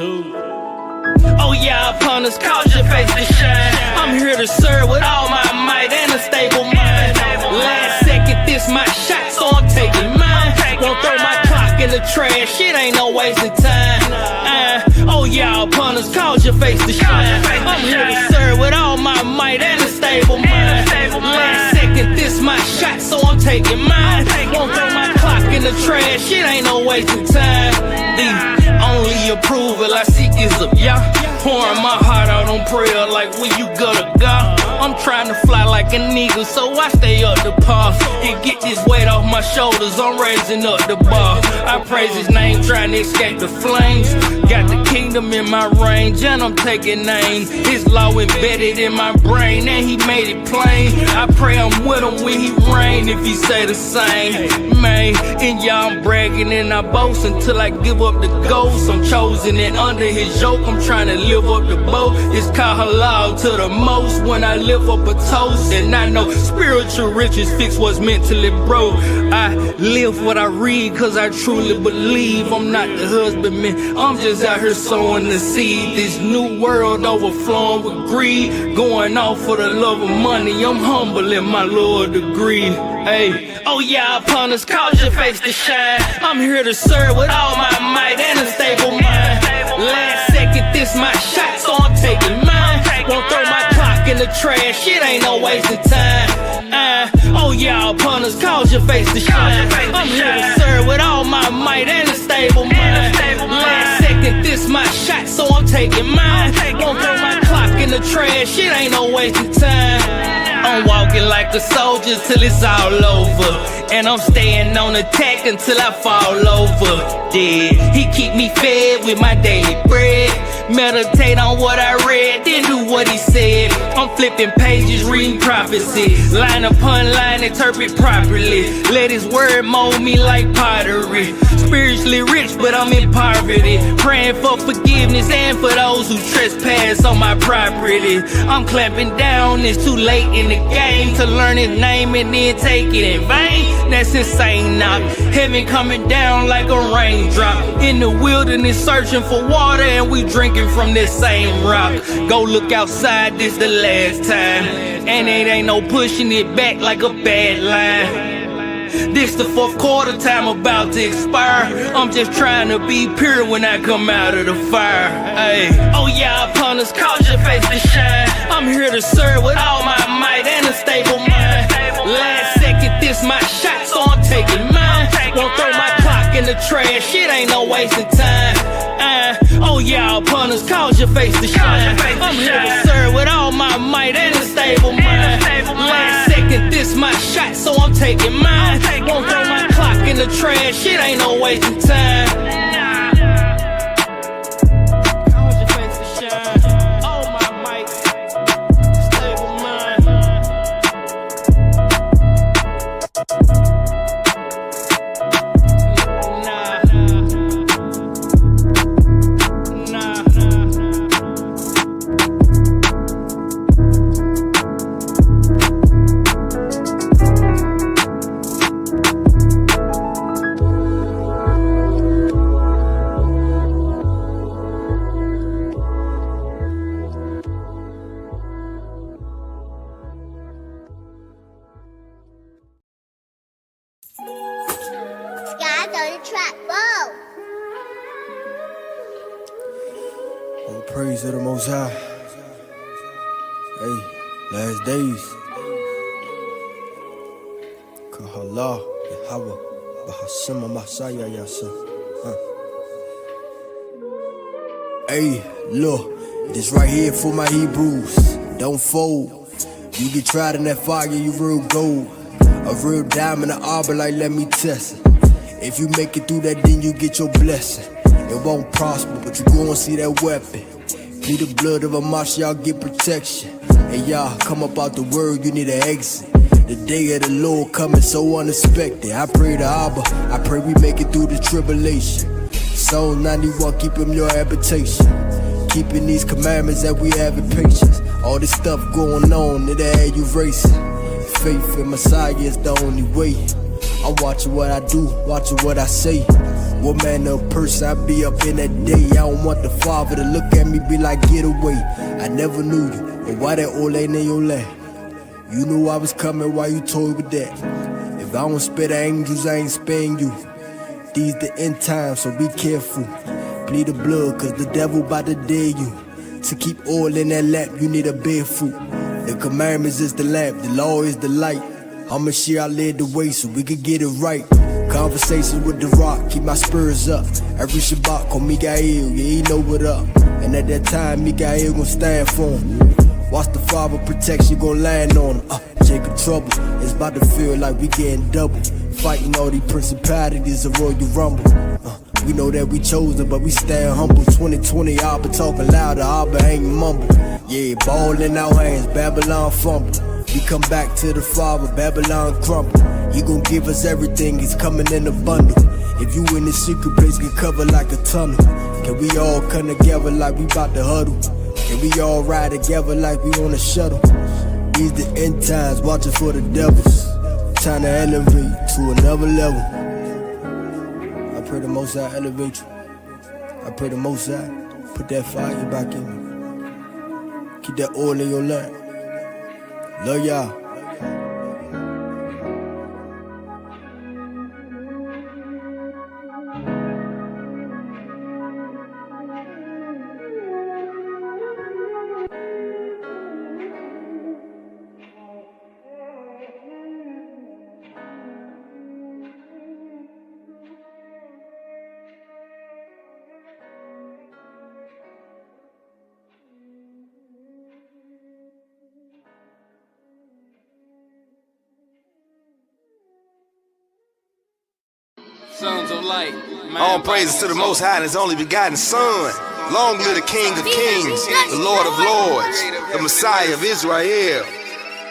too. Oh yeah, upon us, cause your face to shine. I'm here to serve with all my might and a stable mind. Last second, this my shot, so I'm taking mine. Won't throw my clock in the trash, shit ain't no wasting time. Oh yeah, upon us, cause your face to shine. I'm here to serve with all my might and a stable mind. Last second, this my shot, so I'm taking mine. Won't throw my clock in the trash, shit ain't no wasting time. The only approval I seek is of y'all. Pouring my heart out on prayer like where you gotta go. I'm trying to fly like an eagle, so I stay up the par. And get this weight off my shoulders, I'm raising up the bar. I praise his name, trying to escape the flames. Got the kingdom in my range, and I'm taking aim. His law embedded in my brain, and he made it plain. I pray I'm with him when he reign, if he say the same. Man, and y'all I'm bragging and I boast until I give up the ghost. I'm chosen and under his yoke, I'm trying to live up the boat. It's called halal to the most when I live up a toast. And I know spiritual riches fix what's mentally broke. I live what I read cause I truly believe. I'm not the husbandman, I'm just out here sowing the seed. This new world overflowing with greed, going off for the love of money. I'm humble in my lower degree. Hey, oh yeah, upon us, cause your face to shine. I'm here to serve with all my might and a stable mind. Last second, this my shot, so I'm taking mine. Won't throw my clock in the trash, shit ain't no wasting time. Oh yeah, upon us, cause your face to shine. I'm here to serve with all my might and a stable mind. Last second, this my shot, so I'm taking mine. Won't throw my clock in the trash, shit ain't no wasting time. I'm walking like a soldier till it's all over. And I'm staying on attack until I fall over dead. He keep me fed with my daily bread. Meditate on what I read, then do what he said. I'm flipping pages, reading prophecy. Line upon line, interpret properly. Let his word mold me like pottery. Spiritually rich, but I'm in poverty. Praying for forgiveness and for those who trespass on my property. I'm clamping down, it's too late in the game to learn his name and then take it in vain. That's insane now. Heaven coming down like a raindrop. In the wilderness searching for water, and we drinking from this same rock. Go look outside, this the last time. And it ain't no pushing it back like a bad line. This the fourth quarter, time about to expire. I'm just trying to be pure when I come out of the fire. Ay. Oh yeah, upon us, cause your face to shine. I'm here to serve with all my might and a stable mind. Last second, this my shot, so I'm taking mine. Won't throw my clock in the trash, shit ain't no wasting time. Oh yeah, upon us, cause your face to shine. I'm here to serve with all my might and a stable mind. Last second, this my shot, so I'm taking mine. Won't throw my clock in the trash, shit ain't no wasting time. All praise to the Most High. Hey, last days. Kahala, Yahweh, Bahasema Masaya Yasa. Hey, look, this right here for my Hebrews. Don't fold. You get tried in that fire, you real gold. A real diamond, an arbor, like let me test it. If you make it through that, then you get your blessing. It won't prosper, but you gon' see that weapon. Need the blood of a marsh, y'all get protection. And y'all come up out the word, you need an exit. The day of the Lord coming so unexpected. I pray to Abba, I pray we make it through the tribulation. Psalm 91, keep him your habitation. Keeping these commandments that we have in patience. All this stuff going on, it'll have you racing. Faith in Messiah is the only way. I'm watching what I do, watching what I say. What manner of person I be up in that day? I don't want the father to look at me be like, get away. I never knew you, but why that old ain't in your lap? You knew I was coming, why you told with that? If I don't spare the angels, I ain't sparing you. These the end times, so be careful. Bleed the blood, cause the devil bout to dare you. To keep oil in that lap, you need a barefoot. The commandments is the lamp, the law is the light. I'ma share I led the way so we could get it right. Conversation with the rock, keep my spurs up. Every Shabbat call Mikael, yeah, he know what up. And at that time, Mikael gon' stand for him. Watch the father protection gon' land on him. Jacob trouble, it's about to feel like we getting double. Fighting all these principalities of Royal Rumble. We know that we chosen, but we stand humble. 2020, Abba talking louder, Abba ain't mumble. Yeah, ball in our hands, Babylon fumble. We come back to the Father, Babylon crumble. He gon' give us everything, he's coming in a bundle. If you in the secret place, get covered like a tunnel. Can we all come together like we bout to huddle? Can we all ride together like we on a shuttle? These the end times, watching for the devils. Time to elevate to another level. I pray the Most High elevate you. I pray the Most High put that fire back in you. Keep that oil in your lamp. Love y'all. Sons of light. All praises to the Most High and His only begotten Son. Long live the King of Kings, the Lord of Lords, the Messiah of Israel.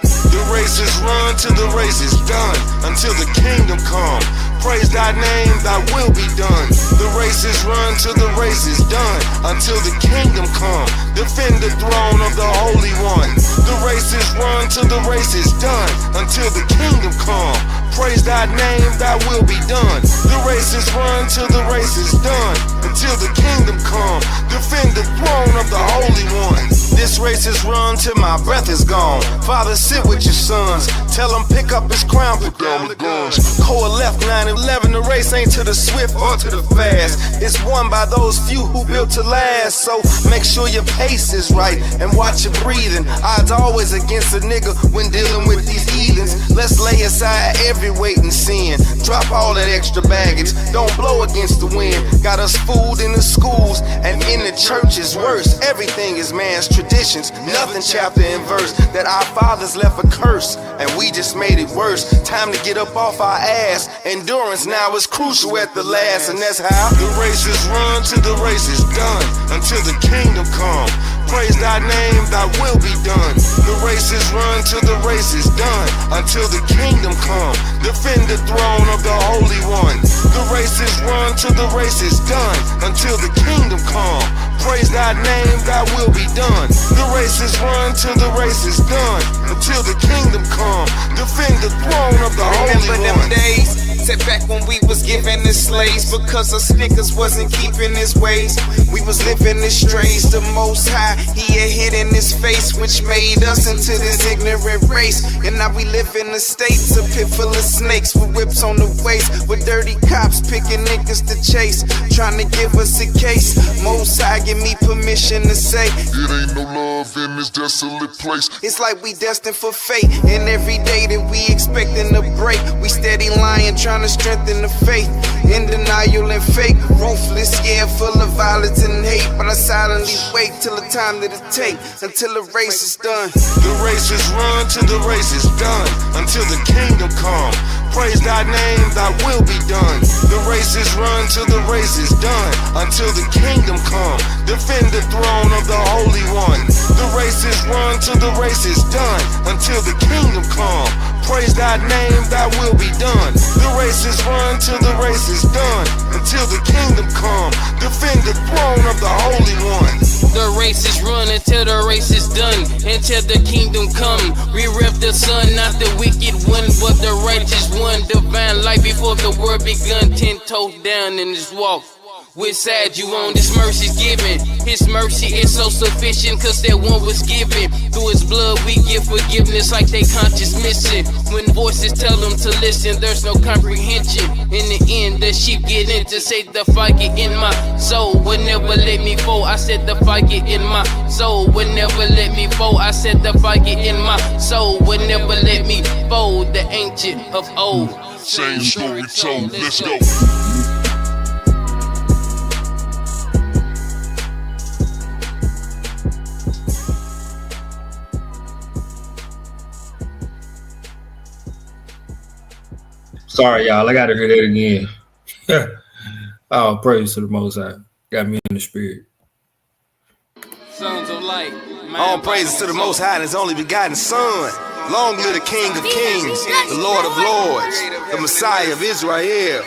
The race is run till the race is done, until the kingdom come. Praise thy name, thy will be done. The race is run till the race is done, until the kingdom come. Defend the throne of the Holy One. The race is run till the race is done, until the kingdom come. Praise thy name, thy will be done. The race is run till the race is done, until the kingdom come. Defend the throne of the Holy One. This race is run till my breath is gone. Father, sit with your sons. Tell him pick up his crown, put down the guns. Core left 9-11, the race ain't to the swift or to the fast. It's won by those few who built to last. So make sure your pace is right and watch your breathing. Odds always against a nigga when dealing with these heathens. Let's lay aside every weight and sin. Drop all that extra baggage. Don't blow against the wind. Got us fooled in the schools and in the churches. Worse, everything is man's traditions. Nothing chapter and verse. That our fathers left a curse and we just made it worse. Time to get up off our ass. Endurance now is crucial at the last, and that's how the race is run till the race is done, until the kingdom come. Praise thy name, thy will be done. The race is run till the race is done, until the kingdom come. Defend the throne of the Holy One. The race is run till the race is done, until the kingdom come. Praise thy name, thy will be done. The race is run till the race is done, until the kingdom come. Defend the throne of the Holy One. Remember them days? Set back when we was given as slaves, because us niggas wasn't keeping his ways. We was living as strays. The Most High, he had hit in his face, which made us into this ignorant race. And now we live in the states, a pit full of snakes with whips on the waist, with dirty cops picking niggas to chase, trying to give us a case. Most High, give me permission to say it ain't no love in this desolate place. It's like we destined for fate, and every day that we expecting to break, we steady lying, trying to strengthen the faith. In denial and fake, ruthless, yeah, full of violence and hate. But I silently wait till the time that it takes, until the race is done. The race is run till the race is done, until the kingdom come. Praise thy name, thy will be done. The race is run till the race is done, until the kingdom come. Defend the throne of the Holy One. The race is run till the race is done, until the kingdom come. Praise thy name, thy will be done. The race is run till the race is done. Until the kingdom come, defend the throne of the Holy One. The race is run until the race is done, until the kingdom come. We rep the son, not the wicked one, but the righteous one. Divine life before the word begun, 10 toes down in this walk. Which side you on? This mercy's given. His mercy is so sufficient, cause that one was given. Through his blood we give forgiveness like they conscience missing. When voices tell them to listen, there's no comprehension. In the end, the sheep get in to say the fire in my soul would never let me fall. I said the fire in my soul would never let me fall. I said the fire in my soul would never let me fold. The ancient of old. Same story told, let's go. Sorry, y'all. I gotta hear that again. Oh, praise to the Most High. Got me in the spirit. Sons of light. All praises to the Most High and His only begotten Son. Long live the King of Kings, the Lord of Lords, the Messiah of Israel.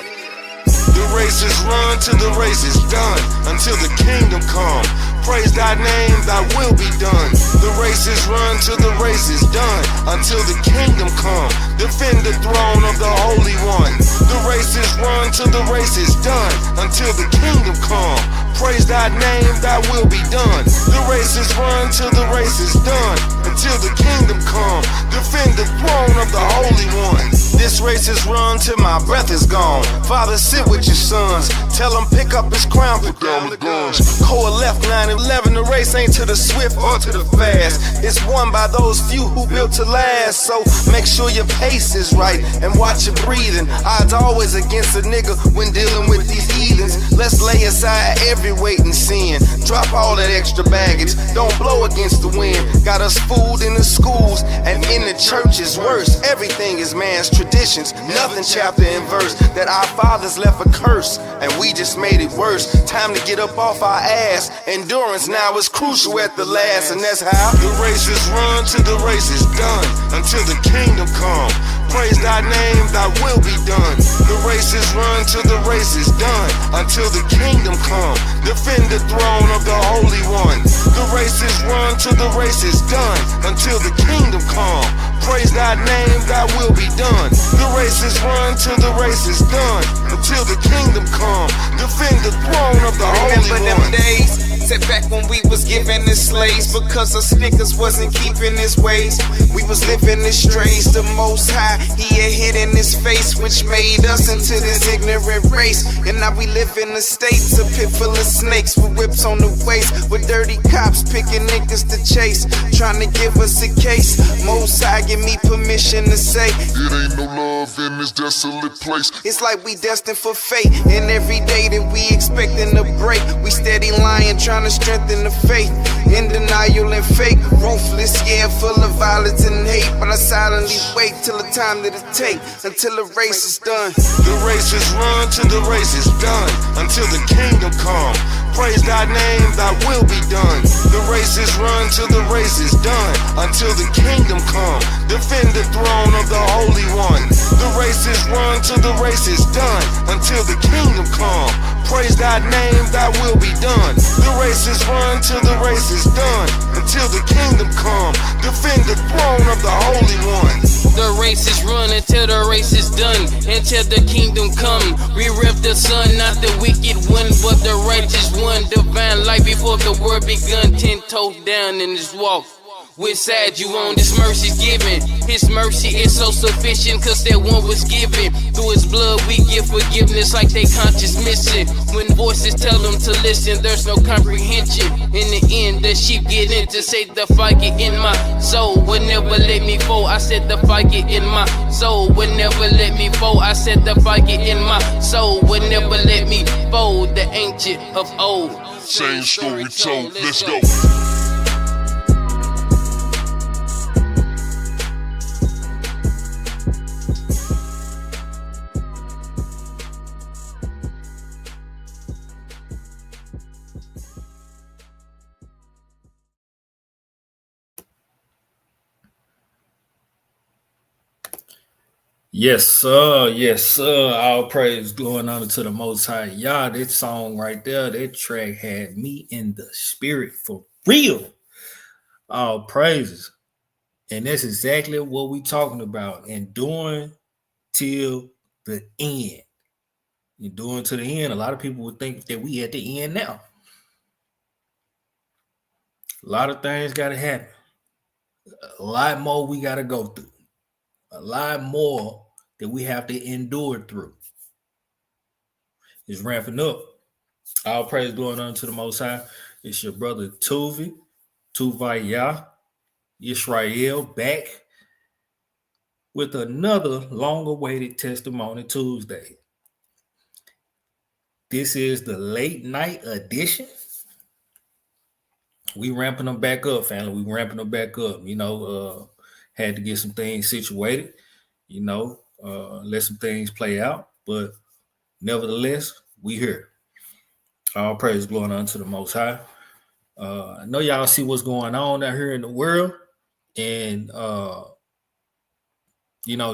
The race is run till the race is done, until the kingdom come. Praise thy name, thy will be done. The race is run till the race is done, until the kingdom come. Defend the throne of the Holy One. The race is run till the race is done, until the kingdom come. Praise thy name, thy will be done. The race is run till the race is done, until the kingdom come. Defend the throne of the Holy One. This race is run till my breath is gone. Father, sit with your sons. Tell them pick up his crown, put down the guns. Core left 9-11, the race ain't to the swift or to the fast. It's won by those few who built to last. So make sure your pace is right and watch your breathing. Odds always against a nigga when dealing with these heathens. Let's lay aside every weight and sin. Drop all that extra baggage. Don't blow against the wind. Got us fooled in the schools and in the churches. Worse, everything is man's traditions. Nothing chapter and verse. That our fathers left a curse and we just made it worse. Time to get up off our ass. Endurance now is crucial at the last, and that's how the race is run till the race is done, until the kingdom come. Praise thy name, thy will be done. The race is run till the race is done, until the kingdom come. Defend the throne of the Holy One. The race is run till the race is done, until the kingdom come. Praise thy name, thy will be done. The race is run till the race is done, until the kingdom come. Defend the throne of the Holy One. Remember them days? Set back when we was given as slaves, because us niggas wasn't keeping his ways. We was living as strays. The Most High, he had hid in his face, which made us into this ignorant race. And now we live in the states, a pit full of snakes with whips on the waist, with dirty cops picking niggas to chase, trying to give us a case. Most High, give me permission to say, It ain't no love in this desolate place. it's like we destined for fate, and every day that we expecting a break, we steady lying, trying to strengthen the faith. In denial and fake, ruthless, yeah, full of violence and hate. But I silently wait till the time that it takes, until the race is done. The race is run till the race is done, until the kingdom come. Praise thy name, thy will be done. The race is run till the race is done, until the kingdom come. Defend the throne of the Holy One. The race is run till the race is done, until the kingdom come. Praise thy name, thy will be done. The race is run till the race is done, until the kingdom come. Defend the throne of the Holy One. The race is run until the race is done, until the kingdom come. We rep the son, not the wicked one, but the righteous one. Divine life before the word begun, 10 toes down in this walk. Which side you on? This mercy's given. His mercy is so sufficient, cause that one was given. Through his blood we give forgiveness like they conscience missing. When voices tell them to listen, there's no comprehension. In the end, the sheep get in to say the fire in my soul would never let me fall. I said the fire in my soul would never let me fall. I said the fire in my soul would never let me fold. The ancient of old. Same story told, let's go. Yes, sir. Yes, sir. All praise going on to the Most High. Y'all, that song right there, that track had me in the spirit for real. All praises. And that's exactly what we talking about. Enduring till the end. Enduring to the end. A lot of people would think that we at the end now. A lot of things got to happen. A lot more we got to go through. A lot more that we have to endure through. It's ramping up. All praise going on to the Most High. It's your brother Tuvaya Israel, back with another long-awaited Testimony Tuesday. This is the late night edition. We ramping them back up, family. We ramping them back up. Had to get some things situated. Let some things play out. But nevertheless, we here. All praise going on to the Most High. I know y'all see what's going on out here in the world. And,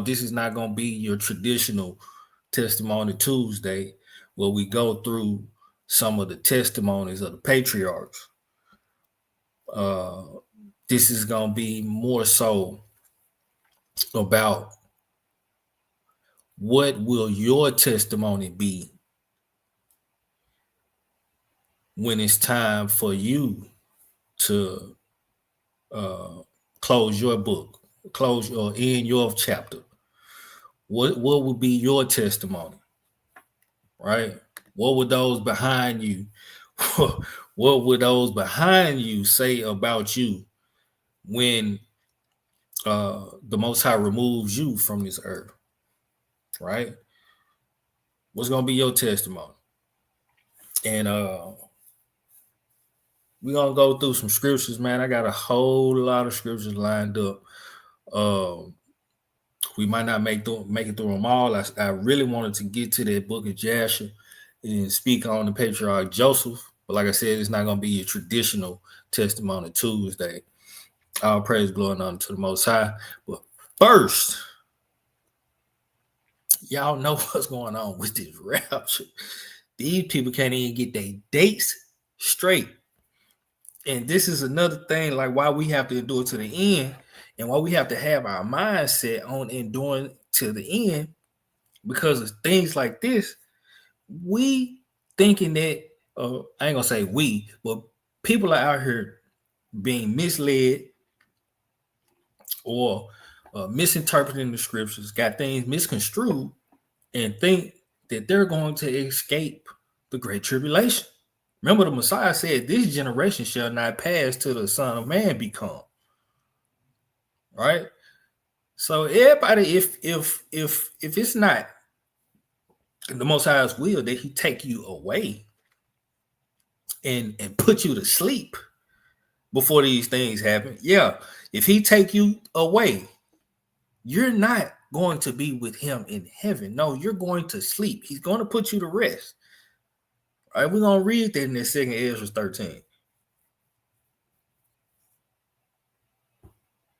this is not going to be your traditional Testimony Tuesday where we go through some of the testimonies of the patriarchs. This is going to be more so about what will your testimony be when it's time for you to close your book, end your chapter. What would be your testimony, right? What would those behind you, what would those behind you say about you when the Most High removes you from this earth, right? What's going to be your testimony? And we're going to go through some scriptures, man. I got a whole lot of scriptures lined up. We might not make it through them all. I really wanted to get to that book of Jasher and speak on the patriarch Joseph. But like I said, it's not going to be a traditional Testimony Tuesday. All praise glory on to the Most High. But first, y'all know what's going on with this rapture. These people can't even get their dates straight. And this is another thing, like why we have to endure to the end and why we have to have our mindset on enduring to the end, because of things like this. We thinking that, I ain't gonna say we, but people are out here being misled or misinterpreting the scriptures, got things misconstrued, and think that they're going to escape the Great Tribulation. Remember, the Messiah said, "This generation shall not pass till the Son of Man be come." Right? So everybody, if it's not the Most High's will that He take you away and put you to sleep before these things happen, if He take you away, you're not going to be with Him in heaven. No, you're going to sleep. He's going to put you to rest. All right, we're going to read that in the 2nd Ezra 13.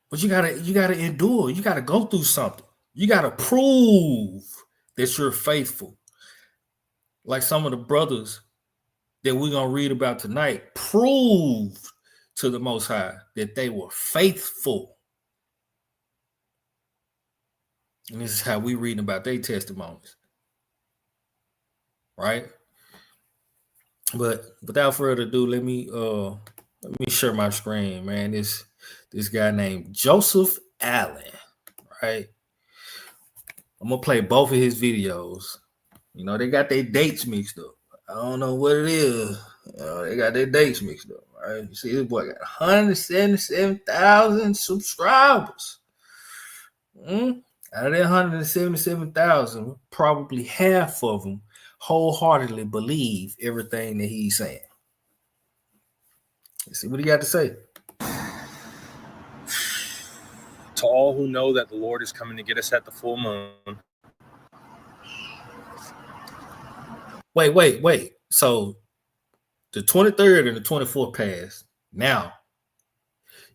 But you gotta endure. You gotta go through something. You gotta prove that you're faithful. Like some of the brothers that we're gonna read about tonight proved to the Most High that they were faithful. And this is how we read about their testimonies. Right? But without further ado, let me share my screen, man. This guy named Joseph Allen, right? I'm gonna play both of his videos. They got their dates mixed up. I don't know what it is. They got their dates mixed up, right? You see, this boy got 177,000 subscribers. Out of that 177,000, probably half of them wholeheartedly believe everything that he's saying. Let's see what he got to say. To all who know that the Lord is coming to get us at the full moon. Wait. So the 23rd and the 24th passed. Now,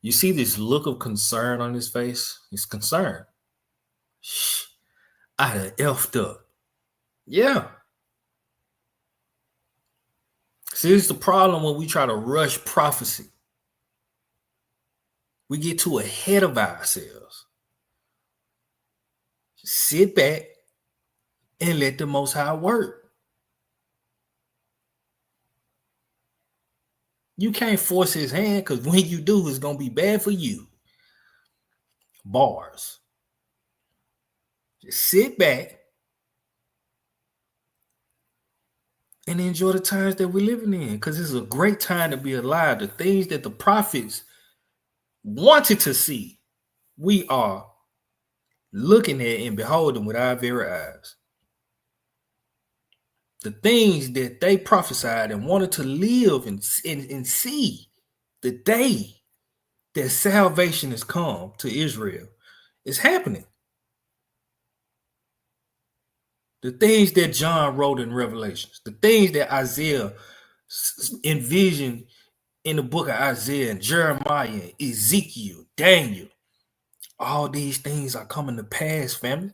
you see this look of concern on his face? He's concerned. Shh. I done effed up. Yeah. See, it's the problem when we try to rush prophecy. We get too ahead of ourselves. Just sit back and let the Most High work. You can't force his hand, because when you do, it's going to be bad for you. Bars. Just sit back and enjoy the times that we're living in, because it's a great time to be alive. The things that the prophets wanted to see, we are looking at and beholding with our very eyes. The things that they prophesied and wanted to live and see, the day that salvation has come to Israel, is happening. The things that John wrote in Revelations, the things that Isaiah envisioned in the book of Isaiah and Jeremiah, Ezekiel, Daniel, all these things are coming to pass, family.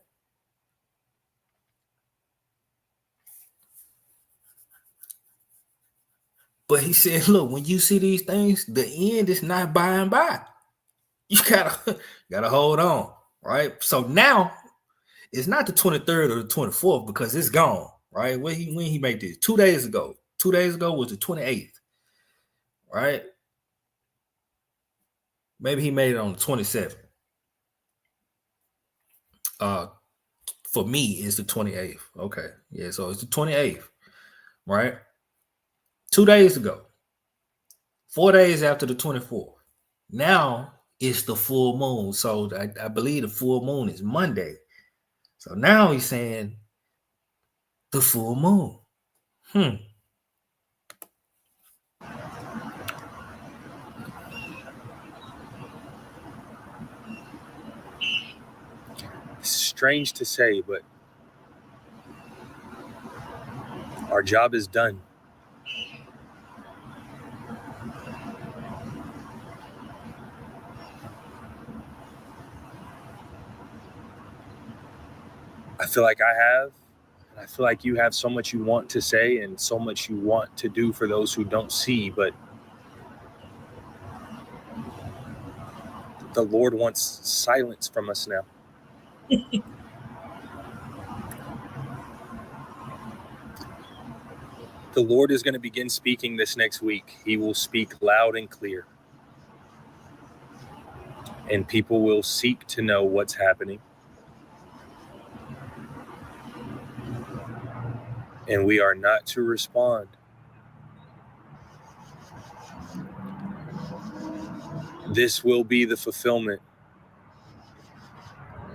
But he said, look, when you see these things, the end is not by and by. You gotta hold on, right? So now it's not the 23rd or the 24th, because it's gone, right? When he made this 2 days ago. 2 days ago was the 28th, right? Maybe he made it on the 27th. For me, it's the 28th. Okay. Yeah, so it's the 28th, right? 2 days ago. 4 days after the 24th. Now it's the full moon. So I believe the full moon is Monday. So now he's saying the full moon. It's strange to say, but our job is done. I feel like I have, and I feel like you have so much you want to say and so much you want to do for those who don't see, but the Lord wants silence from us now. The Lord is going to begin speaking this next week. He will speak loud and clear. And people will seek to know what's happening. And we are not to respond. This will be the fulfillment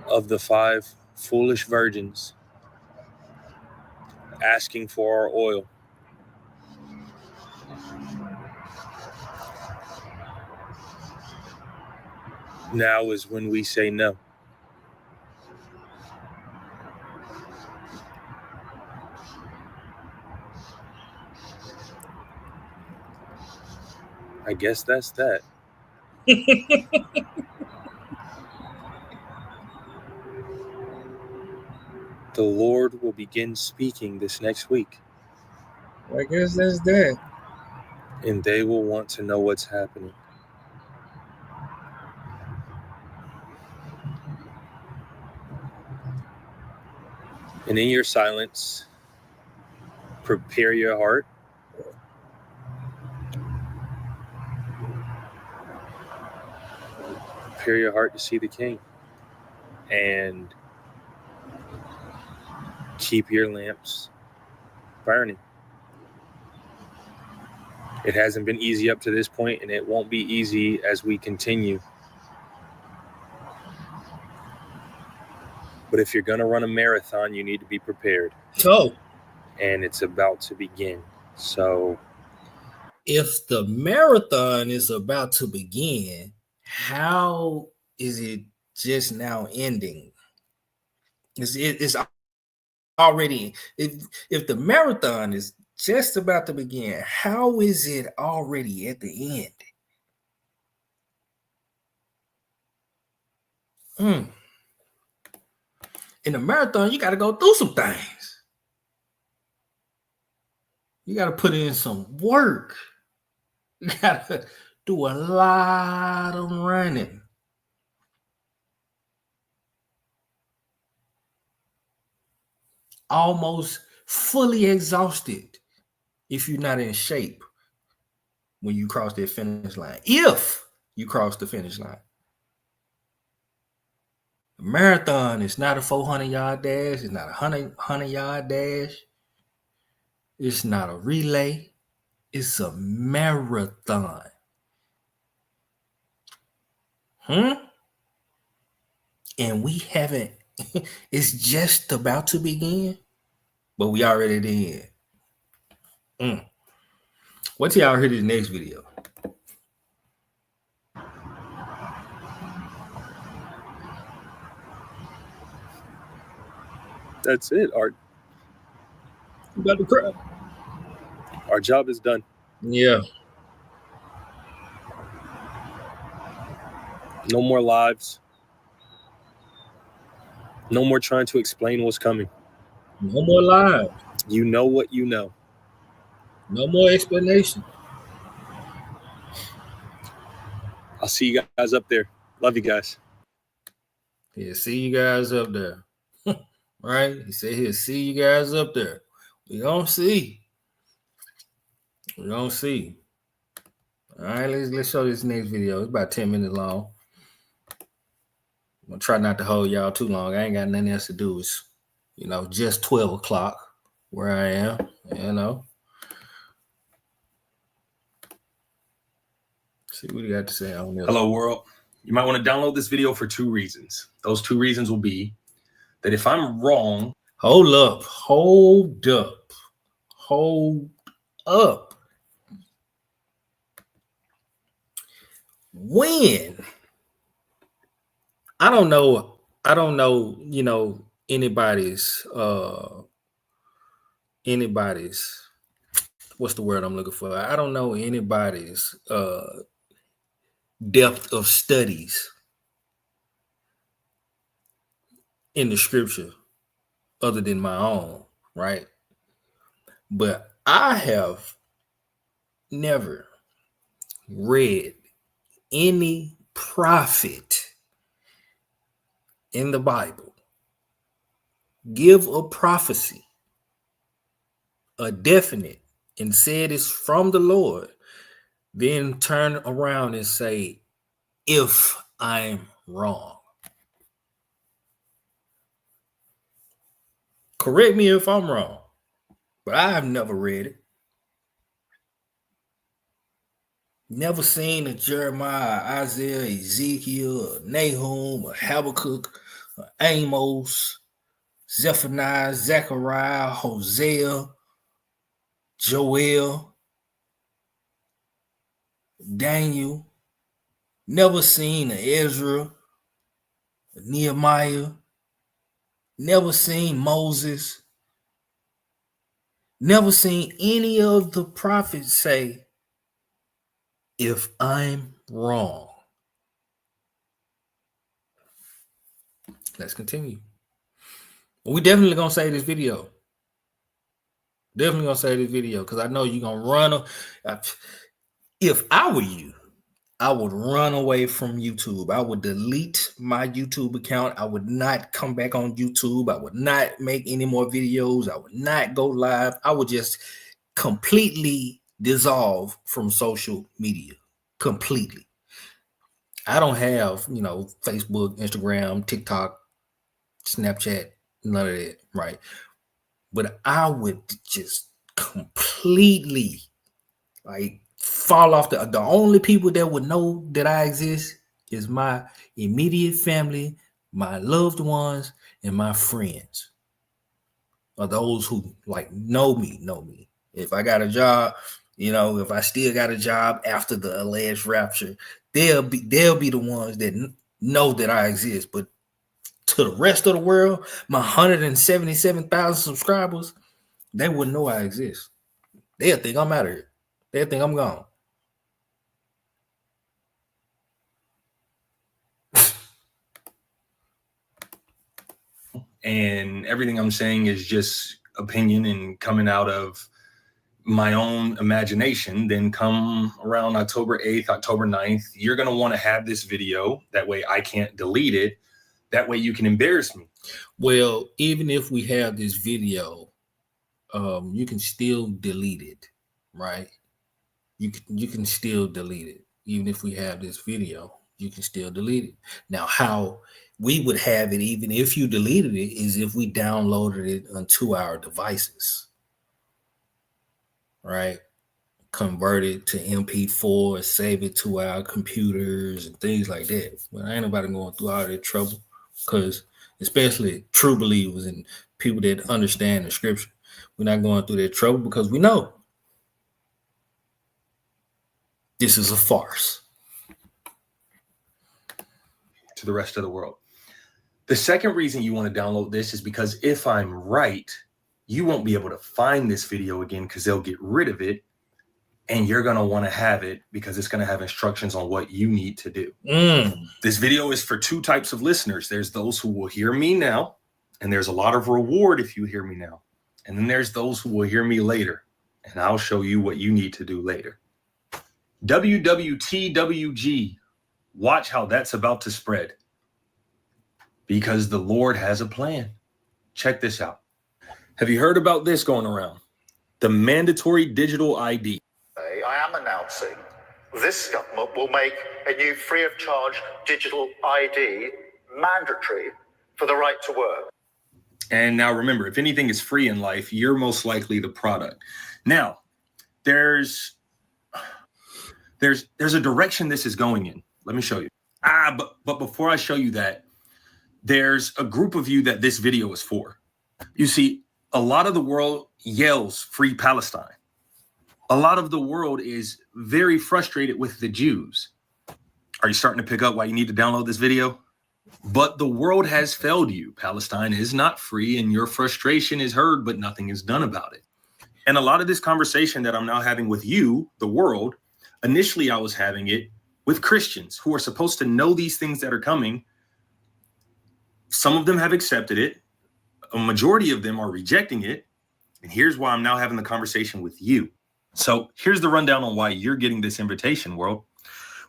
of the 5 foolish virgins asking for our oil. Now is when we say no. I guess that's that. The Lord will begin speaking this next week. I guess that's that. And they will want to know what's happening. And in your silence, prepare your heart. Prepare your heart to see the King. And keep your lamps burning. It hasn't been easy up to this point, and it won't be easy as we continue. But if you're going to run a marathon, you need to be prepared. So, and it's about to begin. So, if the marathon is about to begin, how is it just now ending? It's already, if the marathon is just about to begin, how is it already at the end? in the marathon, you got to go through some things. You got to put in some work. You got to do a lot of running. Almost fully exhausted if you're not in shape when you cross that finish line. If you cross the finish line. A marathon is not a 400-yard dash. It's not a 100-yard dash. It's not a relay. It's a marathon. And we haven't, it's just about to begin, but we already did. Wait till y'all hear this next video. That's it. Our job is done. Yeah. No more lives. No more trying to explain what's coming. No more lives. You know what you know. No more explanation. I'll see you guys up there. Love you guys. Yeah, see you guys up there. Right? He said he'll see you guys up there. We gonna see. We gonna see. All right, let's show this next video. It's about 10 minutes long. I'm gonna try not to hold y'all too long. I ain't got nothing else to do. It's, just 12 o'clock where I am, See what you got to say on this. Hello, world. You might want to download this video for 2 reasons. Those 2 reasons will be that if I'm wrong. Hold up. When I don't know, anybody's what's the word I'm looking for? I don't know anybody's depth of studies in the scripture other than my own, right? But I have never read any prophet in the Bible give a prophecy, a definite, and said it's from the Lord, then turn around and say, if I'm wrong. Correct me if I'm wrong, but I have never read it. Never seen a Jeremiah, Isaiah, Ezekiel, Nahum, a Habakkuk, a Amos, Zephaniah, Zechariah, Hosea, Joel, Daniel. Never seen an Ezra, a Nehemiah. Never seen Moses. Never seen any of the prophets say, if I'm wrong. Let's continue. We definitely gonna say this video. Because I know you're gonna run. If I were you, I would run away from YouTube. I would delete my YouTube account. I would not come back on YouTube. I would not make any more videos. I would not go live. I would just completely dissolve from social media. Completely. I don't have, Facebook, Instagram, TikTok, Snapchat, none of that, right? But I would just completely fall off. The only people that would know that I exist is my immediate family, my loved ones, and my friends. Or those who know me. If I got a job, if I still got a job after the alleged rapture, they'll be the ones that know that I exist. But to the rest of the world, my 177,000 subscribers, they wouldn't know I exist. They'll think I'm out of here. They'll think I'm gone. and everything I'm saying is just opinion and coming out of my own imagination, then come around October 8th, October 9th, you're going to want to have this video. That way I can't delete it. That way you can embarrass me. Well, even if we have this video, you can still delete it, right? You can still delete it. Even if we have this video, you can still delete it. Now, how we would have it, even if you deleted it, is if we downloaded it onto our devices, right? Convert it to MP4, save it to our computers and things like that. But ain't nobody going through all that trouble, because especially true believers and people that understand the scripture, we're not going through that trouble because we know this is a farce. To the rest of the world. The second reason you want to download this is because if I'm right, you won't be able to find this video again because they'll get rid of it, and you're going to want to have it because it's going to have instructions on what you need to do. This video is for two types of listeners. There's those who will hear me now, and there's a lot of reward if you hear me now. And then there's those who will hear me later, and I'll show you what you need to do later. WWTWG. Watch how that's about to spread, because the Lord has a plan. Check this out. Have you heard about this going around? The mandatory digital ID. I am announcing this government will make a new free of charge digital ID mandatory for the right to work. And now remember, if anything is free in life, you're most likely the product. Now, there's a direction this is going in. Let me show you. But before I show you that, there's a group of you that this video is for. You see, a lot of the world yells free Palestine. A lot of the world is very frustrated with the Jews. Are you starting to pick up why you need to download this video? But the world has failed you. Palestine is not free, and your frustration is heard, but nothing is done about it. And a lot of this conversation that I'm now having with you, the world, initially I was having it with Christians who are supposed to know these things that are coming. Some of them have accepted it. A majority of them are rejecting it. And here's why I'm now having the conversation with you. So here's the rundown on why you're getting this invitation, world.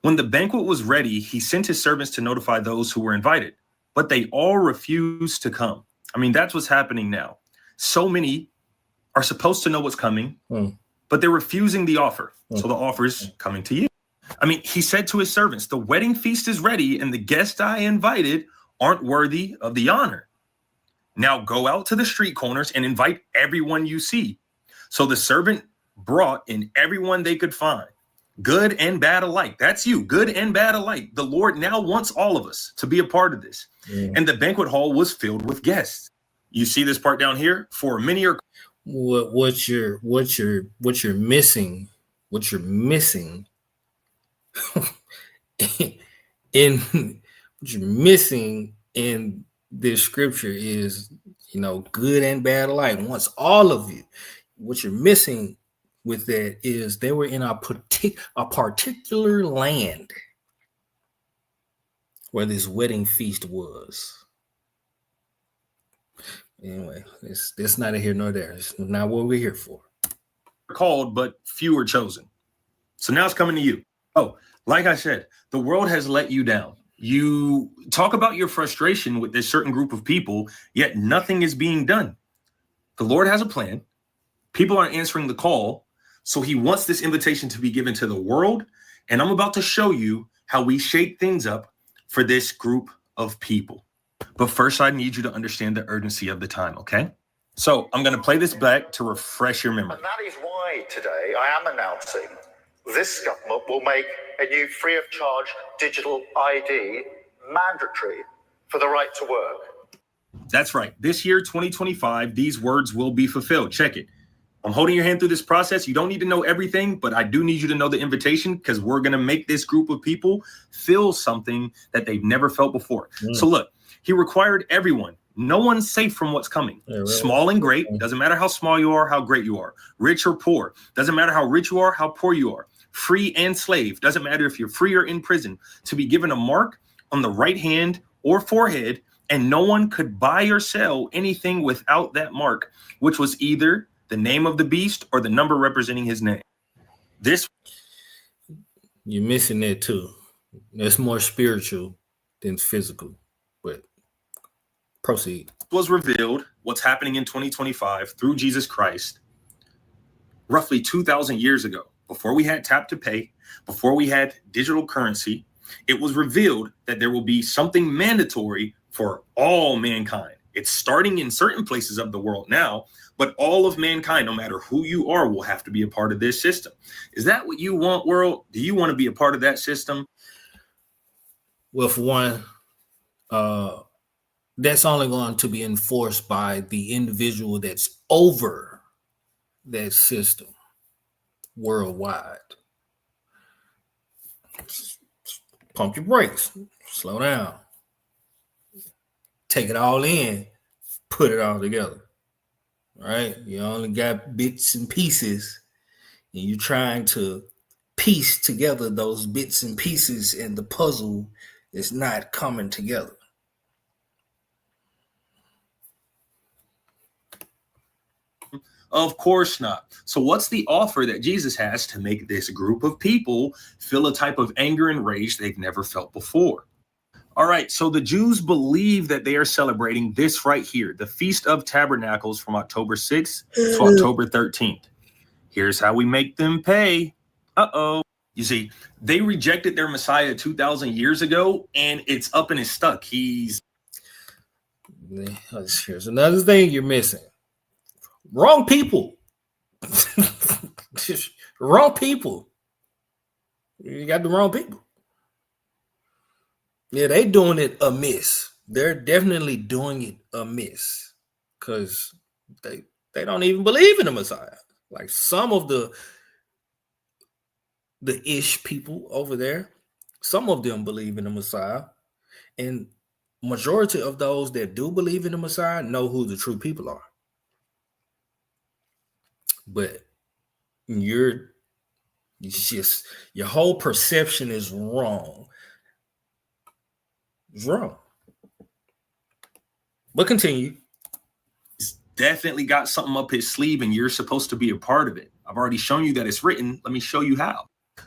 When the banquet was ready, he sent his servants to notify those who were invited, but they all refused to come. I mean, that's what's happening now. So many are supposed to know what's coming, but they're refusing the offer. So the offer is coming to you. I mean, he said to his servants, the wedding feast is ready and the guests I invited aren't worthy of the honor. Now go out to the street corners and invite everyone you see. So the servant brought in everyone they could find, good and bad alike. That's you, good and bad alike. The Lord now wants all of us to be a part of this. And the banquet hall was filled with guests. You see this part down here? For many are what you're missing in this scripture is, good and bad alike. Once all of you, what you're missing with that is they were in a particular land where this wedding feast was. Anyway, that's neither here nor there. It's not what we're here for. Called, but few are chosen. So now it's coming to you. Oh, like I said, the world has let you down. You talk about your frustration with this certain group of people, yet nothing is being done. The Lord has a plan. People aren't answering the call. So he wants this invitation to be given to the world. And I'm about to show you how we shake things up for this group of people. But first, I need you to understand the urgency of the time, okay? So I'm going to play this back to refresh your memory. And that is why today I am announcing this government will make a new free of charge digital ID mandatory for the right to work. That's right. This year, 2025, these words will be fulfilled. Check it. I'm holding your hand through this process. You don't need to know everything, but I do need you to know the invitation, because we're going to make this group of people feel something that they've never felt before. So look, he required everyone. No one's safe from what's coming. Yeah, really. Small and great. Doesn't matter how small you are, how great you are. Rich or poor. Doesn't matter how rich you are, how poor you are. Free and slave. Doesn't matter if you're free or in prison. To be given a mark on the right hand or forehead and no one could buy or sell anything without that mark, which was either the name of the beast or the number representing his name. This You're missing that too. That's more spiritual than physical. But proceed. was revealed, what's happening in 2025 through Jesus Christ, roughly 2,000 years ago. Before we had tap to pay, before we had digital currency, it was revealed that there will be something mandatory for all mankind. It's starting in certain places of the world now, but all of mankind, no matter who you are, will have to be a part of this system. Is that what you want, world? Do you want to be a part of that system? Well, for one, that's only going to be enforced by the individual that's over that system worldwide. Pump your brakes, slow down, take it all in, put it all together. All right, you only got bits and pieces, and you're trying to piece together those bits and pieces, and the puzzle is not coming together. Of course not. So what's the offer that Jesus has to make this group of people feel a type of anger and rage they've never felt before? All right, so the Jews believe that they are celebrating this right here, the Feast of Tabernacles from October 6th to October 13th. Here's how we make them pay. Uh-oh. You see, they rejected their Messiah 2,000 years ago, and it's up and it's stuck. Here's another thing you're missing. Wrong people. Wrong people. You got the wrong people. Yeah, they doing it amiss. They're definitely doing it amiss because they don't even believe in the Messiah. Like some of the ish people over there, some of them believe in the Messiah, and majority of those that do believe in the Messiah know who the true people are. But your whole perception is wrong. It's wrong. But continue. He's definitely got something up his sleeve, and you're supposed to be a part of it. I've already shown you that it's written. Let me show you how.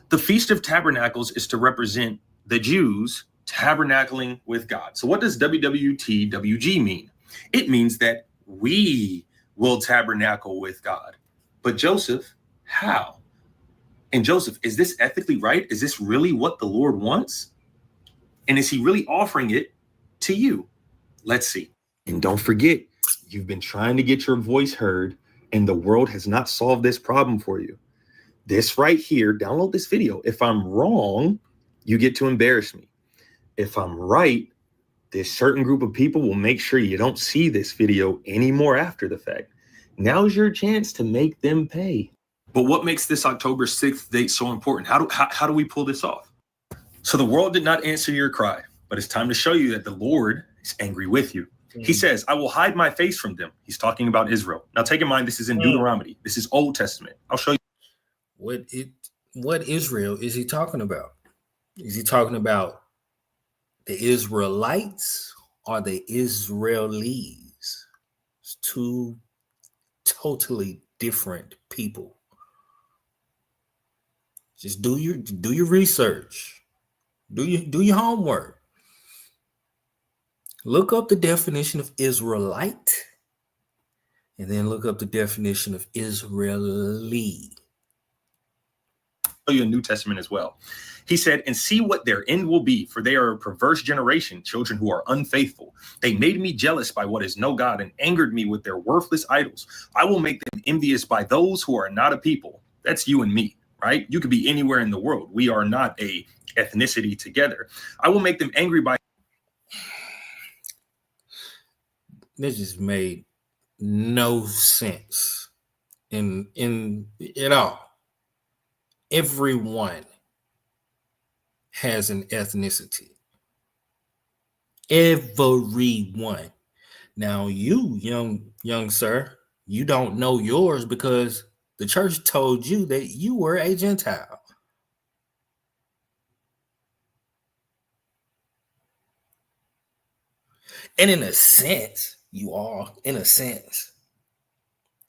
The Feast of Tabernacles is to represent the Jews tabernacling with God. So what does WWTWG mean? It means that we will tabernacle with God. But Joseph, how? And Joseph, is this ethically right? Is this really what the Lord wants? And is he really offering it to you? Let's see. And don't forget, you've been trying to get your voice heard, and the world has not solved this problem for you. This right here, download this video. If I'm wrong, you get to embarrass me. If I'm right, this certain group of people will make sure you don't see this video anymore after the fact. Now's your chance to make them pay. But what makes this October 6th date so important? How do we pull this off? So the world did not answer your cry, but it's time to show you that the Lord is angry with you. He says, I will hide my face from them. He's talking about Israel. Now take in mind, this is in Deuteronomy. This is Old Testament. I'll show you. What Israel is he talking about? Is he talking about the Israelites or the Israelis? It's two totally different people. Just do your research. Do your homework. Look up the definition of Israelite and then look up the definition of Israeli. Show you a New Testament as well. He said, and see what their end will be, for they are a perverse generation, children who are unfaithful. They made me jealous by what is no God and angered me with their worthless idols. I will make them envious by those who are not a people. That's you and me, right? You could be anywhere in the world. We are not a ethnicity together. I will make them angry by. This just made no sense in at all. Everyone has an ethnicity. Everyone. Now you, young sir, you don't know yours because the church told you that you were a Gentile. And in a sense, you are, in a sense,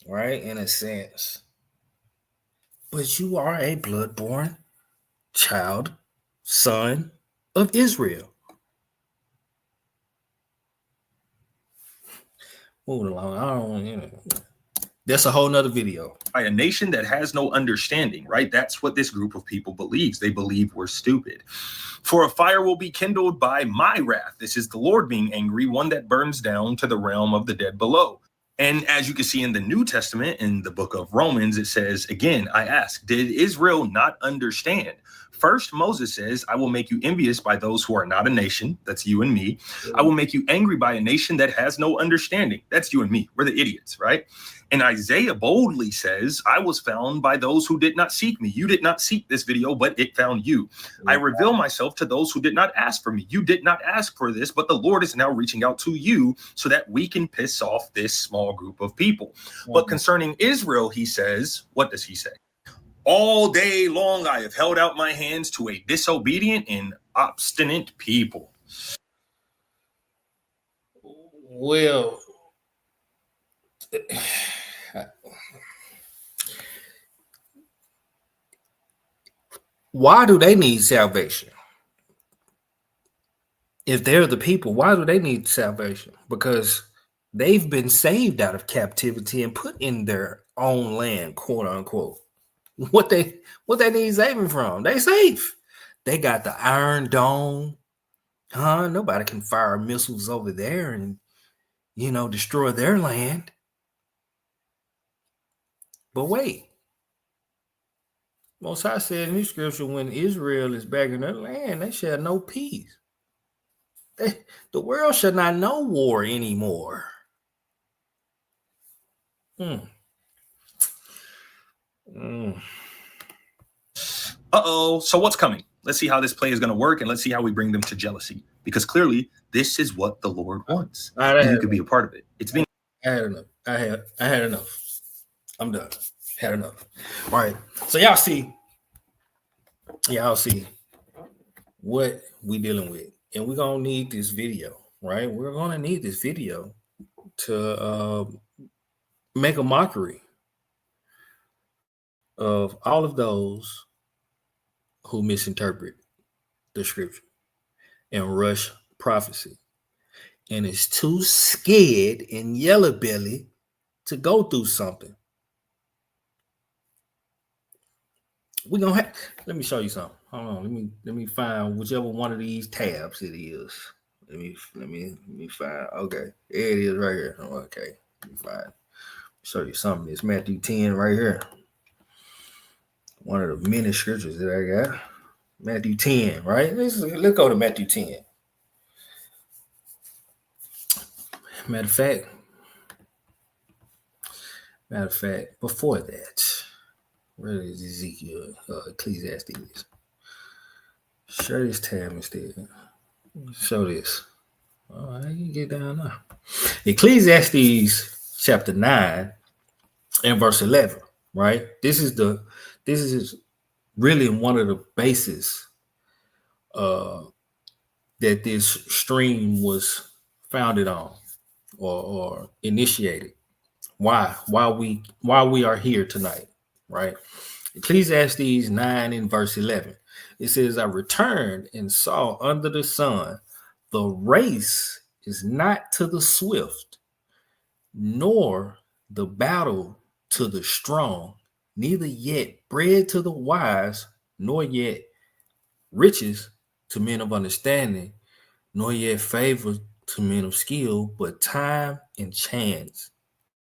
right? In a sense. But you are a blood-born child, son of Israel. Moving along. I don't, that's a whole nother video. By a nation that has no understanding, right? That's what this group of people believes. They believe we're stupid. For a fire will be kindled by my wrath. This is the Lord being angry, one that burns down to the realm of the dead below. And as you can see in the New Testament, in the book of Romans, it says, again, I ask, did Israel not understand? First, Moses says, I will make you envious by those who are not a nation. That's you and me. I will make you angry by a nation that has no understanding. That's you and me. We're the idiots, right? And Isaiah boldly says, I was found by those who did not seek me. You did not seek this video, but it found you. I reveal myself to those who did not ask for me. You did not ask for this, but the Lord is now reaching out to you so that we can piss off this small group of people. But concerning Israel, he says, what does he say? All day long, I have held out my hands to a disobedient and obstinate people. Well, why do they need salvation? If they're the people, why do they need salvation? Because they've been saved out of captivity and put in their own land, quote unquote. What they need saving from? They safe. They got the Iron Dome. Nobody can fire missiles over there and, destroy their land. But wait. Most High said in the scripture, when Israel is back in their land, they shall know peace. The world shall not know war anymore. So what's coming? Let's see how this play is going to work, and let's see how we bring them to jealousy. Because clearly, this is what the Lord wants. And you could be a part of it. It's being. I had enough. I had enough. I'm done. Had enough. All right. So y'all see what we dealing with, and we're gonna need this video, right? We're gonna need this video to make a mockery of all of those who misinterpret the scripture and rush prophecy and is too scared and yellow belly to go through something. We're gonna have, let me show you something. Hold on, let me find whichever one of these tabs it is. Let me find. Okay, there it is right here. Okay, let me find. Show you something. It's Matthew 10 right here. One of the many scriptures that I got. Matthew 10, right? Let's go to Matthew 10. Matter of fact, before that, where is Ezekiel? Ecclesiastes. Share this tab instead. Show this. All right, you get down now. Ecclesiastes chapter 9 and verse 11, right? This is really one of the bases that this stream was founded on or initiated. Why we are here tonight, right? Ecclesiastes 9 and verse 11. It says, I returned and saw under the sun, the race is not to the swift, nor the battle to the strong, neither yet bread to the wise, nor yet riches to men of understanding, nor yet favor to men of skill, but time and chance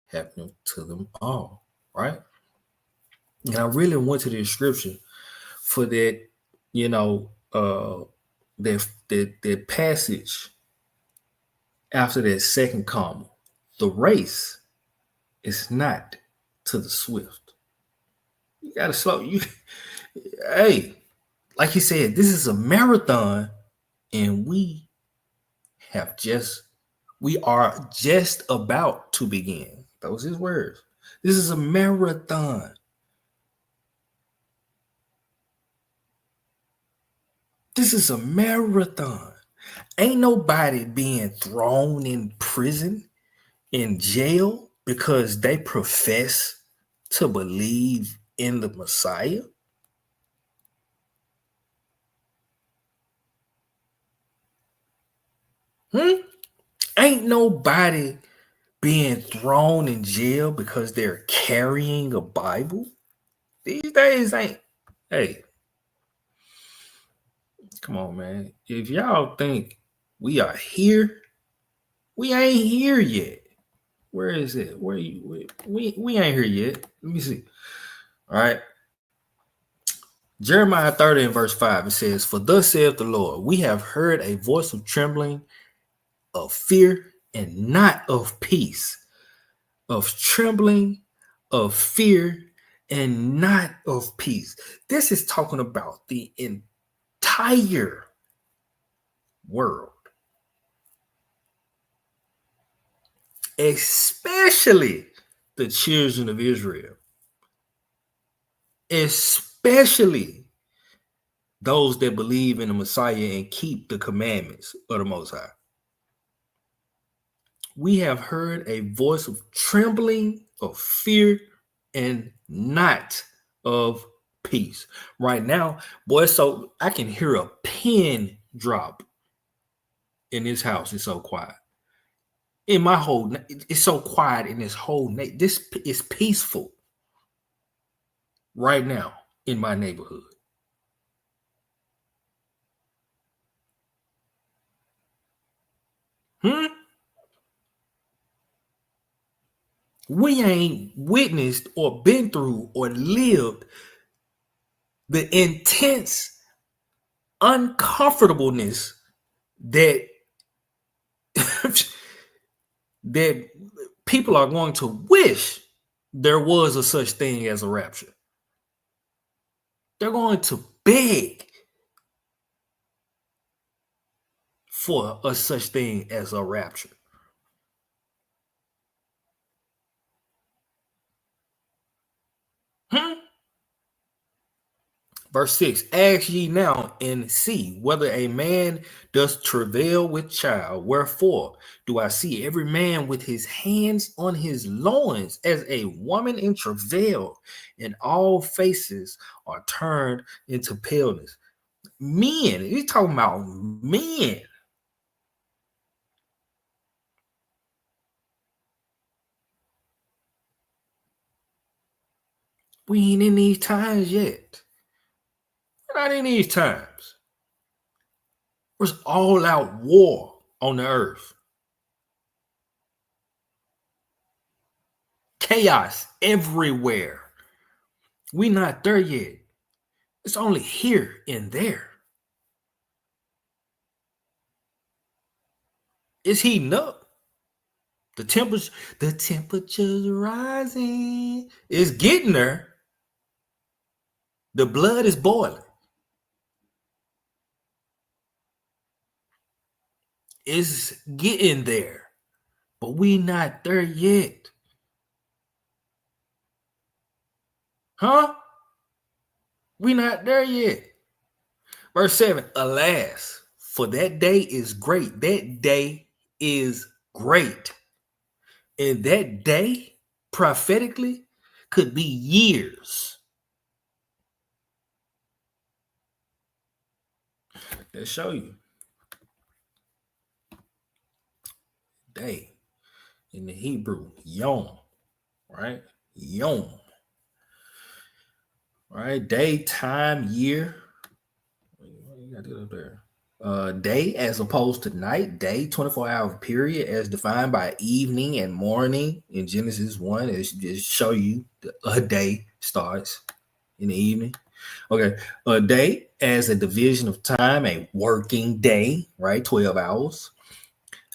happen to them all, right? And I really went to the scripture for that, that passage after that second comma. The race is not to the swift. You gotta slow. Hey, like he said, this is a marathon, and we are just about to begin. Those are his words. This is a marathon. This is a marathon. Ain't nobody being thrown in prison, in jail, because they profess to believe in the Messiah. Ain't nobody being thrown in jail because they're carrying a Bible. These days ain't. Hey, come on, man. If y'all think we are here, we ain't here yet. Where is it? Where you? We ain't here yet. Let me see. All right. Jeremiah 30 and verse 5, it says, "For thus saith the Lord, we have heard a voice of trembling, of fear, and not of peace. Of trembling, of fear, and not of peace." This is talking about the entire world, especially the children of Israel, especially those that believe in the Messiah and keep the commandments of the Most High. We have heard a voice of trembling, of fear, and not of peace. Right now, boy, so I can hear a pin drop in this house. It's so quiet. In my whole, it's so quiet in this whole. This is peaceful right now in my neighborhood. We ain't witnessed or been through or lived the intense uncomfortableness that that people are going to wish there was a such thing as a rapture. They're going to beg for a such thing as a rapture. Verse 6, "Ask ye now and see whether a man does travail with child. Wherefore do I see every man with his hands on his loins as a woman in travail, and all faces are turned into paleness." Men, he's talking about men. We ain't in these times yet. We're not in these times. There's all out war on the earth. Chaos everywhere. We're not there yet. It's only here and there. It's heating up. The temperature's rising. It's getting there. The blood is boiling. It's getting there, but we not there yet. We not there yet. Verse 7, "Alas, for that day is great." That day is great. And that day, prophetically, could be years. Let's show you. Day in the Hebrew, yom, right? Yom. All right, day, time, year. You got it up there. Day as opposed to night. Day, 24-hour period as defined by evening and morning in Genesis 1. It just show you a day starts in the evening. Okay, a day as a division of time, a working day, right? 12 hours.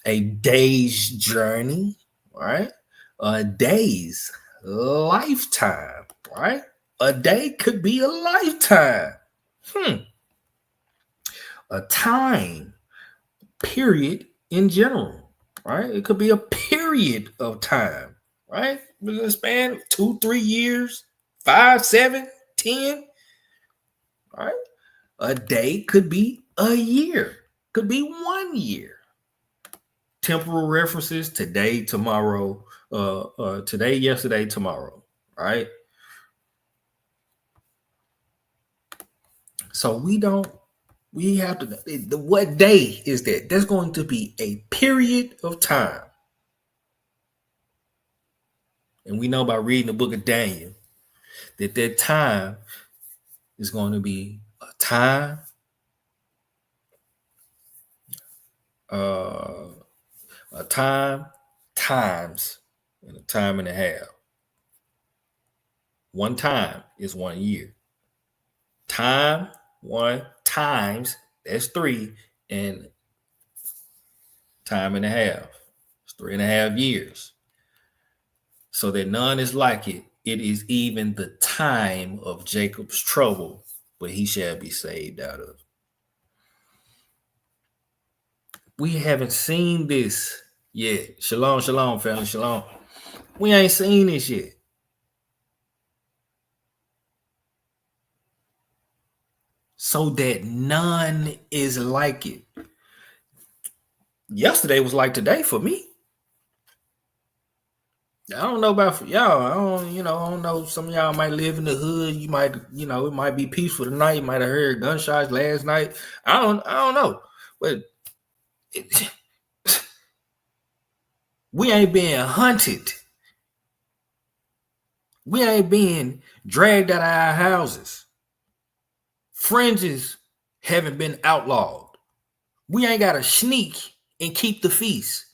A day's journey, right? A day's lifetime, right? A day could be a lifetime. A time period in general, right? It could be a period of time, right? Within a span of 2-3 years, 5, 7, 10, right? A day could be a year. Could be 1 year. Temporal references: today, tomorrow, today, yesterday, tomorrow, right? So we have to, what day is that? There's going to be a period of time. And we know by reading the book of Daniel that time is going to be a time, times, and a time and a half. One time is 1 year. Time, 1 times, that's 3, and time and a half. It's 3.5 years. So that none is like it. It is even the time of Jacob's trouble, but he shall be saved out of. We haven't seen this yet. Shalom, shalom, family, shalom. We ain't seen this yet. So that none is like it. Yesterday was like today for me. I don't know about for y'all. I don't know. Some of y'all might live in the hood. You might, it might be peaceful tonight. You might have heard gunshots last night. I don't know. But we ain't being hunted. We ain't being dragged out of our houses. Fringes haven't been outlawed. We ain't got to sneak and keep the feast.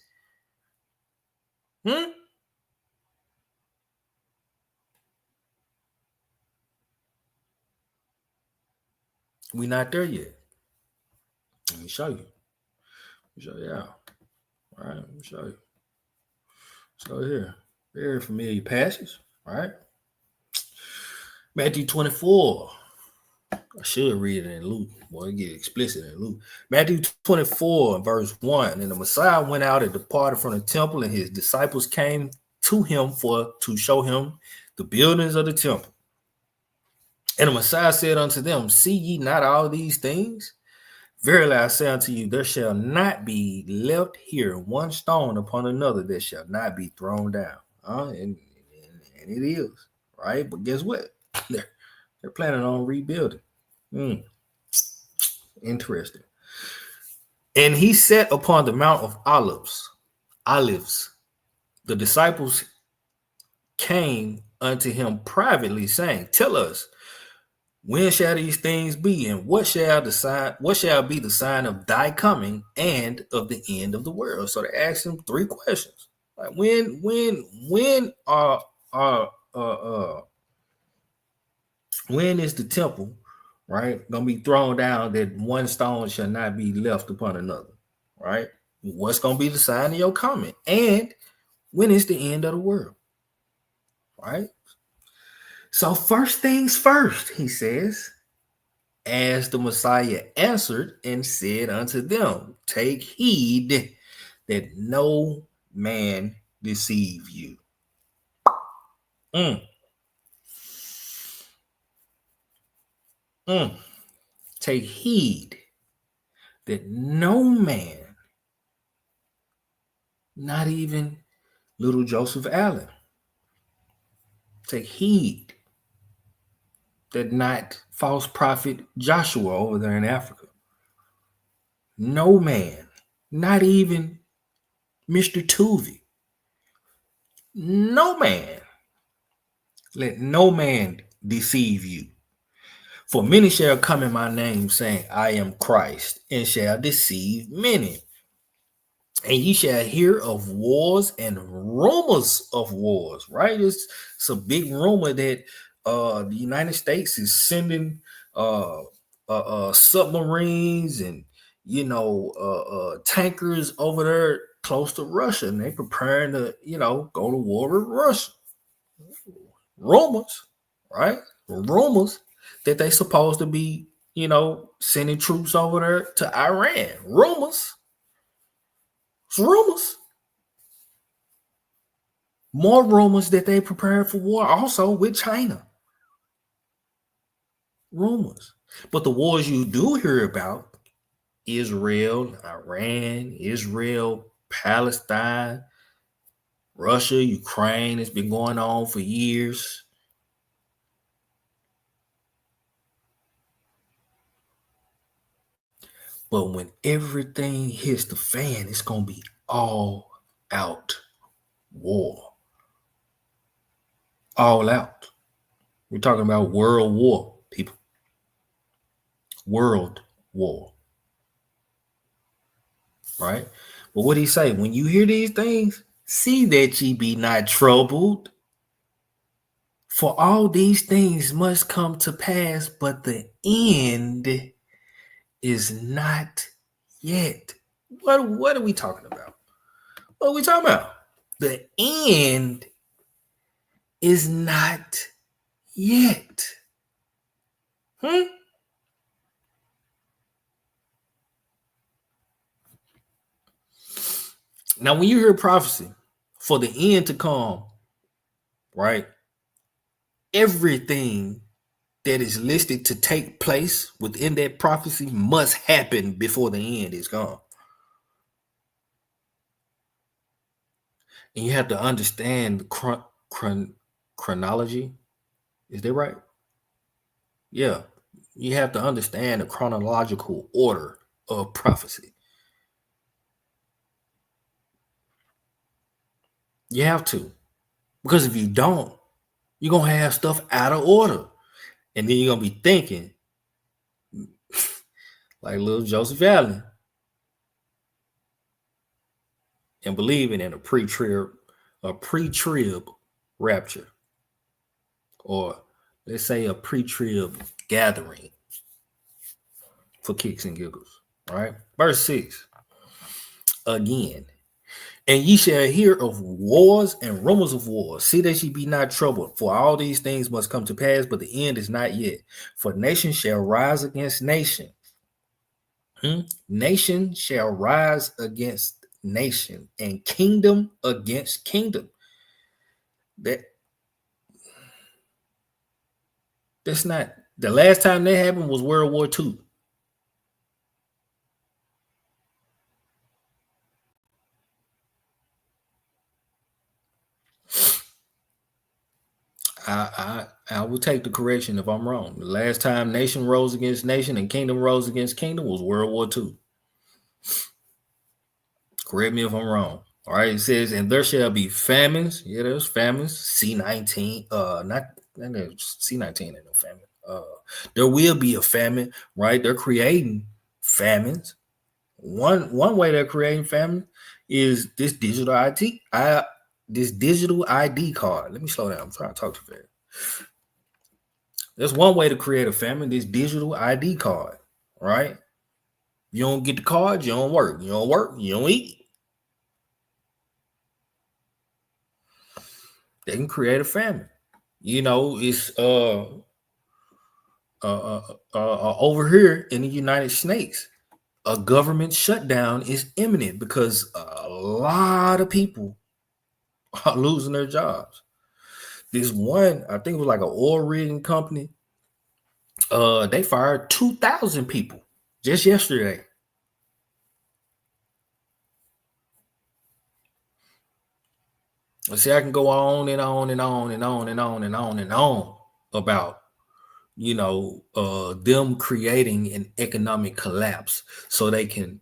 We not there yet. Let me show you. Show you out. All right, let me show you. So here, very familiar passage, right? Matthew 24. I should read it in Luke. Boy, it get explicit in Luke. Matthew 24, verse 1. And the Messiah went out and departed from the temple, and his disciples came to him to show him the buildings of the temple. And the Messiah said unto them, see ye not all these things? Verily I say unto you, there shall not be left here one stone upon another that shall not be thrown down. And it is, right? But guess what? They're planning on rebuilding. Interesting. And he sat upon the Mount of Olives. The disciples came unto him privately, saying, tell us, when shall these things be, and what shall be the sign of thy coming and of the end of the world? So they asked him 3 questions. Like when is the temple, right, gonna be thrown down that one stone shall not be left upon another? Right? What's gonna be the sign of your coming? And when is the end of the world? Right? So first things first, he says, as the Messiah answered and said unto them, take heed that no man deceive you. Take heed that no man, not even little Joseph Allen, take heed that not false prophet Joshua over there in Africa. No man, not even Mr. Tuvey. No man, let no man deceive you. For many shall come in my name, saying, I am Christ, and shall deceive many. And ye shall hear of wars and rumors of wars, right? It's a big rumor that the United States is sending submarines and tankers over there close to Russia, and they preparing to go to war with Russia. Rumors, right? Rumors that they supposed to be sending troops over there to Iran. Rumors. It's rumors. More rumors that they prepared for war also with China. Rumors. But the wars you do hear about Israel, Iran, Israel, Palestine, Russia, Ukraine. It's been going on for years. But when everything hits the fan, it's going to be all out war. All out. We're talking about world war, people. World war. Right? But what did he say? When you hear these things, see that ye be not troubled. For all these things must come to pass, but the end is not yet. What are we talking about? What are we talking about? The end is not yet. Now, when you hear prophecy for the end to come, right? Everything that is listed to take place within that prophecy must happen before the end is gone. And you have to understand the chronology. Is that right? Yeah. You have to understand the chronological order of prophecy. You have to. Because if you don't, you're going to have stuff out of order. And then you're going to be thinking like little Joseph Allen and believing in a pre-trib rapture, or let's say a pre-trib gathering for kicks and giggles. All right. Verse 6. Again, and ye shall hear of wars and rumors of wars. See that ye be not troubled, for all these things must come to pass, but the end is not yet. For nation shall rise against nation. Nation shall rise against nation, and kingdom against kingdom. That's not the last time that happened was World War II. I will take the correction if I'm wrong. The last time nation rose against nation and kingdom rose against kingdom was World War II. Correct me if I'm wrong. All right, it says, and there shall be famines. Yeah, there's famines. C-19. Not C-19 ain't no famine. There will be a famine, right? They're creating famines. One way they're creating famine is this digital ID card. Let me slow down. I'm trying to talk too fast. There's one way to create a famine, this digital ID card, right? You don't get the card, you don't work. You don't work, you don't eat. They can create a famine. You know, it's over here in the United States, a government shutdown is imminent because a lot of people are losing their jobs. This one, I think it was like an oil rigging company. They fired 2,000 people just yesterday. See, I can go on and on and on and on and on and on and on about, you know, them creating an economic collapse so they can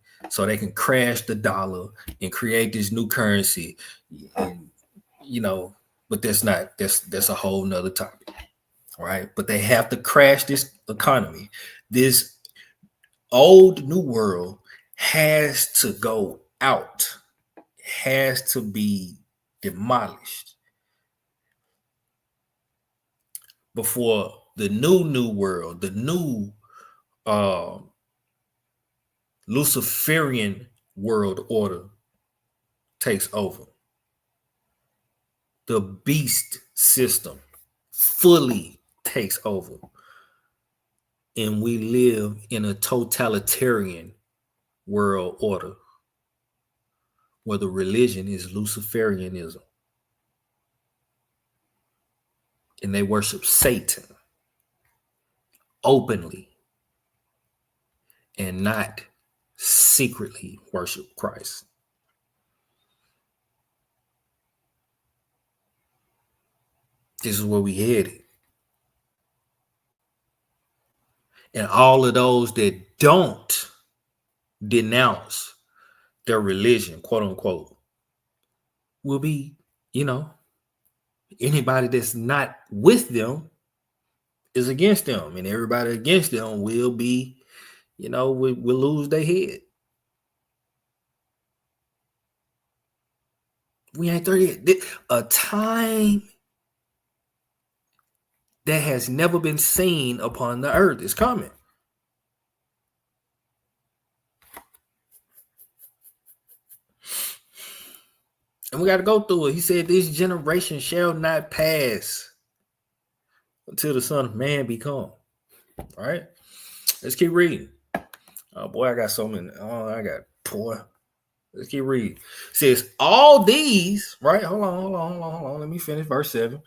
crash the dollar and create this new currency, and, you know. But that's a whole nother topic, right? But they have to crash this economy. This old new world has to go out, has to be demolished before the new world, the new Luciferian world order takes over. The beast system fully takes over, and we live in a totalitarian world order where the religion is Luciferianism, and they worship Satan openly and not secretly worship Christ. This is where we headed. And all of those that don't denounce their religion, quote unquote, will be, anybody that's not with them is against them. And everybody against them will be, will lose their head. We ain't there yet. A time that has never been seen upon the earth is coming. And we got to go through it. He said, this generation shall not pass until the Son of Man be come. All right. Let's keep reading. Oh, boy, I got so many. Let's keep reading. It says, all these, right? Hold on. Let me finish verse 7.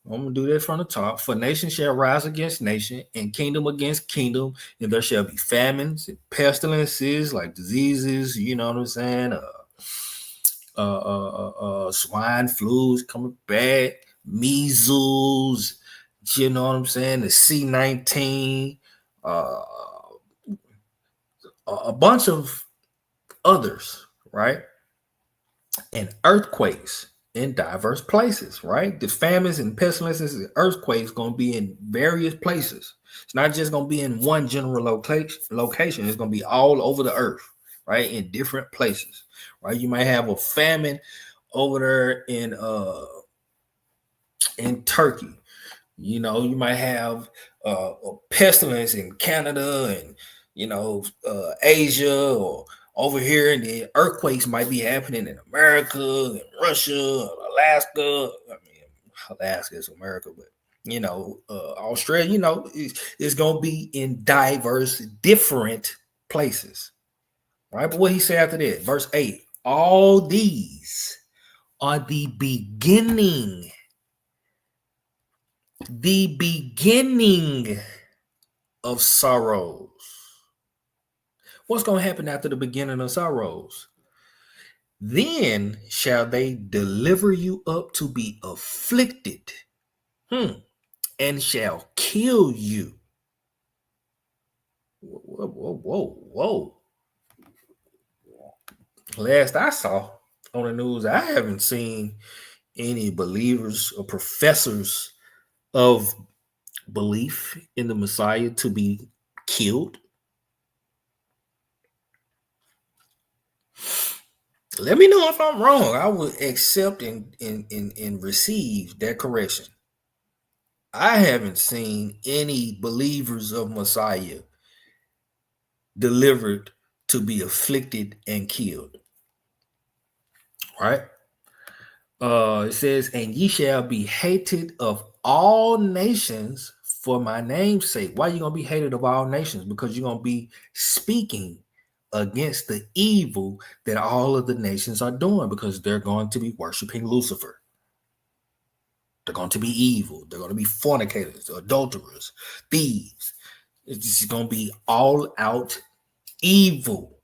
I'm going to do that from the top. For nation shall rise against nation, and kingdom against kingdom, and there shall be famines and pestilences, like diseases, you know what I'm saying? Swine flus coming back, measles, you know what I'm saying? The C-19, a bunch of others, right? And earthquakes in diverse places, right? The famines and pestilences and earthquakes going to be in various places. It's not just going to be in one general location. It's going to be all over the earth, right? In different places, right? You might have a famine over there in Turkey. You might have a pestilence in Canada and, Asia, or over here, and the earthquakes might be happening in America and Russia, Alaska. I mean, Alaska is America, but Australia, it's going to be in diverse, different places, right? But what he said after that, verse 8, all these are the beginning of sorrows. What's going to happen after the beginning of sorrows? Then shall they deliver you up to be afflicted, and shall kill you. Whoa. Last I saw on the news, I haven't seen any believers or professors of belief in the Messiah to be killed. Let me know if I'm wrong. I would accept and receive that correction. I haven't seen any believers of Messiah delivered to be afflicted and killed. Right? It says, and ye shall be hated of all nations for my name's sake. Why are you going to be hated of all nations? Because you're going to be speaking against the evil that all of the nations are doing, because they're going to be worshiping Lucifer. They're going to be evil. They're going to be fornicators, adulterers, thieves. It's just going to be all out evil.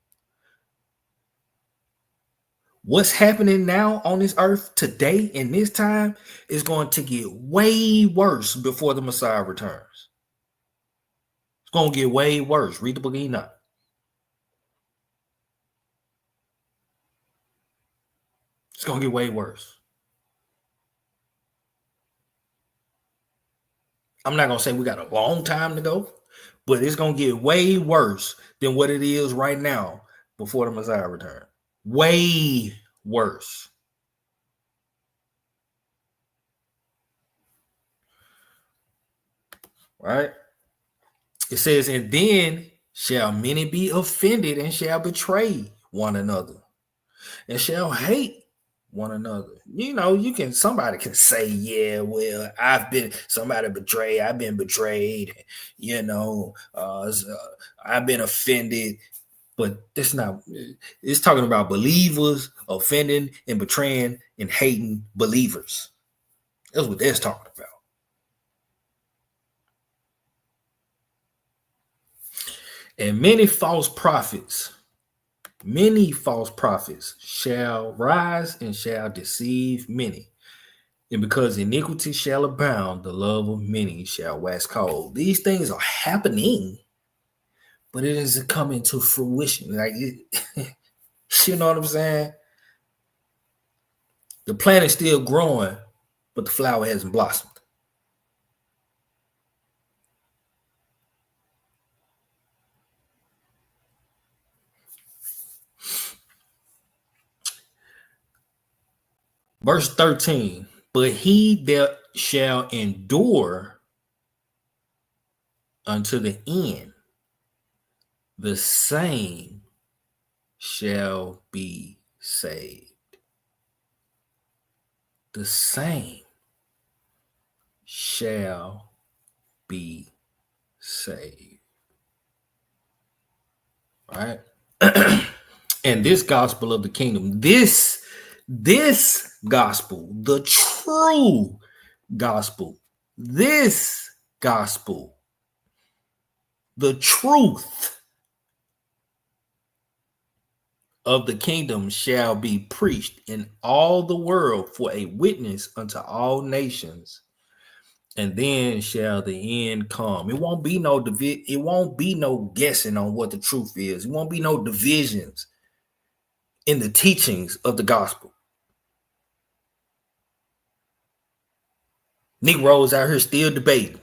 What's happening now on this earth today in this time is going to get way worse before the Messiah returns. It's going to get way worse. Read the book of Enoch. It's going to get way worse. I'm not going to say we got a long time to go, but it's going to get way worse than what it is right now before the Messiah return. Way worse. Right? It says, and then shall many be offended and shall betray one another and shall hate one another. Somebody can say, yeah, well, I've been betrayed, I've been offended, but that's not, it's talking about believers offending and betraying and hating believers. That's what that's talking about. And many false prophets Many false prophets shall rise and shall deceive many. And because iniquity shall abound, the love of many shall wax cold. These things are happening, but it isn't coming to fruition. Like, you know what I'm saying? The plant is still growing, but the flower hasn't blossomed. Verse 13, but he that shall endure unto the end, the same shall be saved. The same shall be saved. All right. And this gospel of the kingdom, this gospel, the true gospel, this gospel, the truth of the kingdom shall be preached in all the world for a witness unto all nations, and then shall the end come. It won't be no it won't be no guessing on what the truth is. It won't be no divisions in the teachings of the gospel. Negroes out here still debating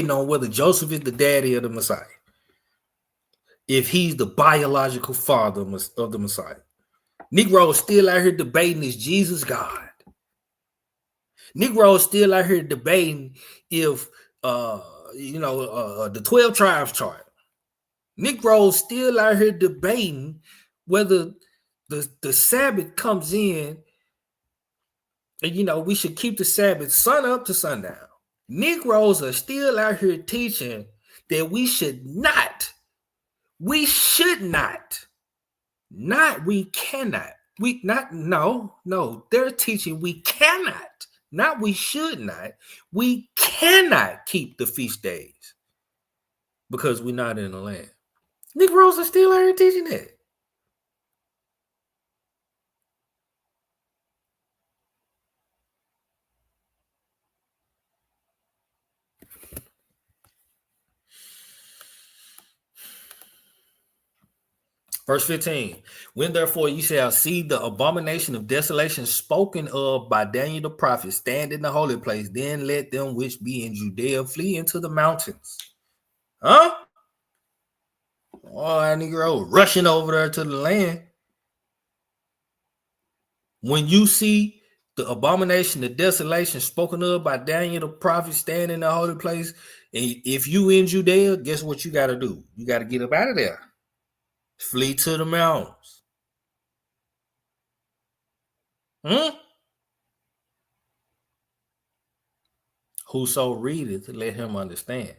on whether Joseph is the daddy of the Messiah, if he's the biological father of the Messiah. Negroes still out here debating, is Jesus God? Negroes still out here debating if the 12 tribes chart. Negroes still out here debating whether the Sabbath comes in and we should keep the Sabbath sun up to sundown. Negroes are still out here teaching that we cannot, they're teaching we cannot, not we should not, we cannot keep the feast days because we're not in the land. Negroes are still out here teaching that. Verse 15, when therefore you shall see the abomination of desolation spoken of by Daniel the prophet stand in the holy place, then let them which be in Judea flee into the mountains. Huh? Oh, that Negro rushing over there to the land. When you see the abomination of desolation spoken of by Daniel the prophet stand in the holy place, and if you in Judea, guess what you got to do? You got to get up out of there. Flee to the mountains. Whoso readeth, let him understand.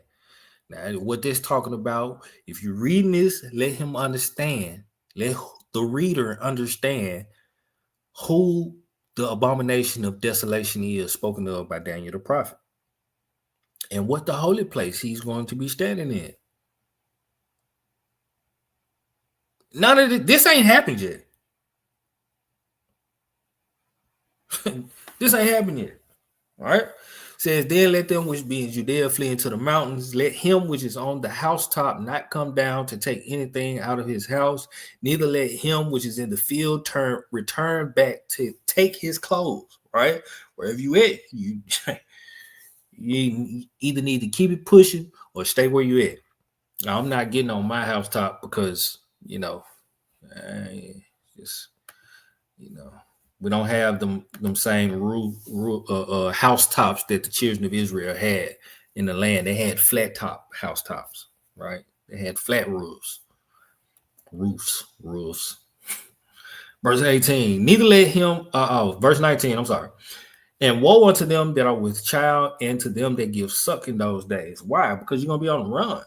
Now, what this talking about, if you're reading this, let him understand. Let the reader understand who the abomination of desolation is spoken of by Daniel the prophet, and what the holy place he's going to be standing in. None of this ain't happened yet. This ain't happened yet. All right. Says, then let them which be in Judea flee into the mountains. Let him which is on the housetop not come down to take anything out of his house. Neither let him which is in the field return back to take his clothes. Right. Wherever you at, you either need to keep it pushing or stay where you at. Now, I'm not getting on my housetop because we don't have them same housetops that the children of Israel had in the land. They had flat top housetops, right? They had flat roofs. Verse 18, neither let him, verse 19, I'm sorry. And woe unto them that are with child and to them that give suck in those days. Why? Because you're going to be on the run.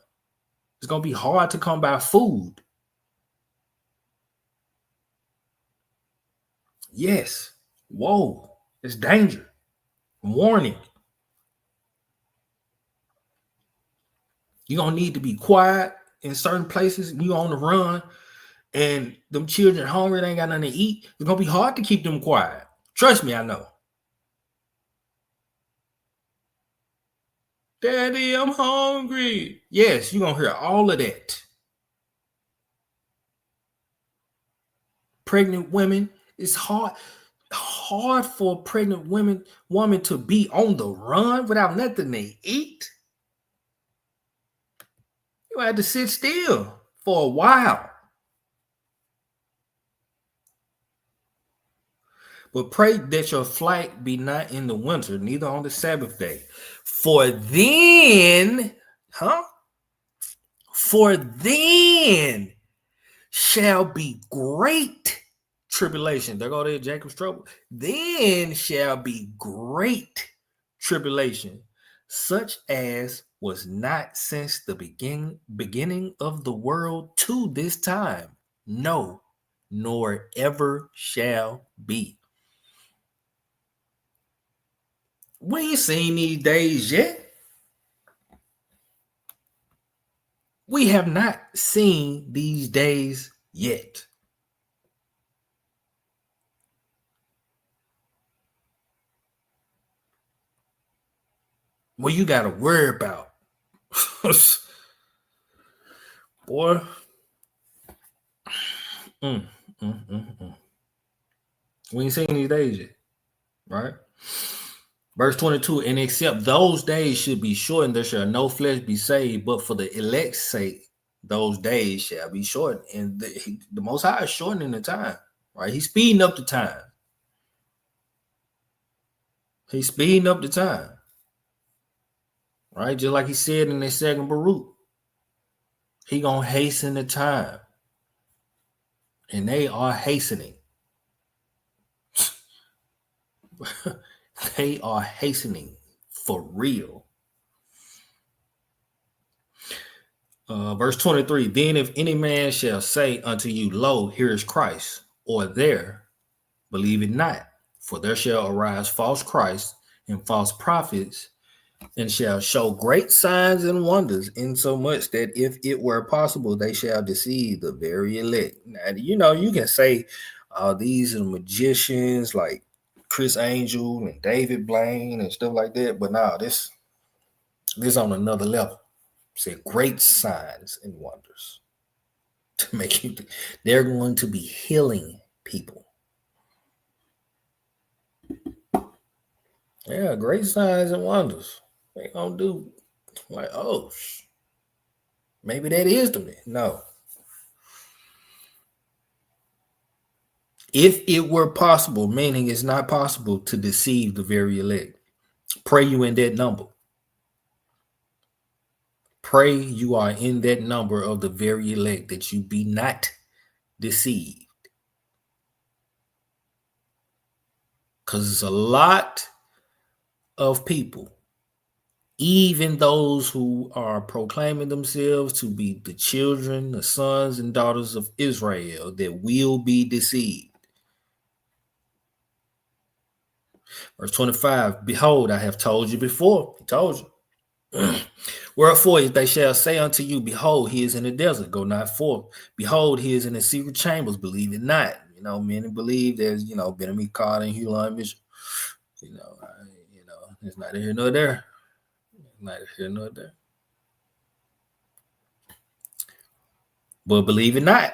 It's going to be hard to come by food. Yes. Whoa. It's danger. Warning. You're going to need to be quiet in certain places, you on the run, and them children hungry, they ain't got nothing to eat, it's gonna be hard to keep them quiet. Trust me, I know. Daddy, I'm hungry. Yes, you're gonna hear all of that. Pregnant women, it's hard for a pregnant woman to be on the run without nothing to eat. You had to sit still for a while. But pray that your flight be not in the winter, neither on the Sabbath day. For then shall be great tribulation. There go there, Jacob's trouble. Then shall be great tribulation, such as was not since the beginning of the world to this time. No, nor ever shall be. We ain't seen these days yet. We have not seen these days yet. What you got to worry about? Boy. We ain't seen these days yet, right? Verse 22, and except those days should be shortened, there shall no flesh be saved, but for the elect's sake, those days shall be shortened. And the Most High is shortening the time, right? He's speeding up the time. He's speeding up the time, right? Just like he said in the second Baruch. He gonna hasten the time. And they are hastening. They are hastening for real. Verse 23, then if any man shall say unto you, lo, here is Christ, or there, believe it not. For there shall arise false Christs and false prophets, and shall show great signs and wonders, insomuch that if it were possible, they shall deceive the very elect. Now, you can say these are magicians like Chris Angel and David Blaine and stuff like that, but now this on another level. Say great signs and wonders to make you. They're going to be healing people. Yeah, great signs and wonders. They gonna do like, oh, maybe that is the man. No. If it were possible, meaning it's not possible to deceive the very elect, pray you in that number. Pray you are in that number of the very elect, that you be not deceived. Because it's a lot of people, even those who are proclaiming themselves to be the children, the sons and daughters of Israel, that will be deceived. Verse 25, behold, I have told you before. He told you. Wherefore, if they shall say unto you, behold, he is in the desert, go not forth. Behold, he is in the secret chambers, believe it not. Many believe there's, Benjamin Carter and Hugh Mitchell. It's neither here nor there. Neither here nor there. But believe it not.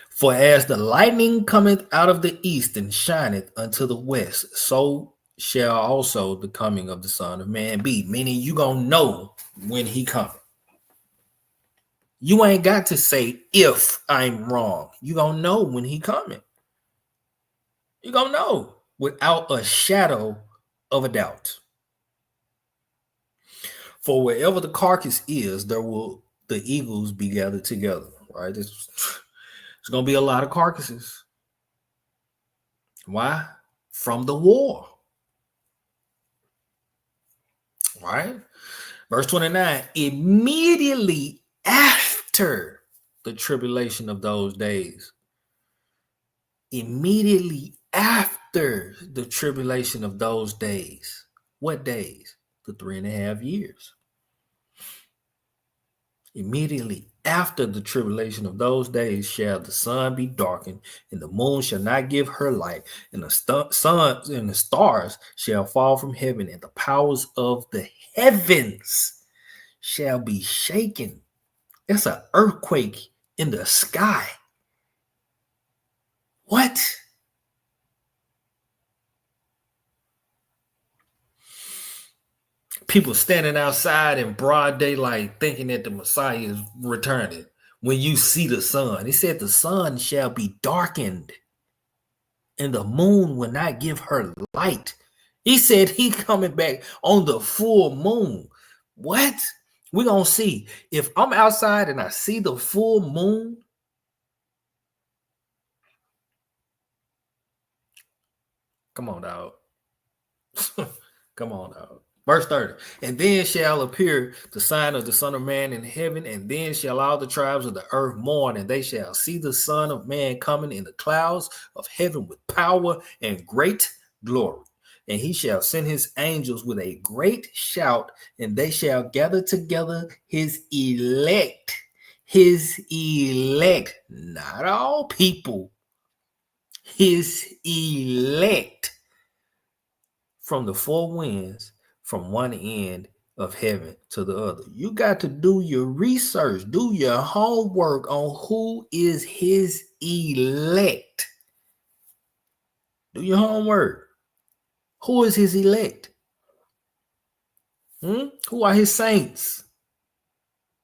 For as the lightning cometh out of the east and shineth unto the west, so shall also the coming of the Son of Man be. Meaning you gonna know when he coming. You ain't got to say if I'm wrong. You gonna know when he coming. You gonna know without a shadow of a doubt. For wherever the carcass is, there will the eagles be gathered together. Right? It's going to be a lot of carcasses. Why? From the war. Right? Verse 29, immediately after the tribulation of those days. Immediately after the tribulation of those days. What days? The 3.5 years. Immediately after the tribulation of those days shall the sun be darkened, and the moon shall not give her light, and the sun and the stars shall fall from heaven, and the powers of the heavens shall be shaken. It's an earthquake in the sky. What? People standing outside in broad daylight thinking that the Messiah is returning. When you see the sun, he said the sun shall be darkened and the moon will not give her light. He said he coming back on the full moon. What? We're going to see. If I'm outside and I see the full moon, come on, dog. Come on, dog. Verse 30, and then shall appear the sign of the Son of Man in heaven, and then shall all the tribes of the earth mourn, and they shall see the Son of Man coming in the clouds of heaven with power and great glory. And he shall send his angels with a great shout, and they shall gather together his elect, not all people, his elect from the four winds, from one end of heaven to the other. You got to do your research, do your homework on who is his elect. Do your homework. Who is his elect? Who are his saints?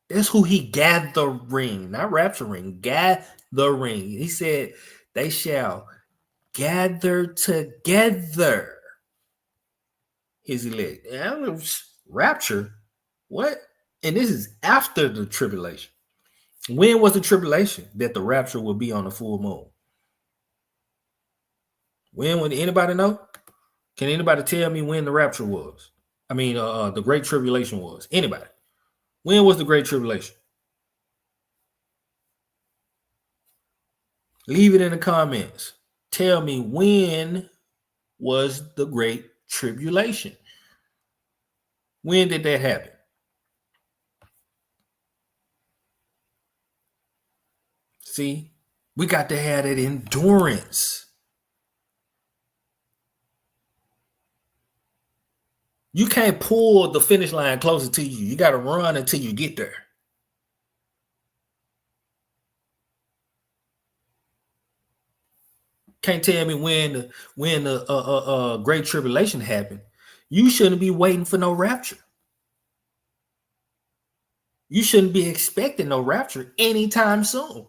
That's who he gathering, not rapturing, gathering. He said they shall gather together. His elect. Rapture? What? And this is after the tribulation. When was the tribulation that the rapture will be on the full moon? When would anybody know? Can anybody tell me when the rapture was? I mean, the Great Tribulation was. Anybody? When was the Great Tribulation? Leave it in the comments. Tell me when was the Great Tribulation. When did that happen? See, we got to have that endurance. You can't pull the finish line closer to you. You got to run until you get there. Can't tell me when the Great Tribulation happened. You shouldn't be waiting for no rapture. You shouldn't be expecting no rapture anytime soon.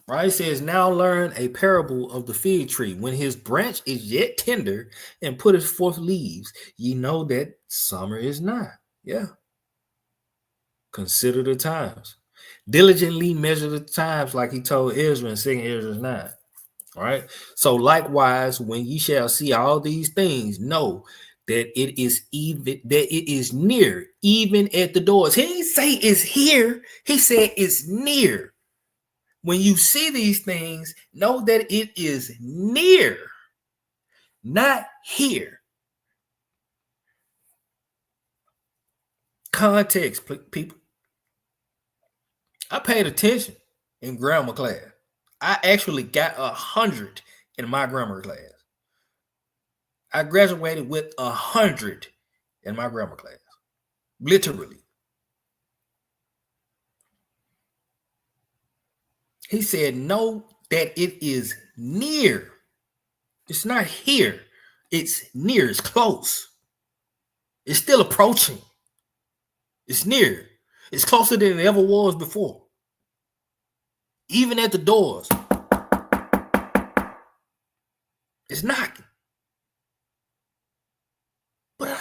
Right? It says, now learn a parable of the fig tree. When his branch is yet tender and putteth forth leaves, ye know that summer is nigh. Yeah. Consider the times. Diligently measure the times, like he told Ezra in 2 Ezra 9. All right. So likewise, when ye shall see all these things, know that it is near, even at the doors. He didn't say it's here. He said it's near. When you see these things, know that it is near, not here. Context, people. I paid attention in grammar class. I actually got 100 in my grammar class. I graduated with 100 in my grammar class. Literally. He said, know that it is near. It's not here. It's near. It's close. It's still approaching. It's near. It's closer than it ever was before. Even at the doors. It's knocking. But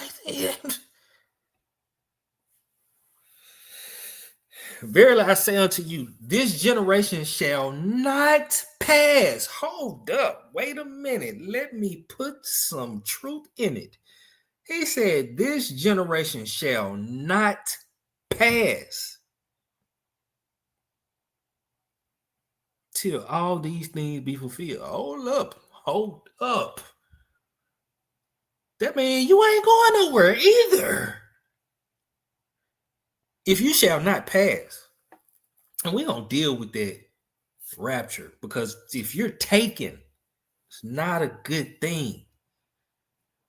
verily I say unto you, this generation shall not pass. Hold up. Wait a minute. Let me put some truth in it. He said, this generation shall not pass till all these things be fulfilled. Hold up. That means you ain't going nowhere either. if you shall not pass, and we don't deal with that rapture, because if you're taken, it's not a good thing.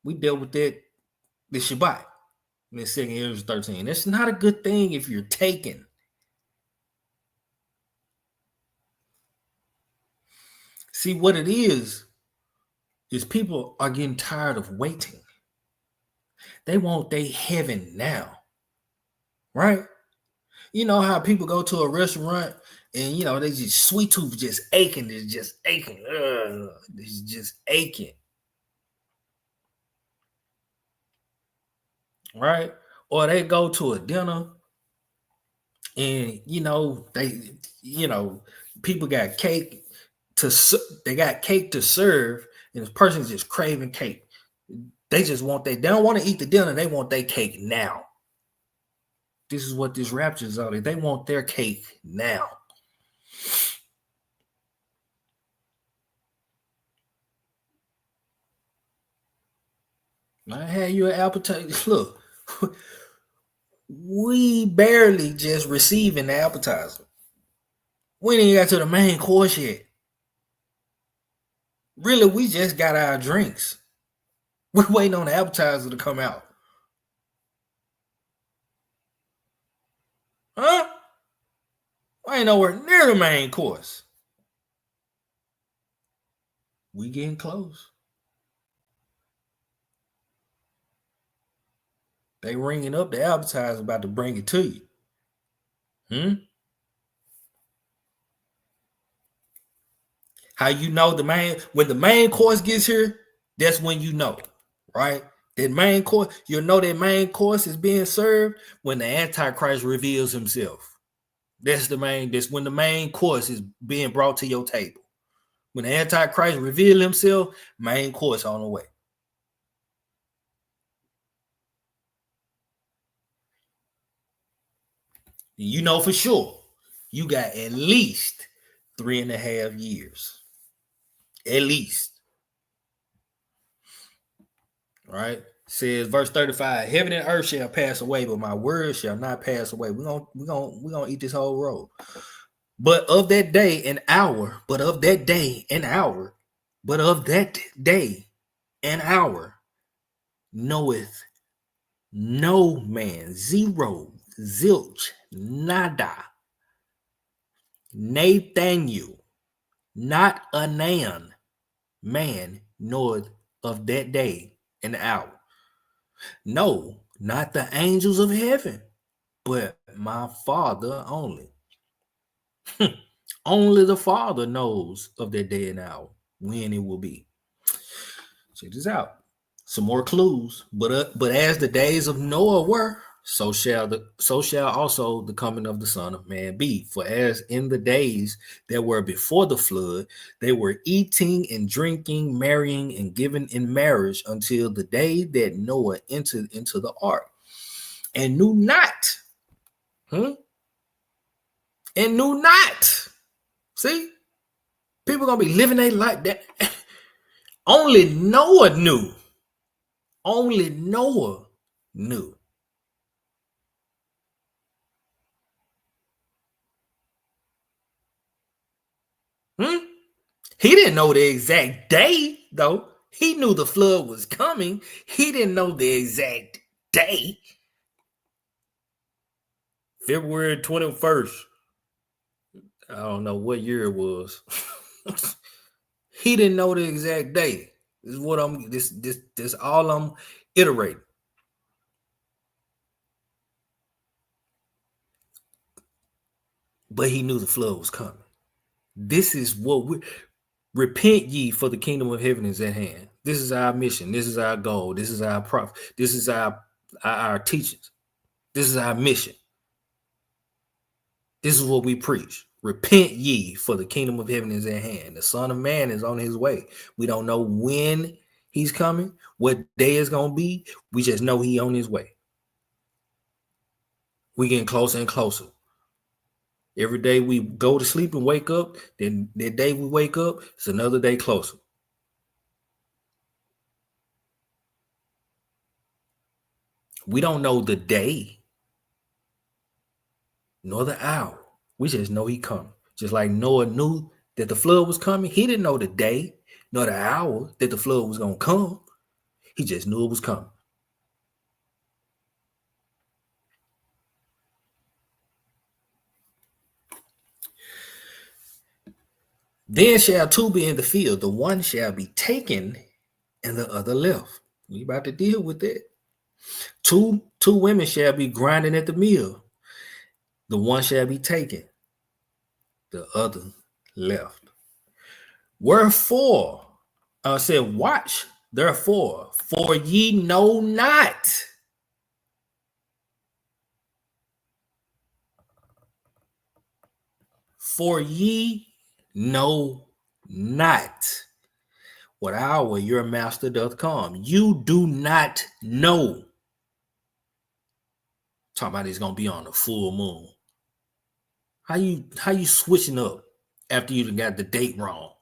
We dealt with that the Shabbat in the 2nd Ezra 13. It's not a good thing if you're taken. See, what it is people are getting tired of waiting. They want their heaven now, right? You know how people go to a restaurant and, they just, sweet tooth just aching. It's just aching. It's just aching. Right? Or they go to a dinner and, people got cake they got cake to serve, and this person's just craving cake. They just want they don't want to eat the dinner. They want their cake now. This is what this rapture is all. They want their cake now. I had you an appetizer. Look, we barely just receiving the appetizer. We ain't got to the main course yet. Really, we just got our drinks. We're waiting on the appetizer to come out. Huh? I ain't nowhere near the main course. We getting close. They ringing up the appetizer, about to bring it to you. How you know when the main course gets here, that's when you know, right? That main course, you'll know that main course is being served when the Antichrist reveals himself. That's when the main course is being brought to your table. When the Antichrist reveals himself, main course on the way. You know for sure, you got at least 3.5 years. At least. Right? Says verse 35, heaven and earth shall pass away, but my word shall not pass away. We're gonna eat this whole roll. But of that day and hour, knoweth no man, zero, zilch, nada, Nathaniel, not a man knoweth of that day and hour. No, not the angels of heaven, but my Father only. Only the Father knows of that day and hour, when it will be. Check this out. Some more clues. But as the days of Noah were, so shall also the coming of the Son of Man be. For as in the days that were before the flood, they were eating and drinking, marrying and giving in marriage until the day that Noah entered into the ark, and knew not. And knew not. See, people gonna be living their life that only Noah knew. Only Noah knew. He didn't know the exact day, though. He knew the flood was coming. He didn't know the exact day. February 21st. I don't know what year it was. He didn't know the exact day. This is what this all I'm iterating. But he knew the flood was coming. This is what we repent ye, for the kingdom of heaven is at hand. This is our mission. This is our goal. This is our prophet. This is our teachings. This is our mission. This is what we preach. Repent ye, for the kingdom of heaven is at hand. The Son of Man is on his way. We don't know when he's coming, what day it's going to be. We just know he on his way. We getting closer and closer. Every day we go to sleep and wake up, then the day we wake up, it's another day closer. We don't know the day. nor the hour. We just know he coming. Just like Noah knew that the flood was coming. He didn't know the day nor the hour that the flood was going to come. He just knew it was coming. Then shall two be in the field. The one shall be taken and the other left. We about to deal with that. Two women shall be grinding at the mill. The one shall be taken, the other left. Wherefore, I said, watch, therefore, for ye know not. For ye know not what hour your master doth come. You do not know. Talking about it's gonna be on the full moon. How you switching up after you got the date wrong?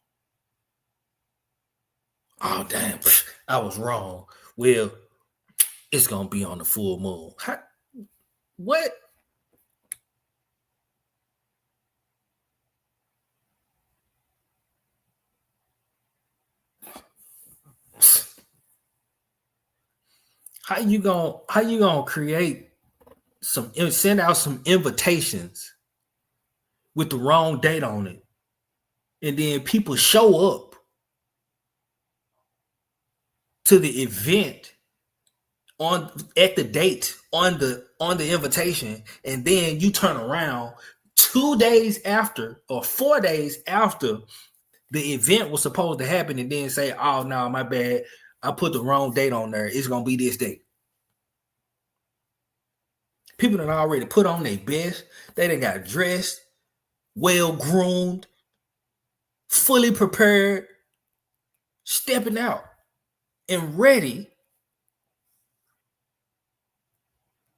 Oh damn, I was wrong. Well, it's gonna be on the full moon. What? How you gonna create send out some invitations with the wrong date on it, and then people show up to the event at the date on the invitation, and then you turn around 2 days after or 4 days after the event was supposed to happen, and then say, "Oh no, my bad, I put the wrong date on there. It's gonna be this date." People that already put on their best, they done got dressed, well groomed, fully prepared, stepping out and ready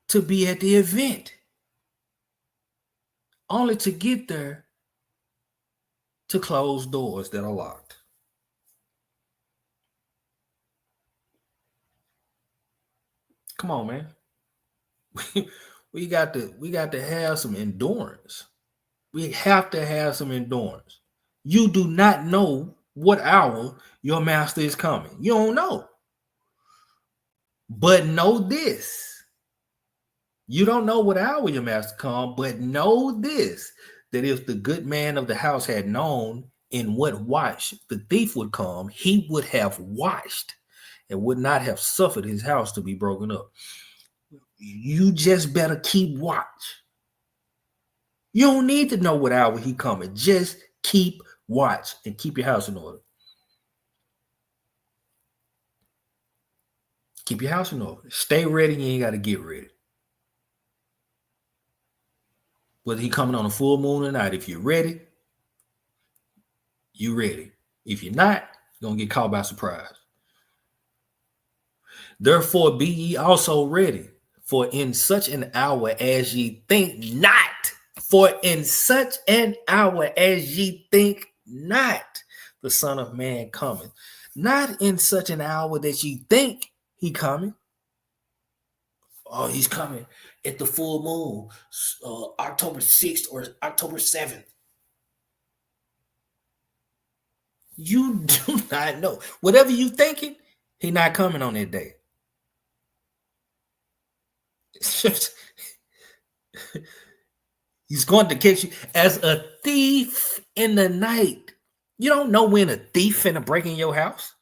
to be at the event, only to get there to close doors that are locked. Come on, man. We got to have some endurance. We have to have some endurance. You do not know what hour your master is coming. You don't know. But know this. You don't know what hour your master come, but know this, that if the good man of the house had known in what watch the thief would come, he would have watched and would not have suffered his house to be broken up. You just better keep watch. You don't need to know what hour he coming. Just keep watch and keep your house in order. Keep your house in order. Stay ready. You ain't got to get ready. Whether he coming on a full moon or not, if you're ready, you ready. If you're not, you're going to get caught by surprise. Therefore, be ye also ready. For in such an hour as ye think not, for in such an hour as ye think not, the Son of Man cometh. Not in such an hour that ye think he coming. Oh, he's coming at the full moon, October 6th or October 7th. You do not know. Whatever you thinking, he not coming on that day. He's going to catch you as a thief in the night. You don't know when a thief finna break in your house.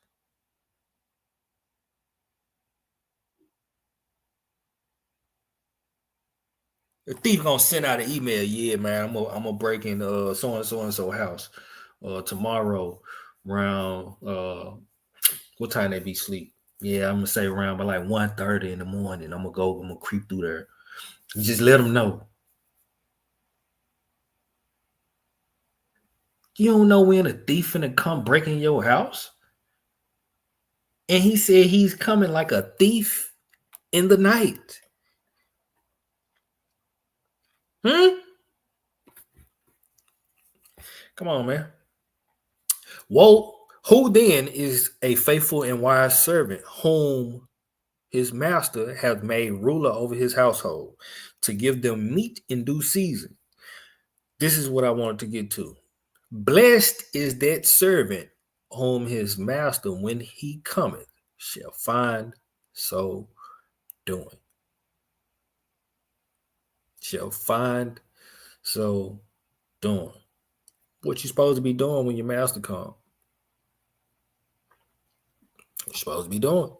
The thief gonna send out an email. Yeah, man, I'm gonna break in so and so house tomorrow around what time they be sleep. Yeah, I'm gonna say around by like 1:30 in the morning. I'm gonna creep through there. Just let them know. You don't know when a thief finna come breaking your house. And he said he's coming like a thief in the night. Come on, man. Woe, who then is a faithful and wise servant whom his master hath made ruler over his household, to give them meat in due season. This is what I wanted to get to. Blessed is that servant whom his master, when he cometh, shall find so doing. Shall find so doing. What you supposed to be doing when your master comes? You're supposed to be doing.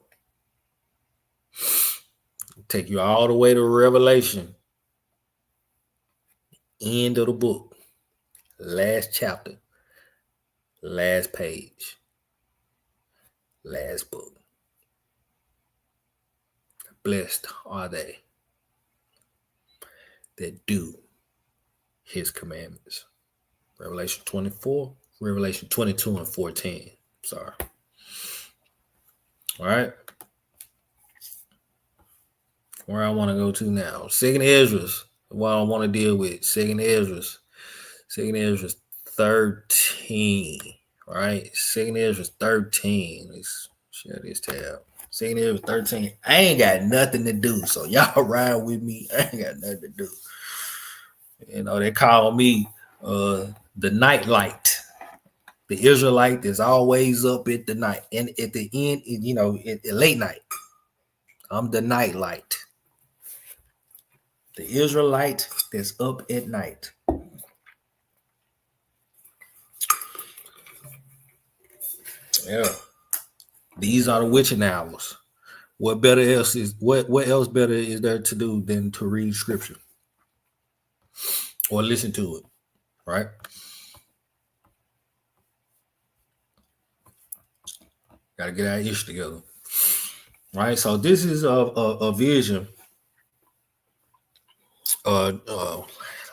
Take you all the way to Revelation. End of the book. Last chapter. Last page. Last book. Blessed are they that do his commandments. Revelation 24, Revelation 22 and 14. Sorry. All right. Where I want to go to now. Second Ezra. What I want to deal with. Second Ezra 13. All right. Second Ezra 13. Let's share this tab. Second Ezra 13. I ain't got nothing to do. So y'all ride with me. I ain't got nothing to do. You know, they call me the night light. The Israelite that's always up at the night. And at the end, you know, at late night. I'm the night light. The Israelite that's up at night. Yeah. These are the witching hours. What else better is there to do than to read scripture? Or listen to it. Right? Gotta get our ish together. Right? So this is a vision.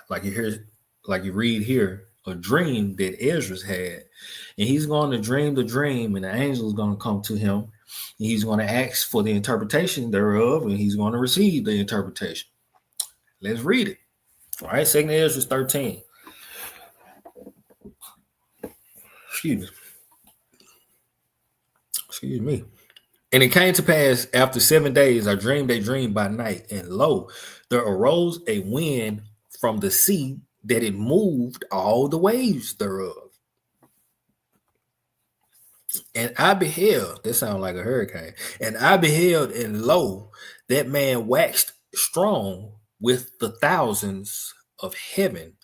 Like you read here, a dream that Ezra had, and he's going to dream the dream, and the angel is going to come to him, and he's going to ask for the interpretation thereof, and he's going to receive the interpretation. Let's read it. All right, 2 Ezra 13. Excuse me. And it came to pass after 7 days, I dreamed a dream by night, and lo, there arose a wind from the sea that it moved all the waves thereof. And I beheld, that sounds like a hurricane, and I beheld, and lo, that man waxed strong with the thousands of heaven.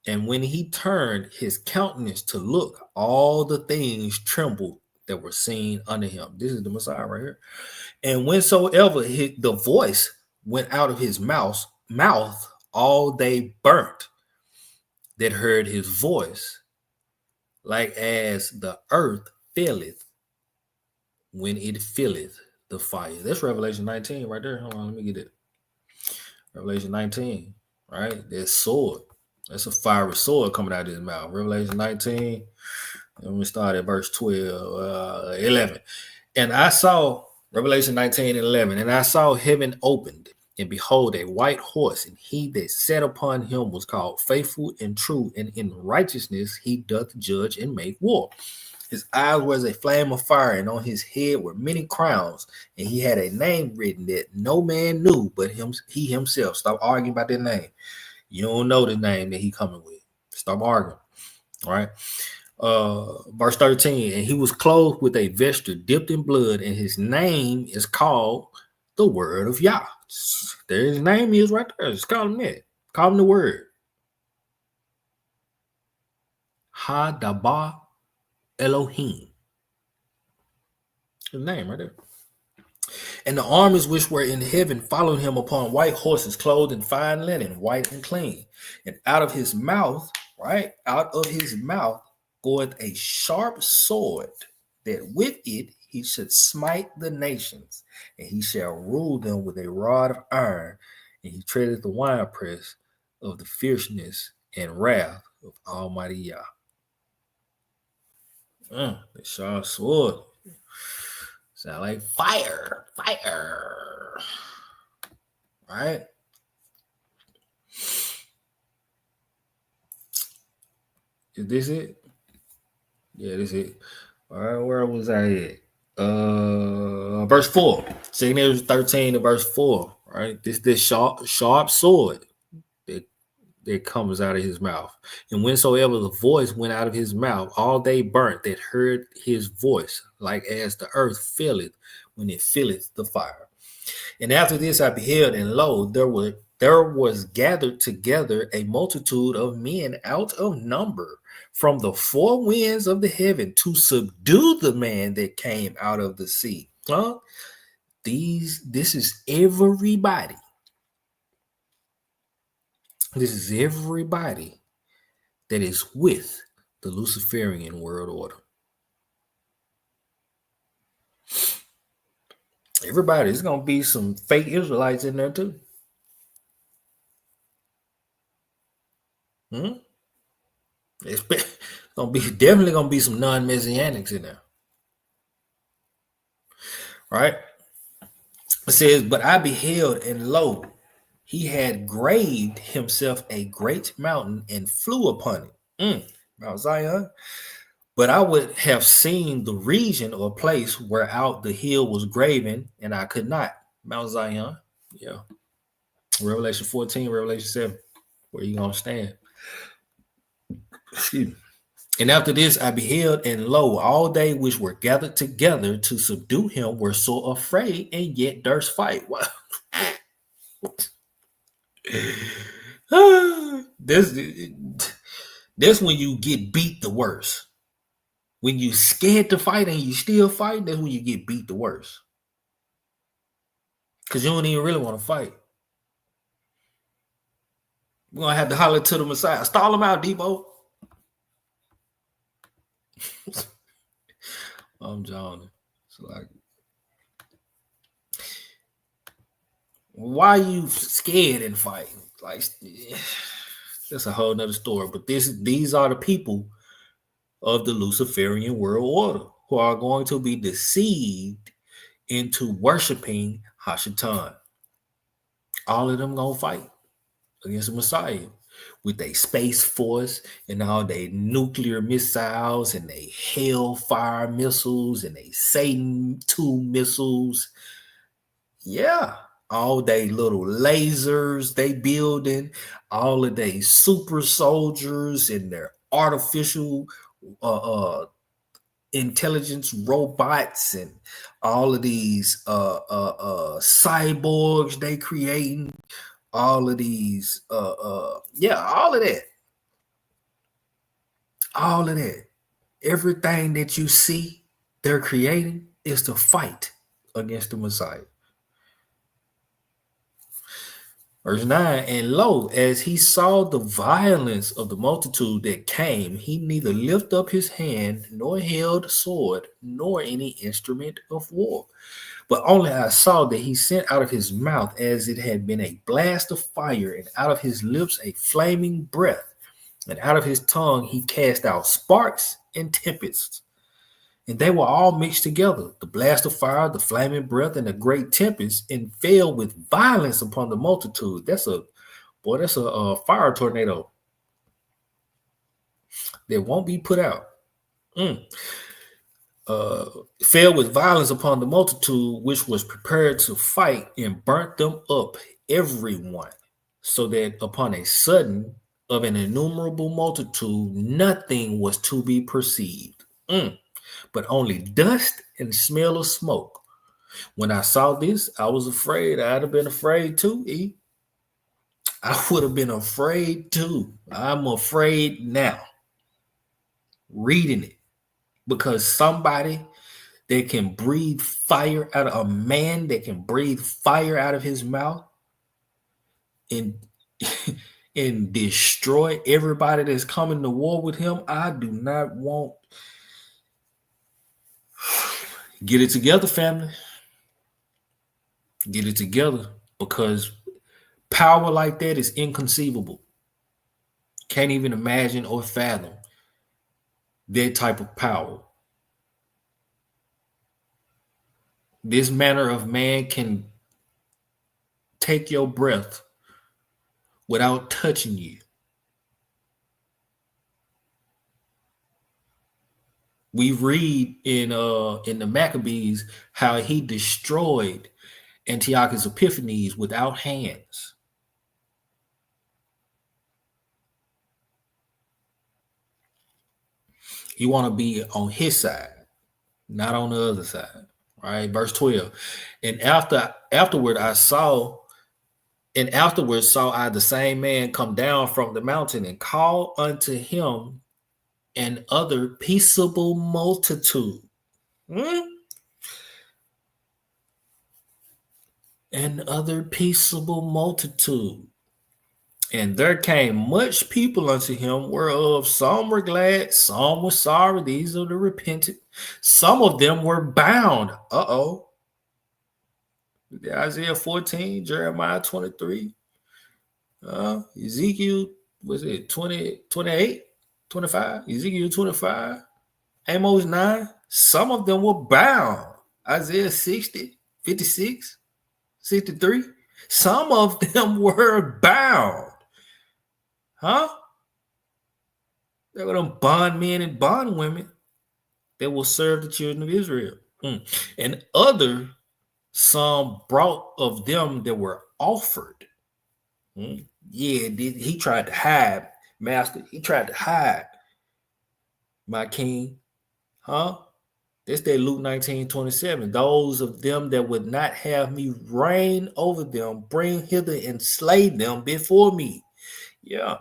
And when he turned his countenance to look, all the things trembled that were seen unto him. This is the Messiah right here. And whensoever the voice went out of his mouth, all they burnt that heard his voice, like as the earth faileth when it filleth the fire. That's Revelation 19 right there. Hold on, let me get it. Revelation 19, right? That sword. That's a fiery sword coming out of his mouth. Revelation 19. Let me start at verse 11. And I saw, Revelation 19 and 11, and I saw heaven opened, and behold, a white horse, and he that sat upon him was called Faithful and True, and in righteousness he doth judge and make war. His eyes were as a flame of fire, and on his head were many crowns, and he had a name written that no man knew but he himself. Stop arguing about that name. You don't know the name that he coming with. Stop arguing. All right. Verse 13, and he was clothed with a vesture dipped in blood, and his name is called the Word of Yah. There his name is right there. Just call him that. Call him the Word. Ha-Dabah Elohim. His name right there. And the armies which were in heaven followed him upon white horses, clothed in fine linen, white and clean. And out of his mouth, goeth a sharp sword, that with it he should smite the nations, and he shall rule them with a rod of iron, and he treadeth the winepress of the fierceness and wrath of Almighty Yah. The sharp sword. Sound like fire. Right? Is this it? Yeah, this is it. All right, where was I at? Verse 4. 2 Ezra 13 to verse 4. Right? This sharp sword that comes out of his mouth. And whensoever the voice went out of his mouth, all they burnt that heard his voice, like as the earth filleth when it filleth the fire. And after this I beheld, and lo, there was gathered together a multitude of men out of number from the four winds of the heaven to subdue the man that came out of the sea. This is everybody. This is everybody that is with the Luciferian world order. Everybody, there's going to be some fake Israelites in there too. It's definitely going to be some non-Messianics in there. Right? It says, but I beheld, and lo, he had graved himself a great mountain and flew upon it. Mount Zion. But I would have seen the region or place where out the hill was graven, and I could not. Mount Zion. Yeah. Revelation 14, Revelation 7. Where you going to stand? Excuse me. And after this I beheld, and lo, all they which were gathered together to subdue him were so afraid, and yet durst fight. Wow. That's when you get beat the worst. When you scared to fight and you still fight, that's when you get beat the worst. Because you don't even really want to fight. We're going to have to holler to the Messiah. Stall him out, Debo. I'm John. It's like, why are you scared and fighting? Like, that's a whole nother story. But these are the people of the Luciferian world order who are going to be deceived into worshiping Hashatan. All of them gonna fight against the Messiah with their space force and all their nuclear missiles and their Hellfire missiles and their Satan II missiles. Yeah, all they little lasers they building, all of their super soldiers and their artificial intelligence robots and all of these cyborgs they creating, all of these all of that, everything that you see they're creating is to fight against the Messiah. Verse 9, and lo, as he saw the violence of the multitude that came, he neither lifted up his hand, nor held a sword, nor any instrument of war. But only I saw that he sent out of his mouth as it had been a blast of fire, and out of his lips a flaming breath, and out of his tongue he cast out sparks and tempests. And they were all mixed together, the blast of fire, the flaming breath, and a great tempest, and fell with violence upon the multitude. That's a fire tornado that won't be put out. Fell with violence upon the multitude, which was prepared to fight, and burnt them up, everyone, so that upon a sudden of an innumerable multitude, nothing was to be perceived. But only dust and smell of smoke. When I saw this, I was afraid. I'd have been afraid too, E. I would have been afraid too. I'm afraid now. Reading it. Because somebody that can breathe fire out of a man that can breathe fire out of his mouth and destroy everybody that's coming to war with him, I do not want. Get it together, family. Get it together, because power like that is inconceivable. Can't even imagine or fathom that type of power. This manner of man can take your breath without touching you. We read in the Maccabees how he destroyed Antiochus Epiphanes without hands. You want to be on his side, not on the other side. Right? Verse 12. And afterwards saw I the same man come down from the mountain and call unto him an other peaceable multitude. An other peaceable multitude. And there came much people unto him, whereof some were glad, some were sorry. These are the repentant. Some of them were bound. Isaiah 14, Jeremiah 23, Ezekiel, was it 20, 28, 25, Ezekiel 25, Amos 9. Some of them were bound. Isaiah 60, 56, 63. Some of them were bound. They were them bondmen and bondwomen that will serve the children of Israel. And some brought of them that were offered. Yeah, he tried to hide, master. He tried to hide, my king. That's that Luke 19:27. Those of them that would not have me reign over them, bring hither and slay them before me. Yeah.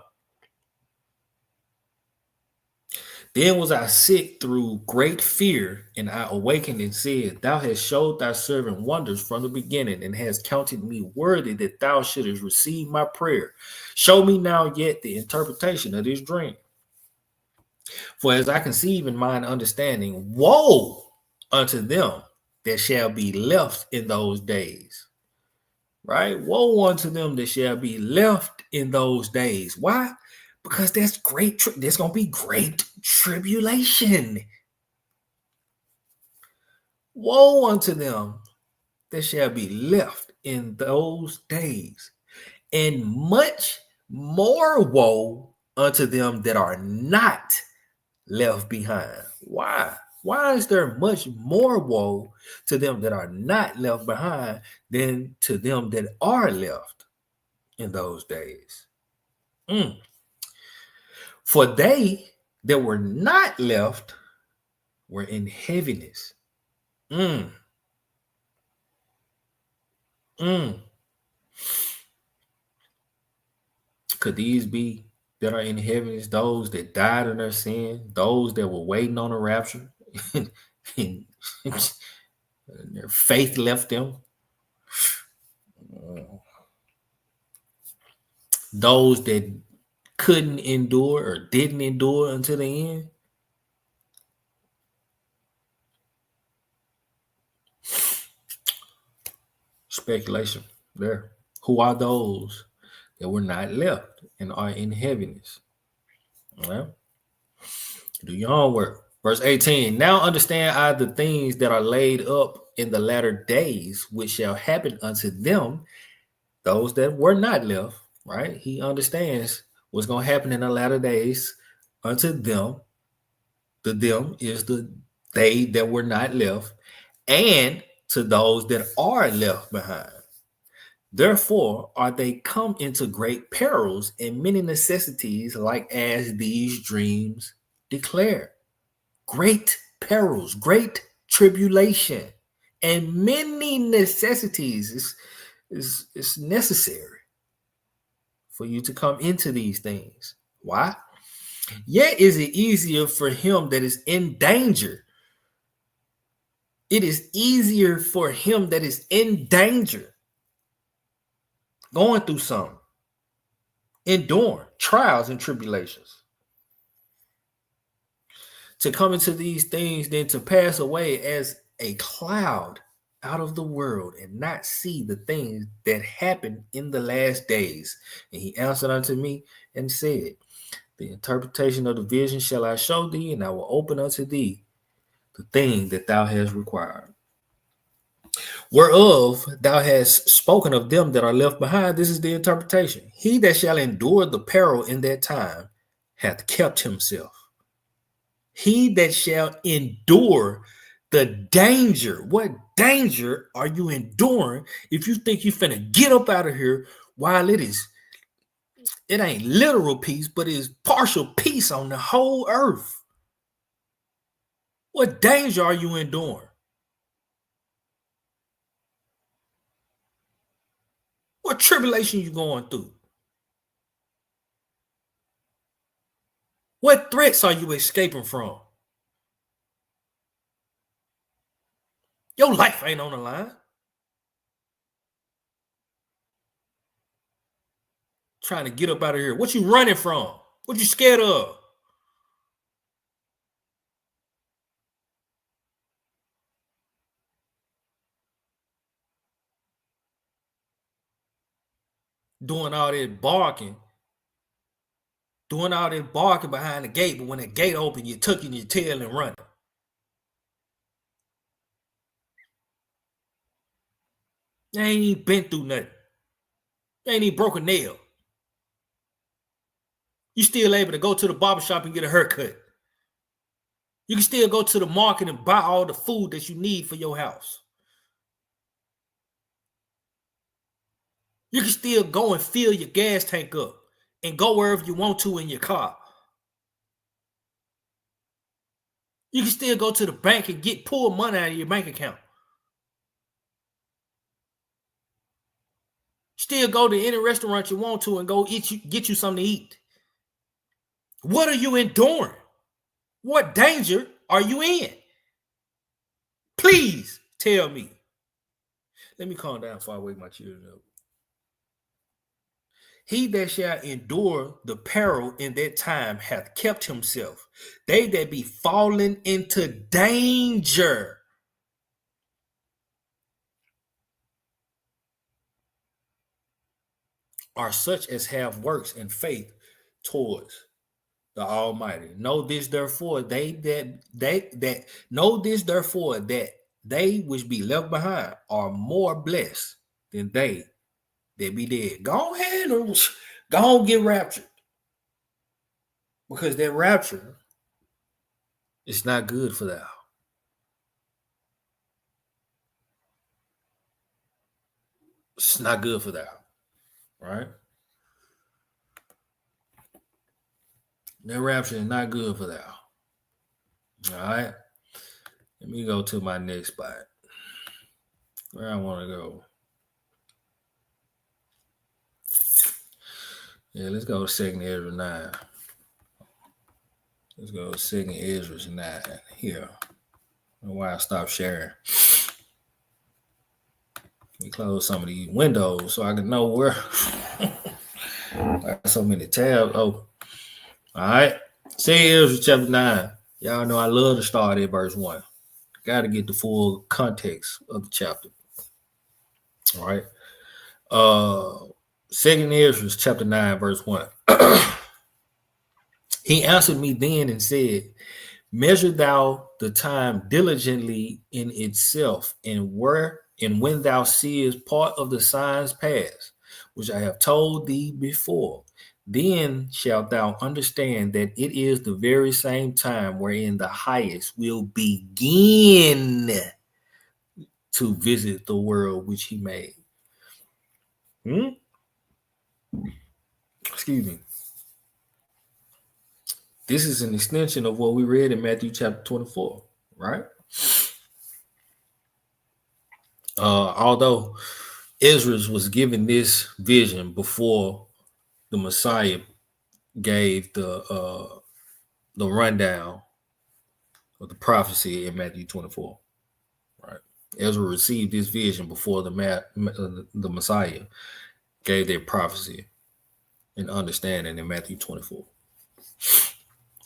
Then was I sick through great fear, and I awakened and said, Thou hast showed thy servant wonders from the beginning, and hast counted me worthy that thou shouldest receive my prayer. Show me now yet the interpretation of this dream. For as I conceive in mine understanding, woe unto them that shall be left in those days. Right? Woe unto them that shall be left in those days. Why? Because that's great. There's going to be great tribulation. Woe unto them that shall be left in those days, and much more woe unto them that are not left behind. Why? Why is there much more woe to them that are not left behind than to them that are left in those days? For they that were not left were in heaviness. Could these be that are in heaviness, those that died in their sin, those that were waiting on a rapture, and their faith left them? Those that couldn't endure or didn't endure until the end? Speculation there. Who are those that were not left and are in heaviness? Well, do your own work. Verse 18, now understand I the things that are laid up in the latter days, which shall happen unto them, those that were not left, right? He understands what's going to happen in the latter days unto them. The them is the they that were not left, and to those that are left behind. Therefore are they come into great perils and many necessities, like as these dreams declare. Great perils, great tribulation, and many necessities is necessary for you to come into these things. Why? Yet is it easier for him that is in danger. It is easier for him that is in danger, going through something, enduring trials and tribulations, to come into these things than to pass away as a cloud out of the world and not see the things that happen in the last days. And he answered unto me and said, the interpretation of the vision shall I show thee, and I will open unto thee the thing that thou hast required. Whereof thou hast spoken of them that are left behind, this is the interpretation. He that shall endure the peril in that time hath kept himself. He that shall endure the danger. What danger are you enduring if you think you finna get up out of here while it ain't literal peace, but it's partial peace on the whole earth? What danger are you enduring? What tribulation you going through? What threats are you escaping from? Your life ain't on the line. Trying to get up out of here. What you running from? What you scared of? Doing all that barking behind the gate, but when the gate opened, you tucking your tail and running. You ain't even been through nothing. You ain't even broke a nail. You still able to go to the barbershop and get a haircut. You can still go to the market and buy all the food that you need for your house. You can still go and fill your gas tank up and go wherever you want to in your car. You can still go to the bank and pull money out of your bank account. Still go to any restaurant you want to and go get you something to eat. What are you enduring? What danger are you in? Please tell me. Let me calm down before I wake my children up. He that shall endure the peril in that time hath kept himself. They that be fallen into danger are such as have works and faith towards the Almighty. Know this therefore that they which be left behind are more blessed than they that be dead. Go ahead and go on, get raptured. Because that rapture is not good for thou. It's not good for thou. Right? That rapture is not good for thou. All right? Let me go to my next spot. Where I want to go. Yeah, let's go to 2nd Ezra 9. Let's go to 2nd Ezra 9 here. I don't know why I stopped sharing. Let me close some of these windows so I can know where. I got so many tabs. Oh, all right. 2nd Ezra chapter 9. Y'all know I love to start at verse 1. Got to get the full context of the chapter. All right. 2nd Ezra chapter 9, verse 1. He answered me then and said, measure thou the time diligently in itself, and when thou seest part of the signs pass, which I have told thee before, then shalt thou understand that it is the very same time wherein the highest will begin to visit the world which he made. Excuse me. This is an extension of what we read in Matthew chapter 24, right? Although Ezra was given this vision before the Messiah gave the rundown of the prophecy in Matthew 24, right? Ezra received this vision before the Messiah gave their prophecy and understanding in Matthew 24.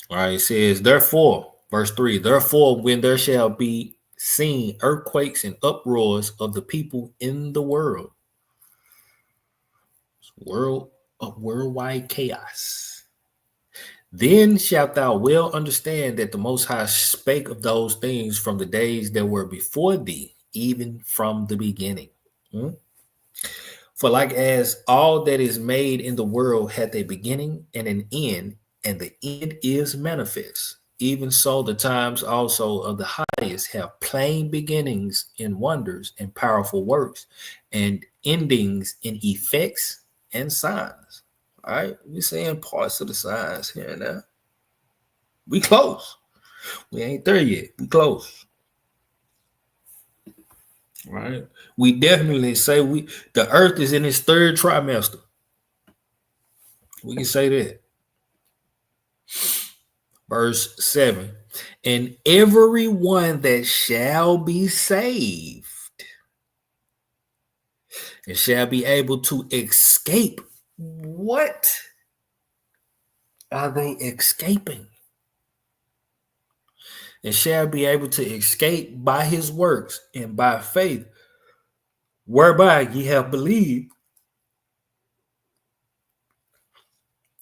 All right, it says, therefore, verse 3, therefore, when there shall be seen earthquakes and uproars of the people in the world, worldwide chaos, then shalt thou well understand that the Most High spake of those things from the days that were before thee, even from the beginning. For like as all that is made in the world hath a beginning and an end, and the end is manifest, Even so, the times also of the highest have plain beginnings in wonders and powerful works, and endings in effects and signs. All right, we're saying parts of the signs here and there. We close. We ain't there yet. We close. All right. We definitely say the earth is in its third trimester. We can say that. Verse 7. And everyone that shall be saved and shall be able to escape. What are they escaping? And shall be able to escape by his works and by faith, whereby ye have believed,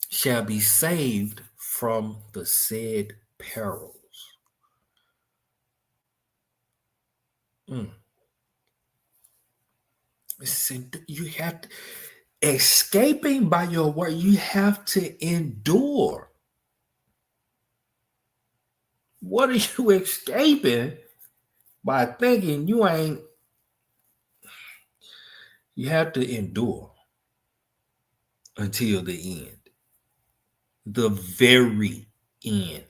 shall be saved from the said perils. You have to, escaping by your word, you have to endure. What are you escaping by thinking you ain't? You have to endure until the end. The very end.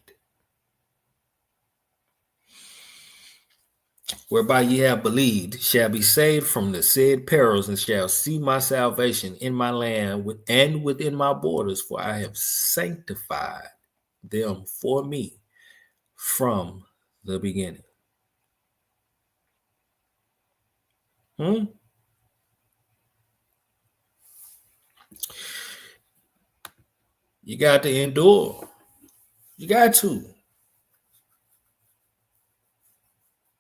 Whereby ye have believed, shall be saved from the said perils, and shall see my salvation in my land and within my borders, for I have sanctified them for me from the beginning. You got to endure. You got to.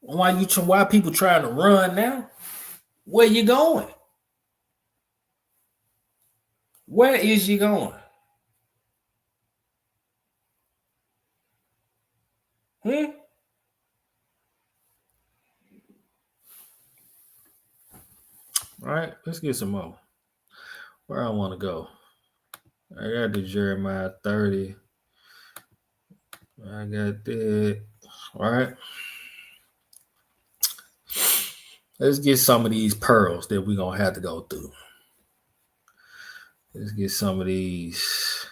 Why people trying to run now? Where you going? Where is you going? All right, let's get some more. Where I want to go. I got the Jeremiah 30. I got that. All right. Let's get some of these pearls that we're going to have to go through. Let's get some of these.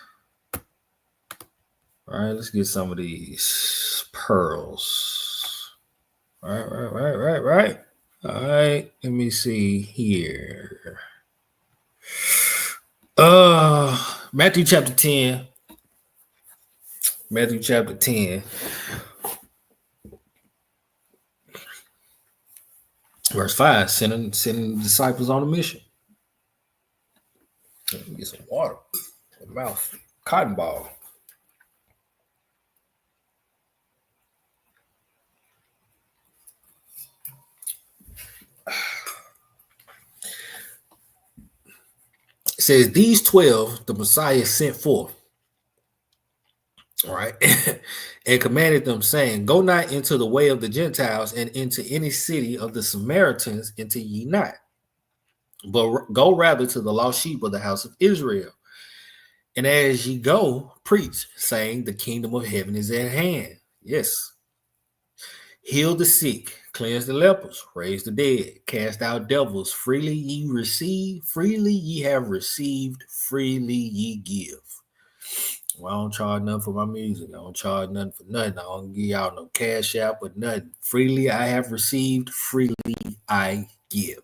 All right, let's get some of these pearls. All right. All right, let me see here. Matthew chapter 10. Matthew chapter 10. Verse 5, sending disciples on a mission. Let me get some water. Mouth. Cotton ball. It says, these 12 the Messiah sent forth. All right. And commanded them, saying, go not into the way of the Gentiles, and into any city of the Samaritans enter ye not, but go rather to the lost sheep of the house of Israel. And as ye go, preach, saying, the kingdom of heaven is at hand. Yes. Heal the sick, cleanse the lepers, raise the dead, cast out devils. Freely ye receive, freely ye have received, freely ye give. Well, I don't charge nothing for my music. I don't charge nothing for nothing. I don't give y'all no cash out, but nothing. Freely I have received, freely I give.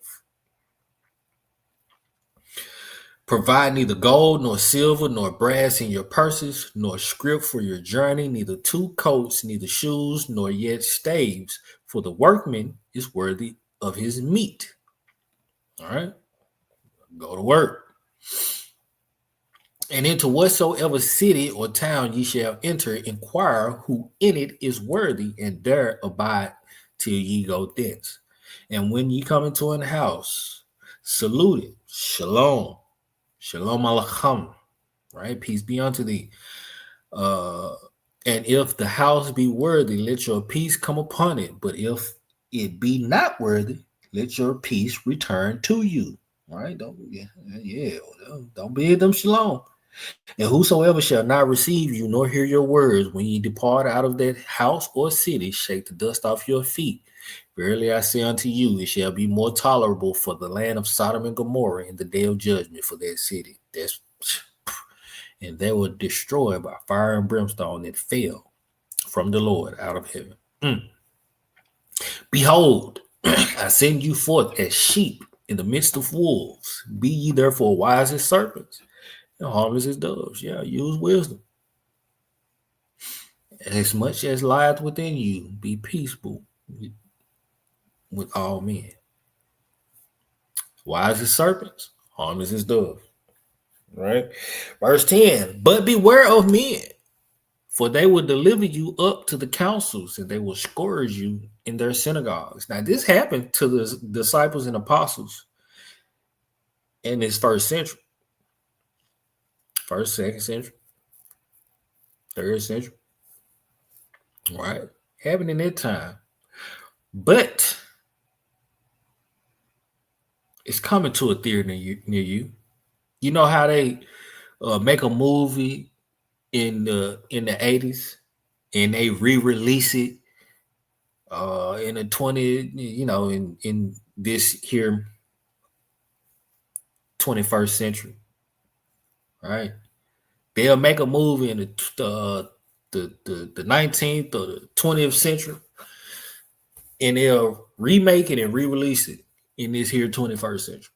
Provide neither gold, nor silver, nor brass in your purses, nor scrip for your journey, neither 2 coats, neither shoes, nor yet staves, for the workman is worthy of his meat. All right? Go to work. And into whatsoever city or town ye shall enter, inquire who in it is worthy, and there abide till ye go thence. And when ye come into an house, salute it. Shalom. Shalom alaikum. Right? Peace be unto thee. And if the house be worthy, let your peace come upon it. But if it be not worthy, let your peace return to you. All right? Don't bid them shalom. And whosoever shall not receive you nor hear your words when ye depart out of that house or city, shake the dust off your feet. Verily I say unto you, it shall be more tolerable for the land of Sodom and Gomorrah in the day of judgment for that city. And they were destroyed by fire and brimstone that fell from the Lord out of heaven. Behold, I send you forth as sheep in the midst of wolves. Be ye therefore wise as serpents and harmless as doves. Yeah, use wisdom. As much as lieth within you, be peaceable with all men. Wise as serpents, harmless as doves. Right? Verse 10, but beware of men, for they will deliver you up to the councils, and they will scourge you in their synagogues. Now, this happened to the disciples and apostles in this first century. First, second century, third century. Right? Happened in that time. But it's coming to a theater near you. You know how they make a movie in the 80s and they re-release it in the 20, in this here 21st century, right? They'll make a movie in the 19th or the 20th century, and they'll remake it and re-release it in this here 21st century.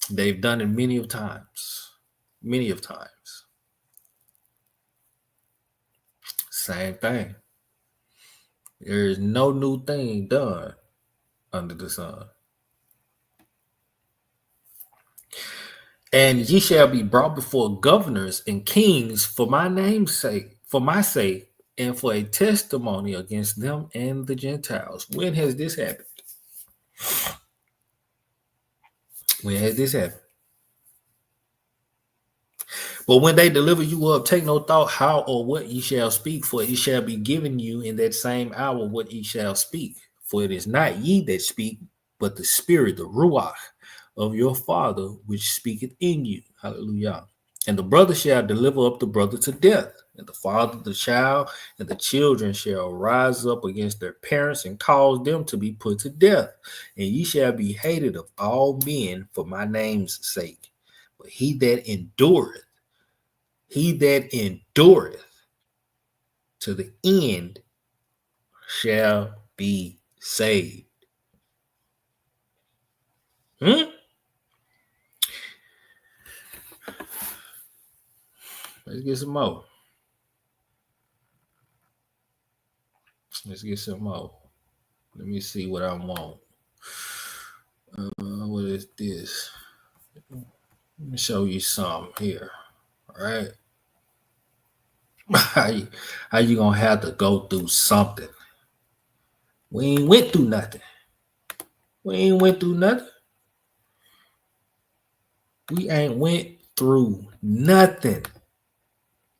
They've done it many of times. Same thing. There is no new thing done under the sun. And ye shall be brought before governors and kings for my name's sake, for my sake, and for a testimony against them and the Gentiles. When has this happened? When has this happened? But when they deliver you up, take no thought how or what ye shall speak, for it shall be given you in that same hour what ye shall speak. For it is not ye that speak, but the Spirit, the Ruach of your Father, which speaketh in you. Hallelujah. And the brother shall deliver up the brother to death, and the father the child, and the children shall rise up against their parents and cause them to be put to death. And ye shall be hated of all men for my name's sake. But he that endureth to the end shall be saved. Let's get some more. Let's get some more. Let me see what I want. What is this? Let me show you some here. All right. How you gonna have to go through something? We ain't went through nothing. We ain't went through nothing.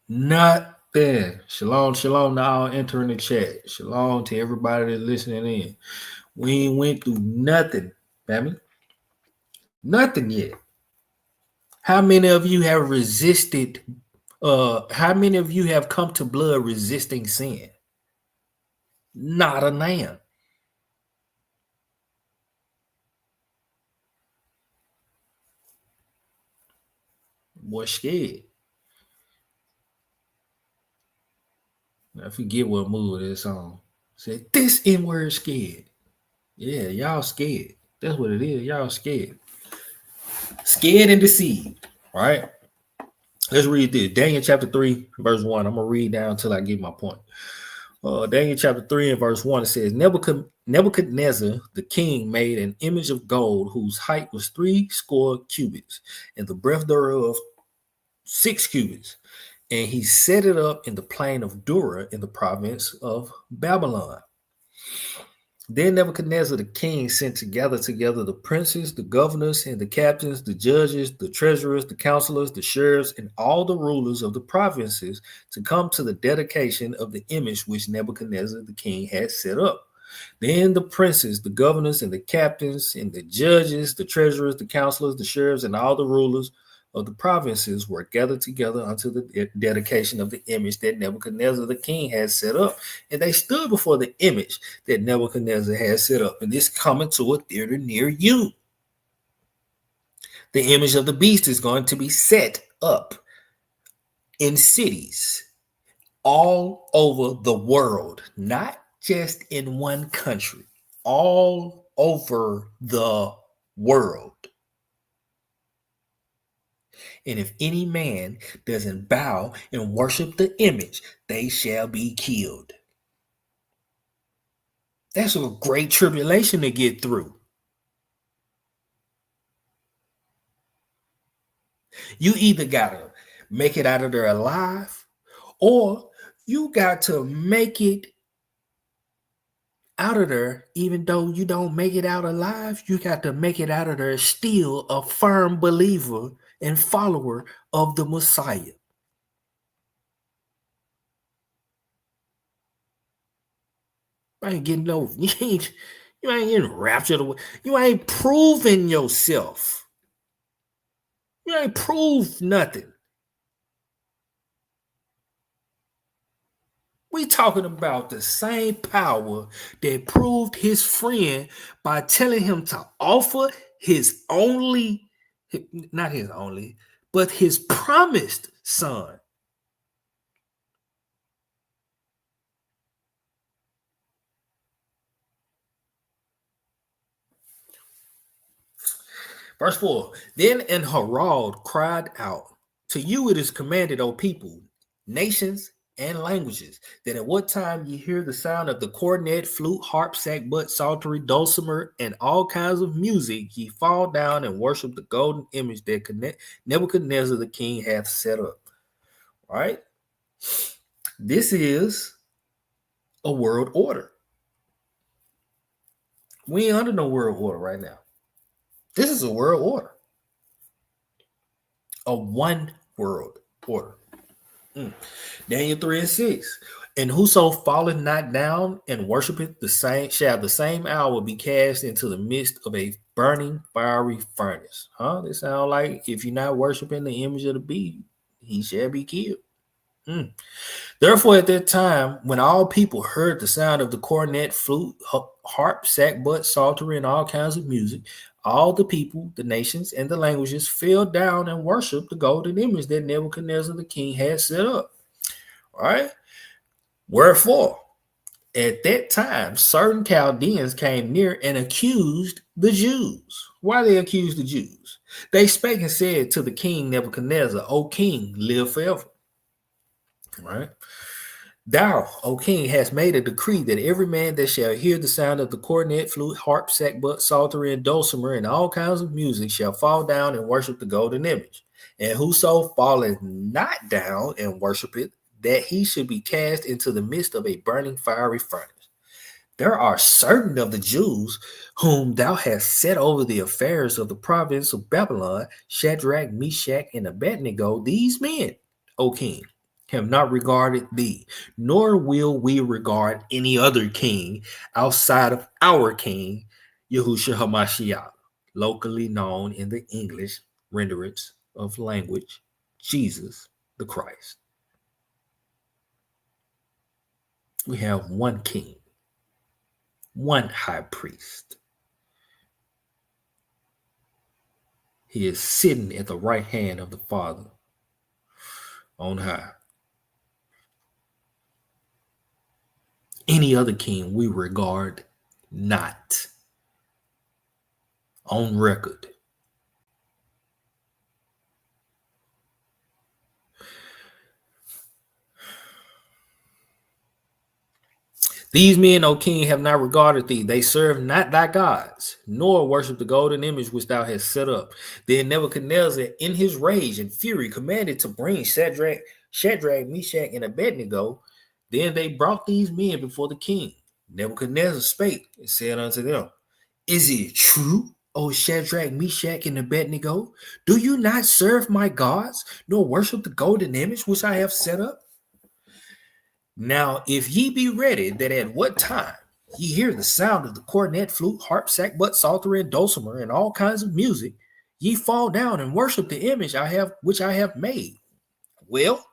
Nothing. Shalom to all entering the chat. Shalom to everybody that's listening in. We ain't went through nothing, family. Nothing yet. How many of you have resisted? How many of you have come to blood resisting sin? Not a man. Boy, scared. I forget what movie this on. Said this N-word scared. Yeah, y'all scared. That's what it is. Y'all scared. Scared and deceived. All right. Let's read this. Daniel chapter 3, verse 1. I'm going to read down until I get my point. Daniel chapter 3 and verse 1, it says, Nebuchadnezzar, the king, made an image of gold whose height was 80 cubits, and the breadth thereof 6 cubits. And he set it up in the plain of Dura in the province of Babylon. Then Nebuchadnezzar the king sent together the princes, the governors, and the captains, the judges, the treasurers, the counselors, the sheriffs, and all the rulers of the provinces to come to the dedication of the image which Nebuchadnezzar the king had set up. Then the princes, the governors, and the captains, and the judges, the treasurers, the counselors, the sheriffs, and all the rulers of the provinces were gathered together unto the dedication of the image that Nebuchadnezzar the king had set up. And they stood before the image that Nebuchadnezzar had set up. And this coming to a theater near you. The image of the beast is going to be set up in cities all over the world, not just in one country, all over the world. And if any man doesn't bow and worship the image, they shall be killed. That's a great tribulation to get through. You either got to make it out of there alive, or you got to make it out of there. Even though you don't make it out alive, you got to make it out of there still a firm believer and follower of the Messiah. You ain't getting over. You ain't getting raptured away. You ain't proving yourself. You ain't proved nothing. We talking about the same power that proved his friend by telling him to offer his only, not his only, but his promised son. Verse 4, then an herald cried out, to you it is commanded, O people, nations, and languages, that at what time ye hear the sound of the cornet, flute, harp, sackbut, psaltery, dulcimer, and all kinds of music, ye fall down and worship the golden image that Nebuchadnezzar the king hath set up. All right? This is a world order. We ain't under no world order right now. This is a world order. A one world order. Daniel 3:6. And whoso falleth not down and worshipeth the same shall the same hour be cast into the midst of a burning fiery furnace. This sound like if you're not worshiping the image of the beast, he shall be killed. Therefore, at that time, when all people heard the sound of the cornet, flute, harp, sackbut, psaltery, and all kinds of music, all the people, the nations, and the languages fell down and worshiped the golden image that Nebuchadnezzar the king had set up. All right? Wherefore, at that time, certain Chaldeans came near and accused the Jews. Why they accused the Jews? They spake and said to the king Nebuchadnezzar, O king, live forever. All right? Thou, O king, hast made a decree that every man that shall hear the sound of the cornet, flute, harp, sackbut, psaltery, and dulcimer, and all kinds of music shall fall down and worship the golden image. And whoso falleth not down and worshipeth, that he should be cast into the midst of a burning fiery furnace. There are certain of the Jews whom thou hast set over the affairs of the province of Babylon, Shadrach, Meshach, and Abednego. These men, O king, have not regarded thee, nor will we regard any other king outside of our king, Yahushua HaMashiach, locally known in the English renderings of language, Jesus the Christ. We have one king, one high priest. He is sitting at the right hand of the Father on high. Any other king we regard not. On record. These men, O king, have not regarded thee. They serve not thy gods, nor worship the golden image which thou hast set up. Then Nebuchadnezzar, in his rage and fury, commanded to bring Shadrach, Meshach, and Abednego. Then they brought these men before the king. Nebuchadnezzar spake and said unto them, Is it true, O Shadrach, Meshach, and Abednego? Do you not serve my gods, nor worship the golden image which I have set up? Now, if ye be ready, that at what time ye hear the sound of the cornet, flute, harp, sackbut, psaltery, and dulcimer, and all kinds of music, ye fall down and worship the image which I have made. Well,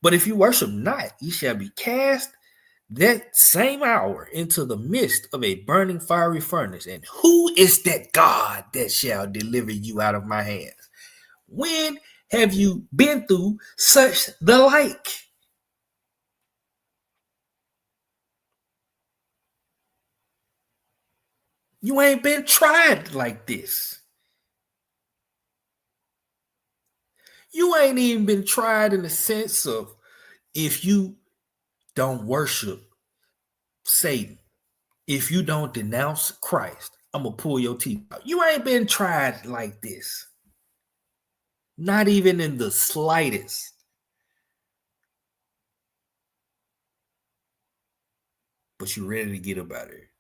but if you worship not, ye shall be cast that same hour into the midst of a burning fiery furnace. And who is that God that shall deliver you out of my hands? When have you been through such the like? You ain't been tried like this. You ain't even been tried in the sense of if you don't worship Satan, if you don't denounce Christ, I'm going to pull your teeth out. You ain't been tried like this. Not even in the slightest. But you ready to get up out of here.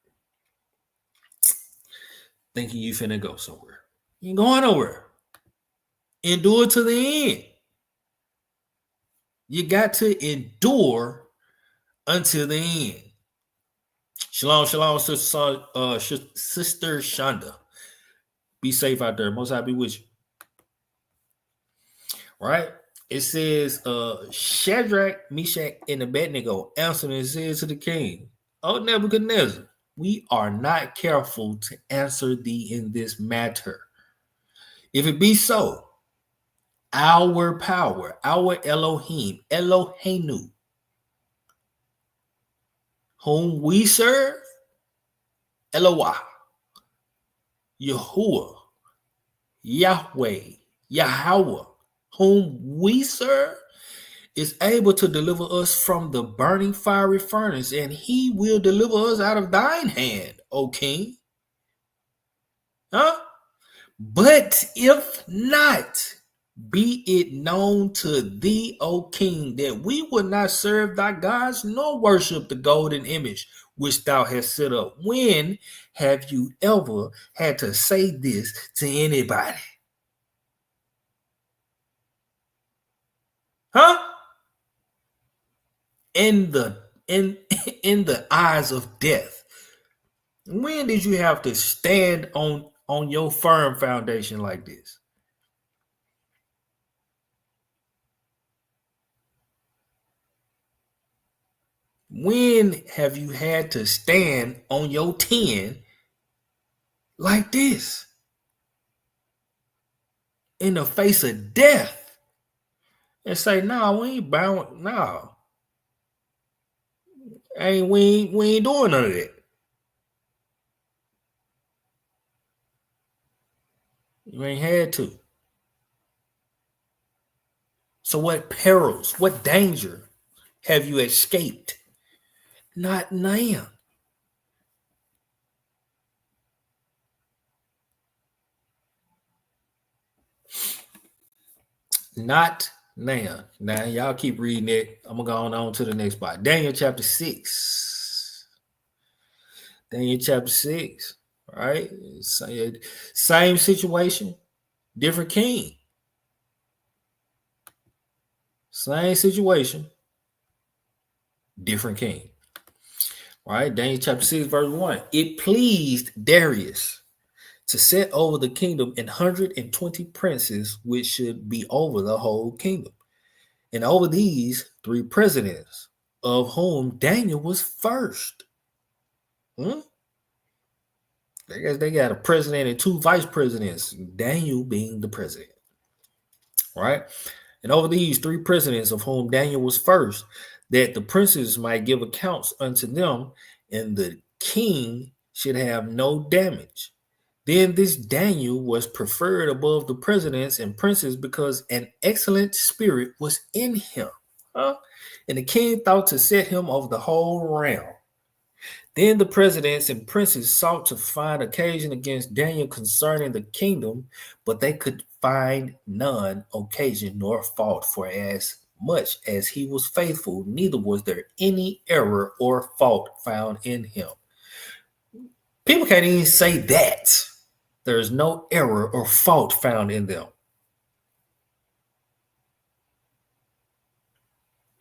Thinking you finna go somewhere. You ain't going nowhere. Endure to the end. You got to endure until the end. Shalom, shalom, Sister Shonda. Be safe out there. Most High be with you. Right? It says, Shadrach, Meshach, and Abednego answered and said to the king, O Nebuchadnezzar, we are not careful to answer thee in this matter. If it be so, our power, our Elohim, Eloheinu, whom we serve, Eloah, Yahuwah, Yahweh, Yahweh, whom we serve, is able to deliver us from the burning fiery furnace, and he will deliver us out of thine hand, O king. Huh? But if not, be it known to thee, O king, that we will not serve thy gods, nor worship the golden image which thou hast set up. When have you ever had to say this to anybody? Huh? In the eyes of death. When did you have to stand on your firm foundation like this? When have you had to stand on your 10 like this? In the face of death. And say, no, we ain't bound. No. We ain't doing none of that. You ain't had to. So what perils, what danger have you escaped? Not now. Not now. Now, y'all keep reading it. I'm going to go on to the next part. Daniel chapter 6. Daniel chapter 6. Right? Same situation, different king. Same situation, different king. Right? Daniel chapter 6, verse 1. It pleased Darius to set over the kingdom 120 princes, which should be over the whole kingdom. And over these 3 presidents, of whom Daniel was first. I guess they got a president and 2 vice presidents, Daniel being the president. Right? And over these 3 presidents, of whom Daniel was first, that the princes might give accounts unto them, and the king should have no damage. Then this Daniel was preferred above the presidents and princes because an excellent spirit was in him. And the king thought to set him over the whole realm. Then the presidents and princes sought to find occasion against Daniel concerning the kingdom, but they could find none occasion nor fault, for as much as he was faithful, neither was there any error or fault found in him. People can't even say that. There is no error or fault found in them.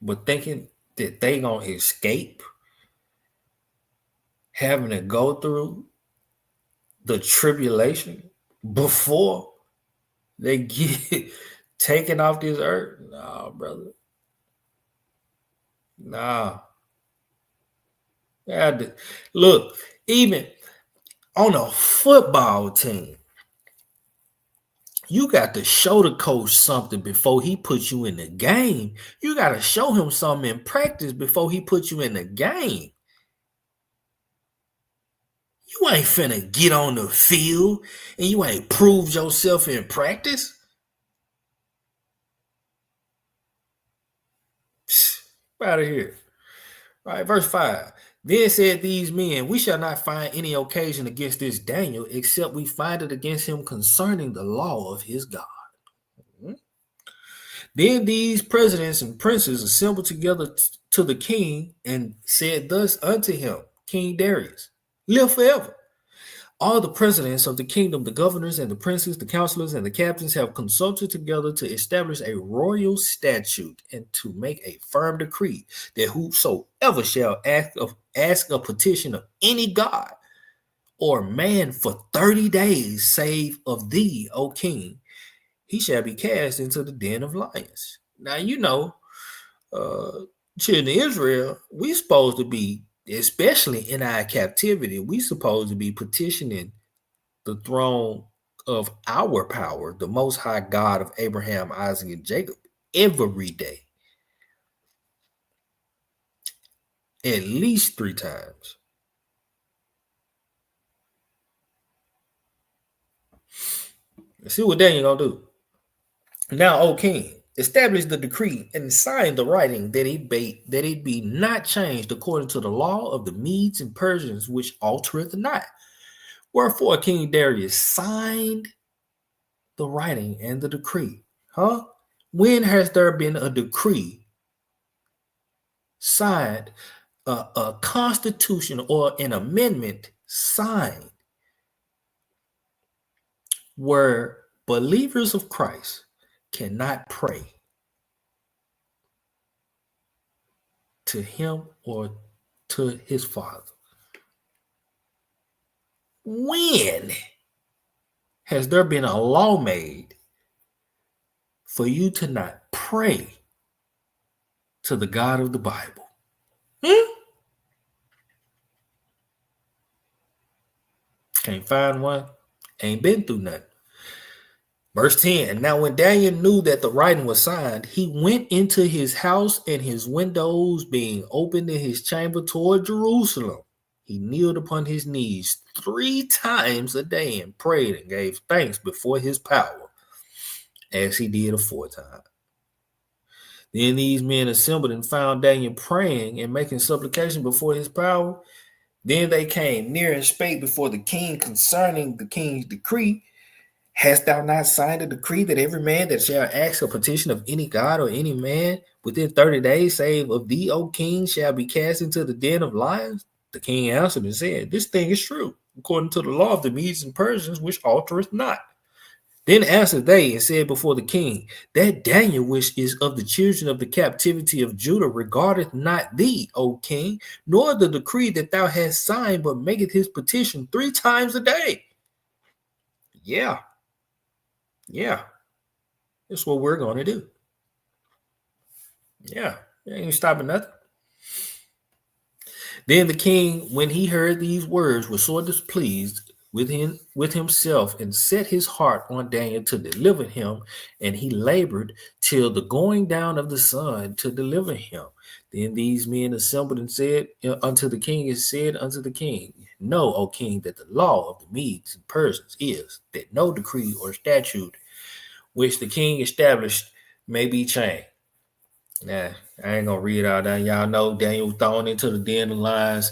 But thinking that they gonna escape having to go through the tribulation before they get taken off this earth. Nah, brother. Nah. Look, even on a football team, you got to show the coach something before he puts you in the game. You got to show him something in practice before he puts you in the game. You ain't finna get on the field and you ain't proved yourself in practice. Out of here. All right, verse 5. Then said these men, we shall not find any occasion against this Daniel, except we find it against him concerning the law of his God. Then these presidents and princes assembled together to the king and said thus unto him, King Darius, live forever. All the presidents of the kingdom, the governors and the princes, the counselors and the captains have consulted together to establish a royal statute and to make a firm decree that whosoever shall ask a petition of any god or man for 30 days, save of thee, O king, he shall be cast into the den of lions. Now, you know, children of Israel, we supposed to be, especially in our captivity, we supposed to be petitioning the throne of our power, the Most High God of Abraham, Isaac, and Jacob, every day. At least 3 times. Let's see what Daniel gonna do. Now, O king, establish the decree and sign the writing that it be not changed according to the law of the Medes and Persians, which altereth not. Wherefore King Darius signed the writing and the decree. When has there been a decree signed, a constitution or an amendment signed where believers of Christ cannot pray to him or to his Father? When has there been a law made for you to not pray to the God of the Bible? Can't find one. Ain't been through nothing. Verse 10, now when Daniel knew that the writing was signed, he went into his house, and his windows being opened in his chamber toward Jerusalem, he kneeled upon his knees 3 times a day and prayed and gave thanks before his power, as he did aforetime. Then these men assembled and found Daniel praying and making supplication before his power. Then they came near and spake before the king concerning the king's decree. Hast thou not signed a decree that every man that shall ask a petition of any god or any man within 30 days, save of thee, O king, shall be cast into the den of lions? The king answered and said, this thing is true, according to the law of the Medes and Persians, which altereth not. Then answered they and said before the king, that Daniel, which is of the children of the captivity of Judah, regardeth not thee, O king, nor the decree that thou hast signed, but maketh his petition 3 times a day. Yeah. That's what we're going to do. Yeah. Ain't stopping nothing. Then the king, when he heard these words, was sore displeased with himself, and set his heart on Daniel to deliver him, and he labored till the going down of the sun to deliver him. Then these men assembled and said unto the king, know, O king, that the law of the Medes and Persians is that no decree or statute which the king established may be changed. Nah, I ain't gonna read all that. Y'all know Daniel was thrown into the den of lions,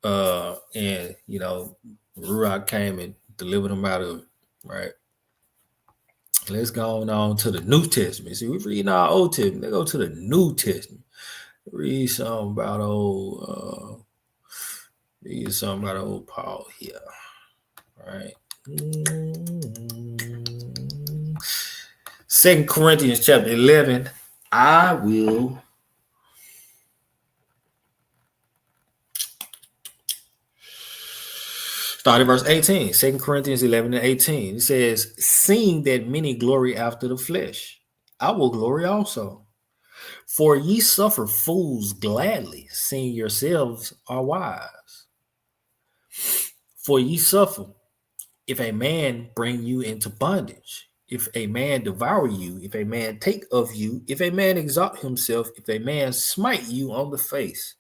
and you know, Ruach came and delivered him out of it, right? Let's go on to the New Testament. See, we're reading our Old Testament. Let's go to the New Testament. Read something about old Paul here, right? 2 Corinthians chapter 11. I will Start at verse 18, 2 Corinthians 11 and 18. It says, seeing that many glory after the flesh, I will glory also. For ye suffer fools gladly, seeing yourselves are wise. For ye suffer, if a man bring you into bondage, if a man devour you, if a man take of you, if a man exalt himself, if a man smite you on the face.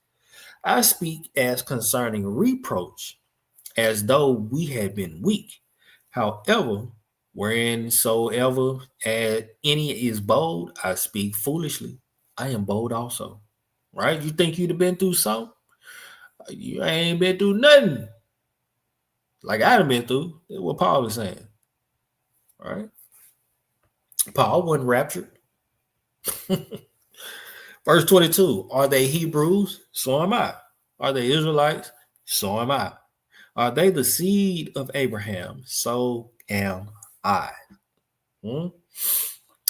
I speak as concerning reproach, as though we had been weak. However, whereinsoever any is bold, I speak foolishly. I am bold also. Right? You think you'd have been through something? You ain't been through nothing. Like I'd have been through. That's what Paul is saying. Right? Paul wasn't raptured. Verse 22. Are they Hebrews? So am I. Are they Israelites? So am I. Are they the seed of Abraham? So am I.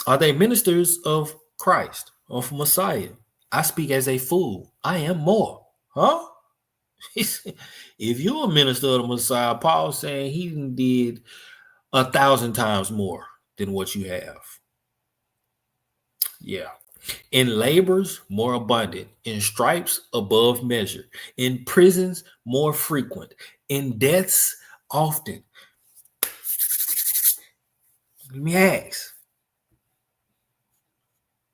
Are they ministers of Christ, of Messiah? I speak as a fool. I am more. Huh? If you're a minister of the Messiah, Paul's saying he did 1,000 times more than what you have. Yeah. In labors, more abundant. In stripes, above measure. In prisons, more frequent. In deaths, often. Let me ask,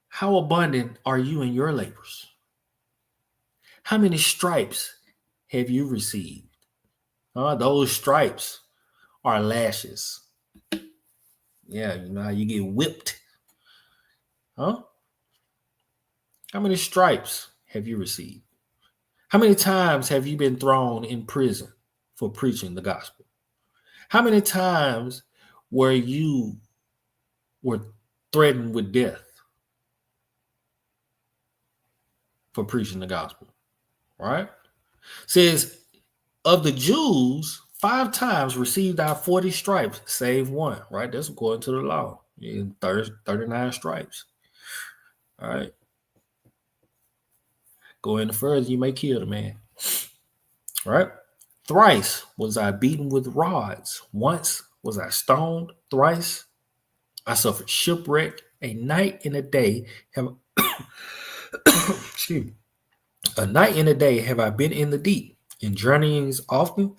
how abundant are you in your labors? How many stripes have you received? Those stripes are lashes. Yeah, you know how you get whipped. Huh? How many stripes have you received? How many times have you been thrown in prison for preaching the gospel? How many times were you threatened with death for preaching the gospel? Right? Says, of the Jews, 5 times received I 40 stripes, save one. Right? That's according to the law. 39 stripes. All right. Go any further, you may kill the man. All right. Thrice was I beaten with rods. Once was I stoned. Thrice I suffered shipwreck. A night and a day have excuse me. A night and a day have I been in the deep, in journeyings often,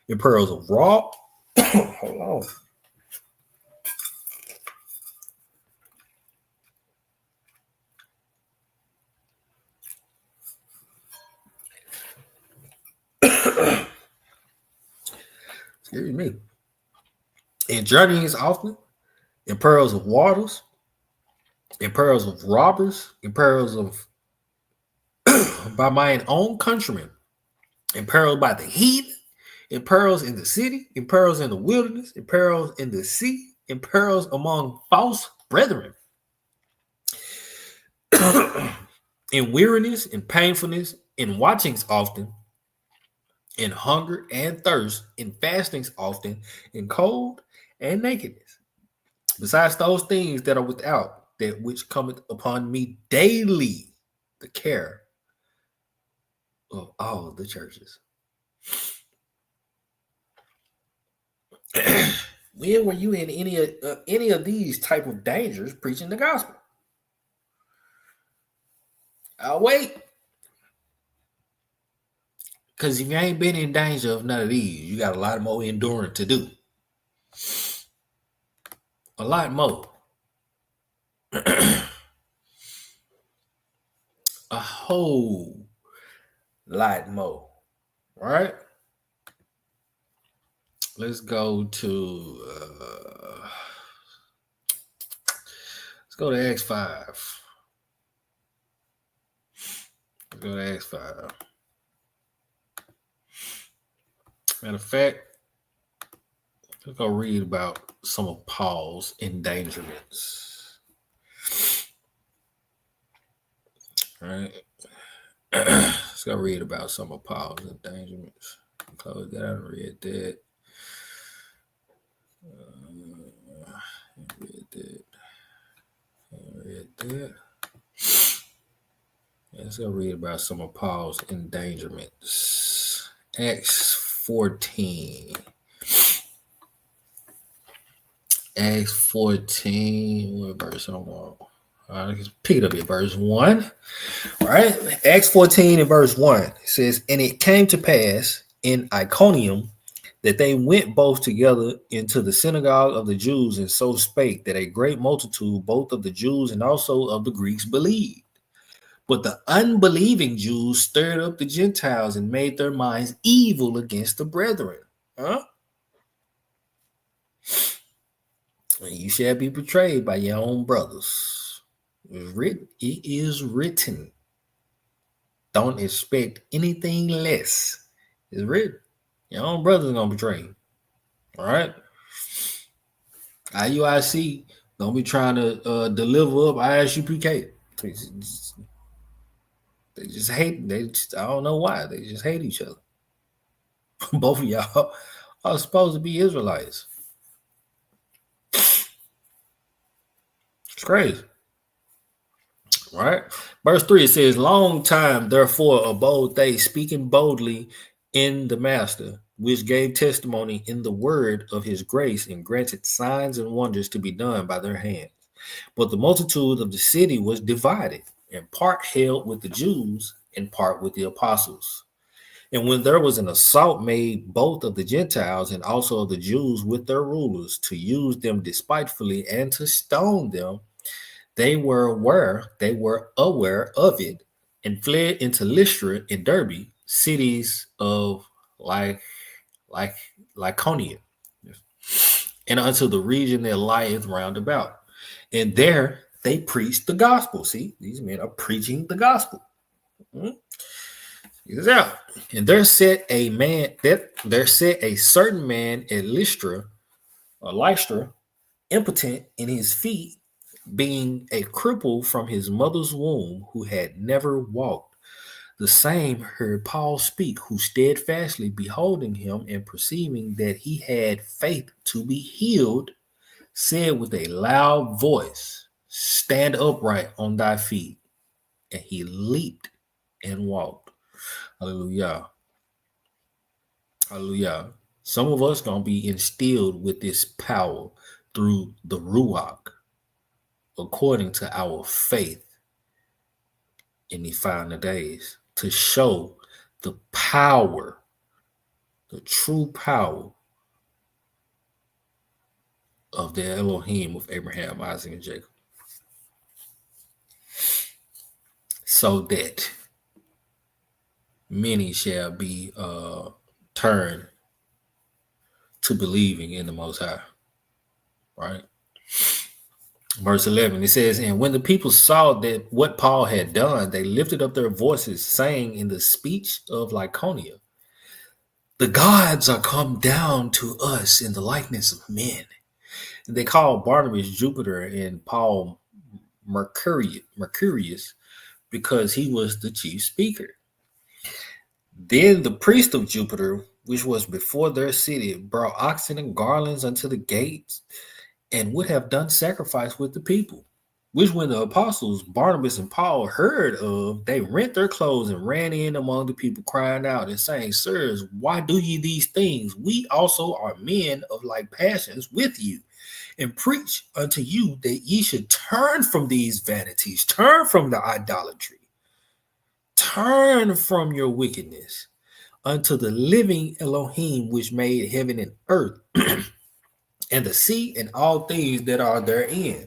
in perils of raw. Hold on. Excuse me. In journeyings often, in perils of waters, in perils of robbers, in perils of by mine own countrymen, in perils by the heathen, in perils in the city, in perils in the wilderness, in perils in the sea, in perils among false brethren, in weariness, in painfulness, in watchings often, in hunger and thirst, in fastings often, in cold and nakedness. Besides those things that are without, that which cometh upon me daily, the care of all the churches. When were you in any of these type of dangers preaching the gospel? I'll wait. Because if you ain't been in danger of none of these, you got a lot more enduring to do. A lot more. A whole lot more. Right? Let's go to Acts 5. Let's go to Acts 5. Matter of fact, let's go read about some of Paul's endangerments. All right. Let's go read about some of Paul's endangerments. Close that out and read that. Read that. Let's go read about some of Paul's endangerments. Acts 14. Acts 14, what verse I'm on? All right, let's pick it up at verse 1. All right, Acts 14 and verse 1. It says, and it came to pass in Iconium that they went both together into the synagogue of the Jews, and so spake that a great multitude, both of the Jews and also of the Greeks, believed. But the unbelieving Jews stirred up the Gentiles and made their minds evil against the brethren. Huh? And you shall be betrayed by your own brothers. It is written. Don't expect anything less. It's written. Your own brother's gonna betray you. All right. IUIC don't be trying to deliver up ISUPK. They just hate. I don't know why. They just hate each other. Both of y'all are supposed to be Israelites. It's crazy. Right? Verse 3, it says, long time, therefore, abode they, speaking boldly in the master, which gave testimony in the word of his grace, and granted signs and wonders to be done by their hands. But the multitude of the city was divided, and part held with the Jews, and part with the apostles. And when there was an assault made both of the Gentiles and also of the Jews with their rulers, to use them despitefully and to stone them, they were aware of it, and fled into Lystra and Derbe, cities of Lycaonia, and unto the region that lieth round about. And there they preached the gospel. See, these men are preaching the gospel. Check this out. And there sat a certain man at Lystra, impotent in his feet, being a cripple from his mother's womb, who had never walked. The same heard Paul speak, who steadfastly beholding him and perceiving that he had faith to be healed, said with a loud voice, stand upright on thy feet. And he leaped and walked. Hallelujah. Hallelujah. Some of us going to be instilled with this power through the Ruach, according to our faith in the final days, to show the power, the true power of the Elohim of Abraham, Isaac, and Jacob, so that many shall be turned to believing in the Most High. Right? Verse 11, it says, and when the people saw that what Paul had done, they lifted up their voices, saying in the speech of Lycaonia, the gods are come down to us in the likeness of men. And they called Barnabas Jupiter and Paul Mercurius, because he was the chief speaker. Then the priest of Jupiter, which was before their city, brought oxen and garlands unto the gates, and would have done sacrifice with the people. Which when the apostles Barnabas and Paul heard of, they rent their clothes and ran in among the people, crying out and saying, sirs, why do ye these things? We also are men of like passions with you, and preach unto you that ye should turn from these vanities, turn from the idolatry, turn from your wickedness unto the living Elohim, which made heaven and earth, and the sea and all things that are therein,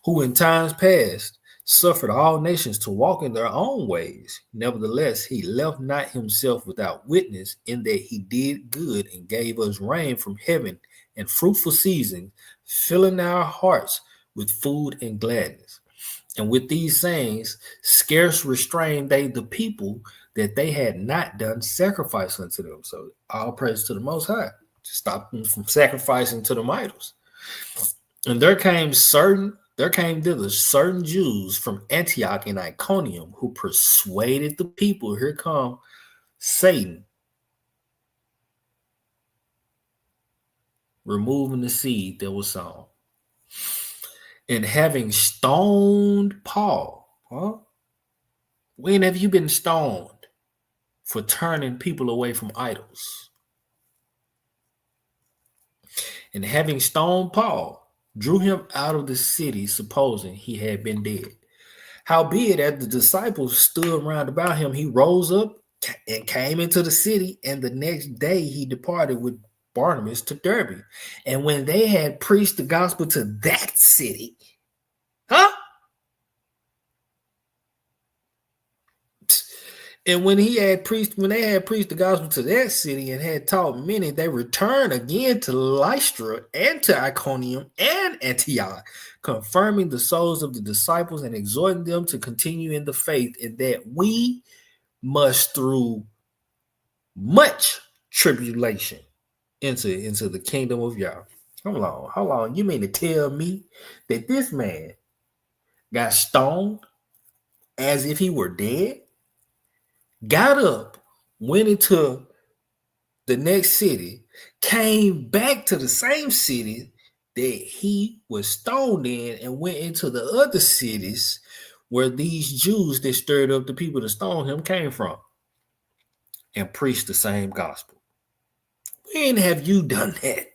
who in times past suffered all nations to walk in their own ways. Nevertheless, he left not himself without witness, in that he did good and gave us rain from heaven and fruitful seasons, filling our hearts with food and gladness. And with these sayings, scarce restrained they the people, that they had not done sacrifice unto them. So all praise to the Most High, to stop them from sacrificing to them idols. And there came thither certain Jews from Antioch and Iconium, who persuaded the people. Here come Satan, removing the seed that was sown. And having stoned Paul, when have you been stoned for turning people away from idols? And having stoned Paul, drew him out of the city, supposing he had been dead. Howbeit, as the disciples stood round about him, he rose up and came into the city, and the next day he departed with Barnabas to Derbe. And when they had preached the gospel to that city, And when they had preached the gospel to that city and had taught many, they returned again to Lystra and to Iconium and Antioch, confirming the souls of the disciples and exhorting them to continue in the faith, and that we must through much tribulation enter into the kingdom of Yah. How long? You mean to tell me that this man got stoned as if he were dead? Got up, went into the next city, came back to the same city that he was stoned in, and went into the other cities where these Jews that stirred up the people to stone him came from, and preached the same gospel. When have you done that?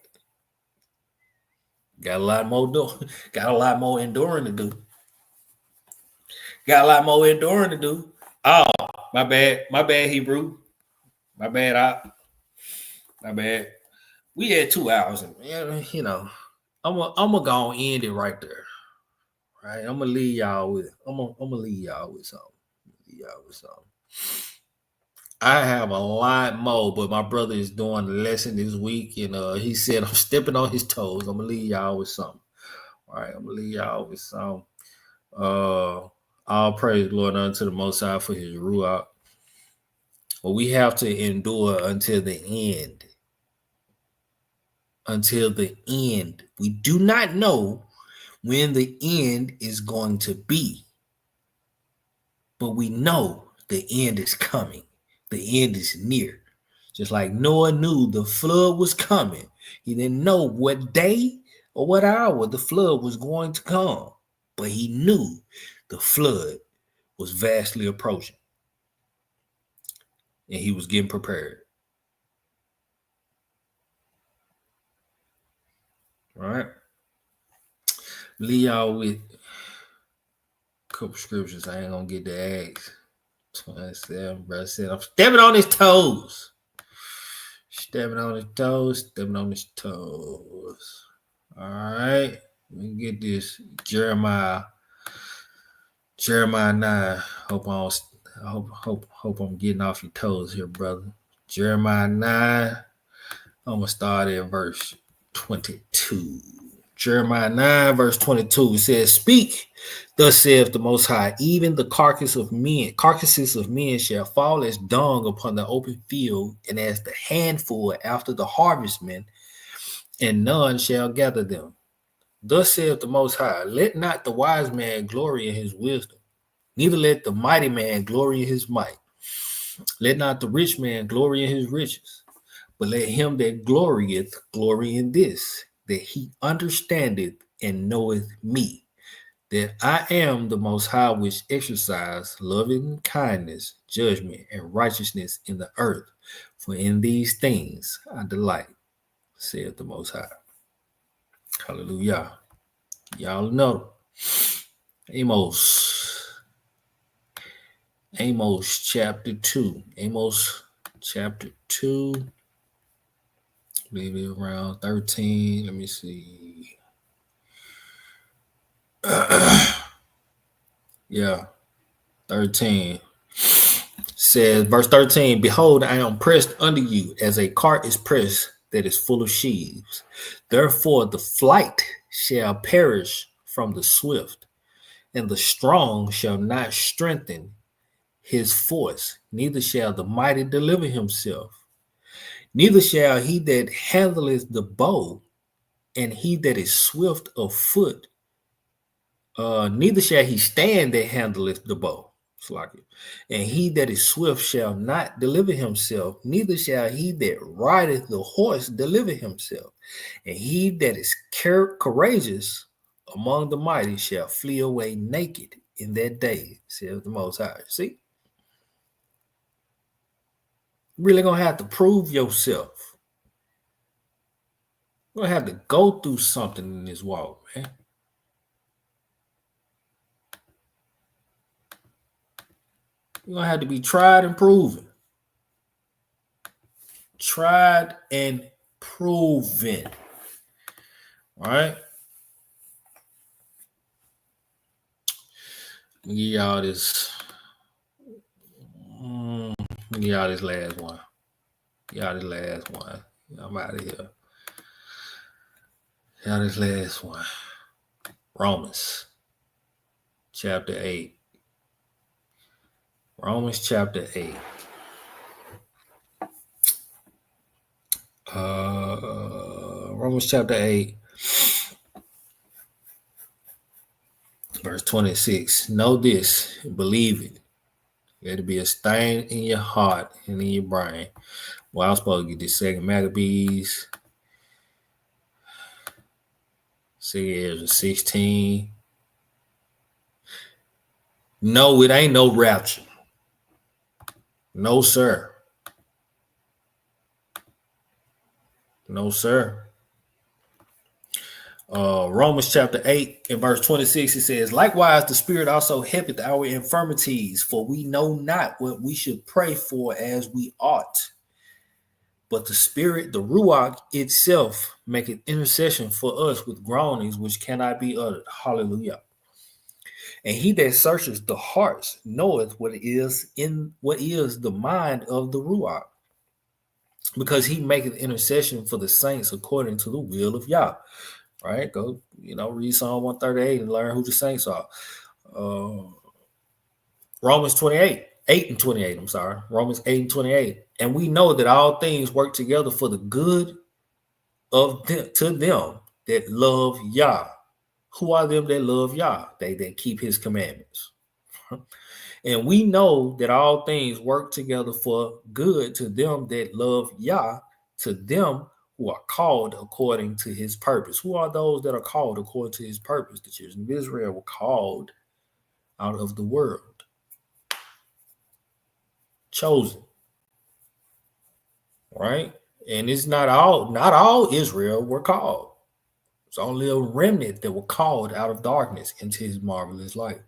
Got a lot more enduring to do. Oh, my bad, Hebrew. My bad. We had 2 hours, and I'm gonna go and end it right there. Right, I'm gonna leave y'all with something. I have a lot more, but my brother is doing the lesson this week, and he said I'm stepping on his toes. I'm gonna leave y'all with something. All right, I'm gonna leave y'all with something. All praise, Lord, unto the Most High for his ruach. But we have to endure until the end. Until the end. We do not know when the end is going to be. But we know the end is coming. The end is near. Just like Noah knew the flood was coming. He didn't know what day or what hour the flood was going to come. But he knew the flood was vastly approaching. And he was getting prepared. All right. Leave y'all with a couple scriptures. I ain't gonna get the Acts 27, brother said, I'm stepping on his toes. All right. Let me get this. Jeremiah 9. Hope I'm getting off your toes here, brother. Jeremiah 9. I'm gonna start at verse 22. Jeremiah 9, verse 22 says, Speak, thus saith the Most High, even the carcasses of men shall fall as dung upon the open field, and as the handful after the harvestmen, and none shall gather them. Thus saith the Most High, let not the wise man glory in his wisdom, neither let the mighty man glory in his might. Let not the rich man glory in his riches, but let him that glorieth glory in this, that he understandeth and knoweth me, that I am the Most High, which exercise loving kindness, judgment, and righteousness in the earth. For in these things I delight, saith the Most High. Hallelujah. Y'all know. Amos chapter 2. Amos chapter 2. Maybe around 13. Let me see. Yeah. 13. Says, verse 13, Behold, I am pressed under you as a cart is pressed that is full of sheaves. Therefore the flight shall perish from the swift, and the strong shall not strengthen his force, neither shall the mighty deliver himself. Neither shall he that handleth the bow, and he that is swift of foot, neither shall he stand that handleth the bow. It's like it. And he that is swift shall not deliver himself, neither shall he that rideth the horse deliver himself. And he that is courageous among the mighty shall flee away naked in that day, saith the Most High. See? Really gonna have to prove yourself. You're gonna have to go through something in this walk, man. You're gonna have to be tried and proven. Tried and proven. All right. Let me give y'all this. Let me give y'all this last one. Y'all this last one. I'm out of here. Y'all this last one. Romans chapter 8. Romans chapter 8. Romans chapter 8. Verse 26. Know this, believe it. Let it be a stain in your heart and in your brain. Well, I was supposed to get this second Maccabees. 16. No, it ain't no rapture. No, sir. No, sir. Romans chapter 8 and verse 26, it says, likewise, the Spirit also helpeth our infirmities, for we know not what we should pray for as we ought. But the Spirit, the Ruach itself, maketh intercession for us with groanings which cannot be uttered. Hallelujah. And he that searches the hearts knoweth what is the mind of the Ruach, because he maketh intercession for the saints according to the will of Yah. Right? Go, read Psalm 138 and learn who the saints are. Romans 8 and 28, I'm sorry. Romans 8 and 28. And we know that all things work together for the good of them, to them that love Yah. Who are them that love Yah? They that keep his commandments. And we know that all things work together for good to them that love Yah, to them who are called according to his purpose. Who are those that are called according to his purpose? The children of Israel were called out of the world. Chosen. Right? And it's not all Israel were called. It's only a remnant that were called out of darkness into his marvelous light.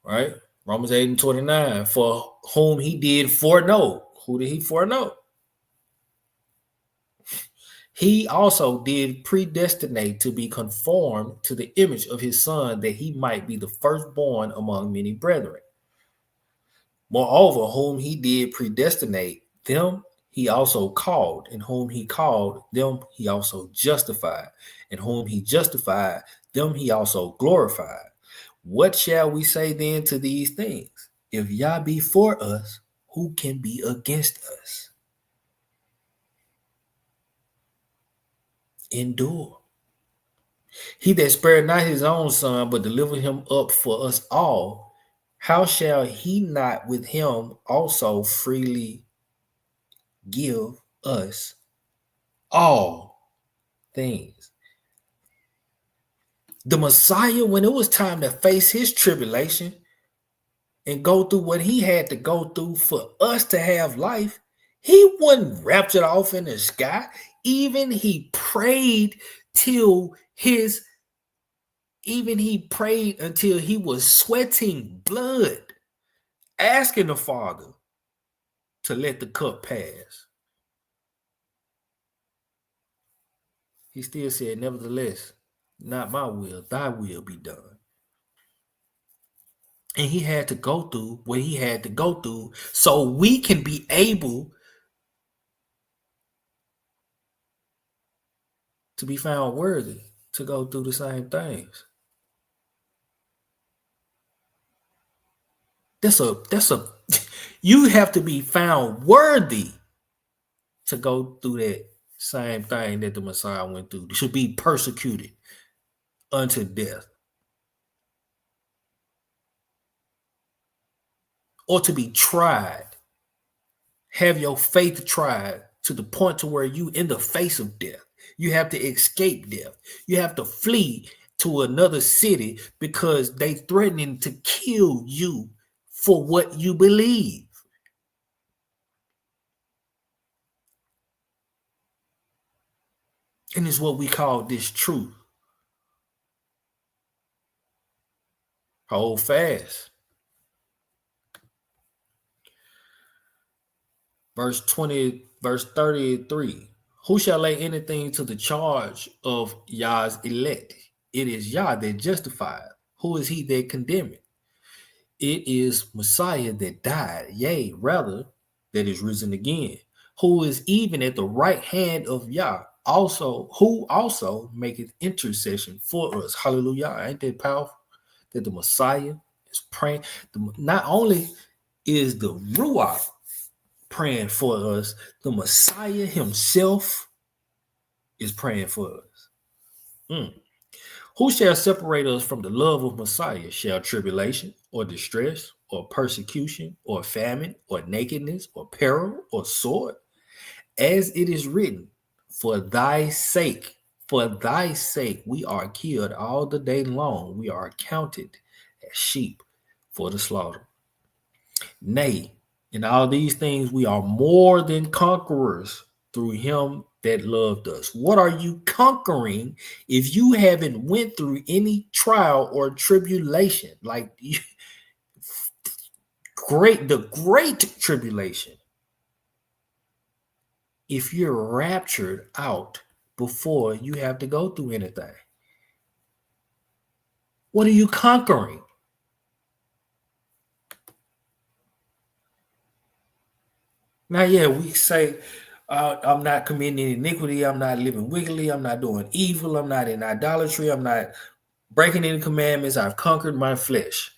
Right? Romans 8 and 29. For whom he did foreknow. Who did he foreknow? He also did predestinate to be conformed to the image of his son, that he might be the firstborn among many brethren. Moreover, whom he did predestinate, them he also called, and whom he called, them he also justified, and whom he justified, them he also glorified. What shall we say then to these things? If Yah be for us, who can be against us? Endure. He that spared not his own son, but delivered him up for us all, how shall he not with him also freely give us all things? The Messiah, when it was time to face his tribulation and go through what he had to go through for us to have life, he wasn't raptured off in the sky. Even he prayed until he was sweating blood, asking the Father to let the cup pass. He still said, nevertheless, not my will, thy will be done. And he had to go through what he had to go through so we can be able to be found worthy to go through the same things. You have to be found worthy to go through that same thing that the Messiah went through. To be persecuted unto death. Or to be tried. Have your faith tried to the point to where you in the face of death. You have to escape death. You have to flee to another city because they threatening to kill you for what you believe. And it's what we call this truth. Hold fast. Verse 33. Who shall lay anything to the charge of Yah's elect? It is Yah that justified. Who is he that condemneth? It is Messiah that died, yea, rather, that is risen again, who is even at the right hand of Yah, who also maketh intercession for us. Hallelujah. Ain't that powerful? That the Messiah is praying. Not only is the Ruach praying for us, the Messiah himself is praying for us. Who shall separate us from the love of Messiah? Shall tribulation or distress or persecution or famine or nakedness or peril or sword? As it is written, for thy sake, we are killed all the day long. We are counted as sheep for the slaughter. Nay, in all these things, we are more than conquerors through him that loved us. What are you conquering if you haven't went through any trial or tribulation? Like the great tribulation. If you're raptured out before you have to go through anything, what are you conquering? Now, yeah, we say, I'm not committing iniquity. I'm not living wickedly. I'm not doing evil. I'm not in idolatry. I'm not breaking any commandments. I've conquered my flesh.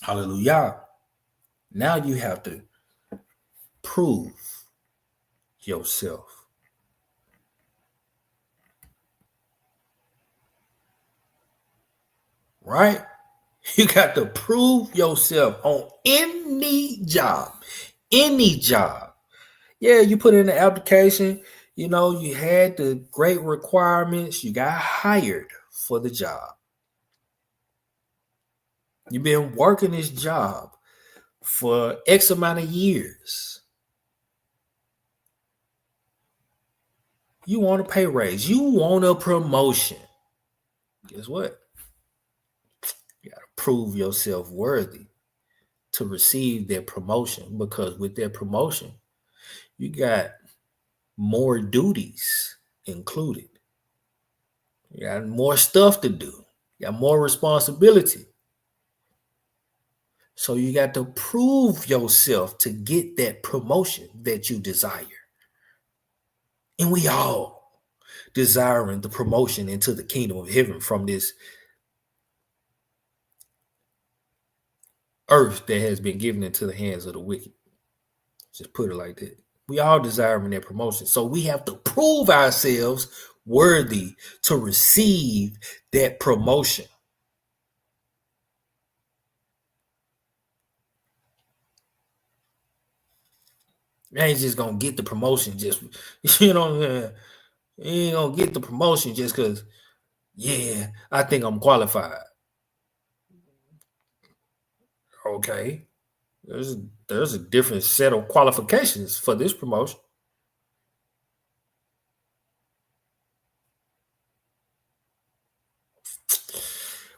Hallelujah. Now you have to prove yourself. Right? You got to prove yourself on any job. Any job. Yeah, you put in the application, you know, you had the great requirements, you got hired for the job. You've been working this job for X amount of years. You want a pay raise, you want a promotion. Guess what? You got to prove yourself worthy to receive that promotion, because with that promotion, you got more duties included. You got more stuff to do. You got more responsibility. So you got to prove yourself to get that promotion that you desire. And we all desiring the promotion into the kingdom of heaven from this earth that has been given into the hands of the wicked. Just put it like that. We all desiring that promotion. So we have to prove ourselves worthy to receive that promotion. You ain't just going to get the promotion just, you know what I'm saying? You ain't going to get the promotion just because, yeah, I think I'm qualified. Okay. There's a different set of qualifications for this promotion.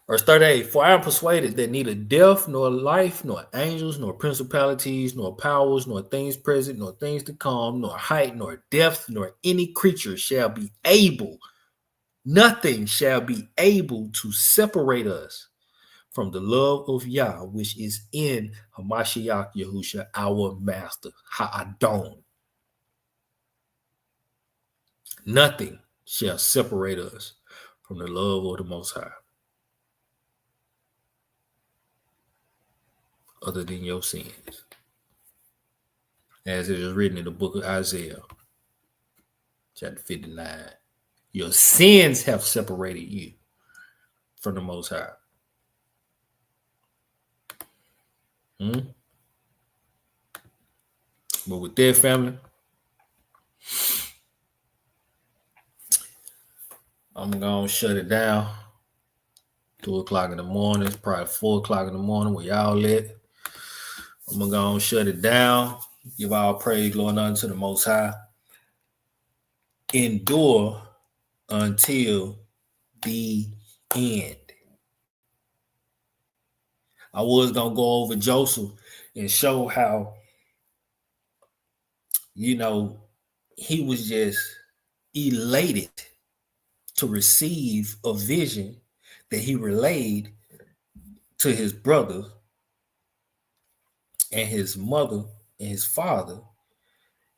Verse 38, for I am persuaded that neither death, nor life, nor angels, nor principalities, nor powers, nor things present, nor things to come, nor height, nor depth, nor any creature shall be able, nothing shall be able to separate us from the love of Yah, which is in Hamashiach Yahusha, our master, Ha'adon. Nothing shall separate us from the love of the Most High, other than your sins. As it is written in the book of Isaiah, chapter 59, your sins have separated you from the Most High. But with that, family, I'm going to shut it down. 2 o'clock in the morning. It's probably 4 o'clock in the morning where y'all at. I'm going to go and shut it down. Give all praise, Lord, unto the Most High. endure until the end. I was going to go over Joseph and show how, you know, he was just elated to receive a vision that he relayed to his brother and his mother and his father.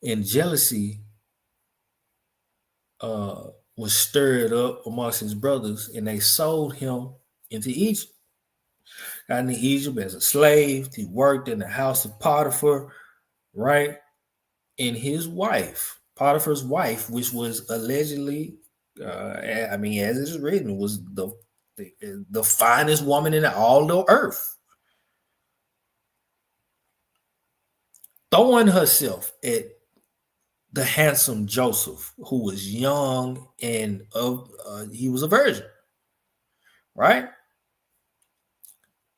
And jealousy was stirred up amongst his brothers, and they sold him into Egypt. Got into Egypt as a slave. He worked in the house of Potiphar, right? And his wife, Potiphar's wife, which was allegedly, as it is written, was the finest woman in all the earth, throwing herself at the handsome Joseph, who was young and he was a virgin, right?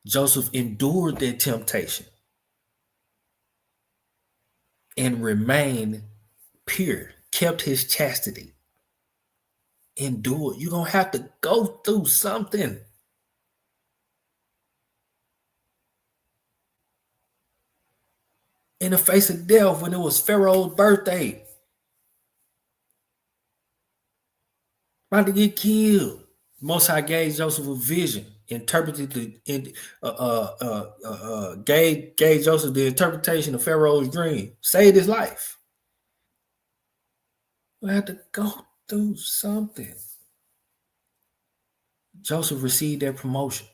Joseph endured that temptation and remained pure, kept his chastity, endured. You're going to have to go through something. In the face of death, when it was Pharaoh's birthday, about to get killed, Most High gave Joseph a vision, interpreted gave Joseph the interpretation of Pharaoh's dream, saved his life. We had to go through something. Joseph received that promotion.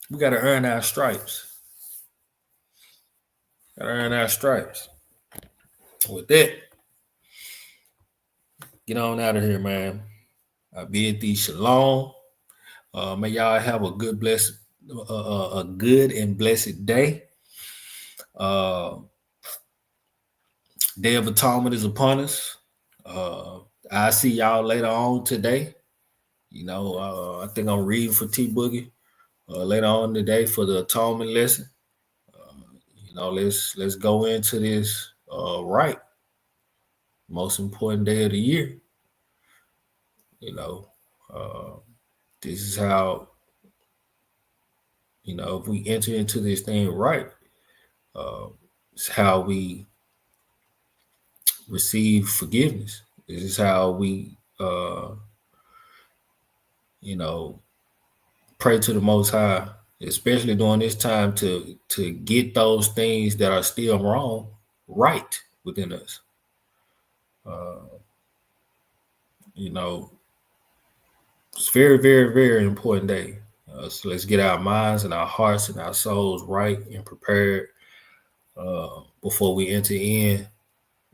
We got to earn our stripes. Got to earn our stripes. With that, get on out of here, man. I bid thee shalom. May y'all have a good, and blessed day. Day of Atonement is upon us. I'll see y'all later on today. You know, I think I'm reading for T Boogie later on today for the Atonement lesson. You know, let's go into this right. Most important day of the year. You know, this is how, you know, if we enter into this thing right, it's how we receive forgiveness. This is how we, you know, pray to the Most High, especially during this time, to get those things that are still wrong right within us. You know, it's very, very, very important day. So let's get our minds and our hearts and our souls right and prepared before we enter in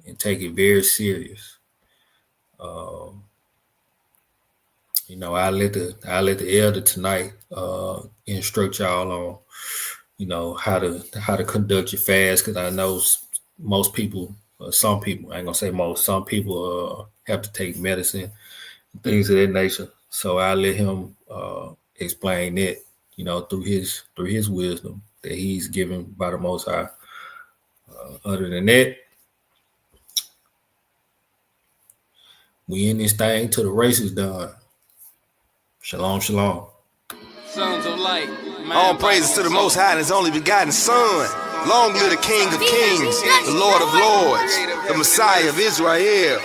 and take it very serious. You know, I let the elder tonight instruct y'all on, you know, how to conduct your fast, because I know most people, some people, I ain't gonna say most, some people have to take medicine, things of that nature. So I let him explain it, you know, through his wisdom that he's given by the Most High. Other than that, we in this thing till the race is done. Shalom, shalom. Sons of light. All praises to the Most High and His only begotten Son. Long live the King of Kings, the Lord of Lords, the Messiah of Israel.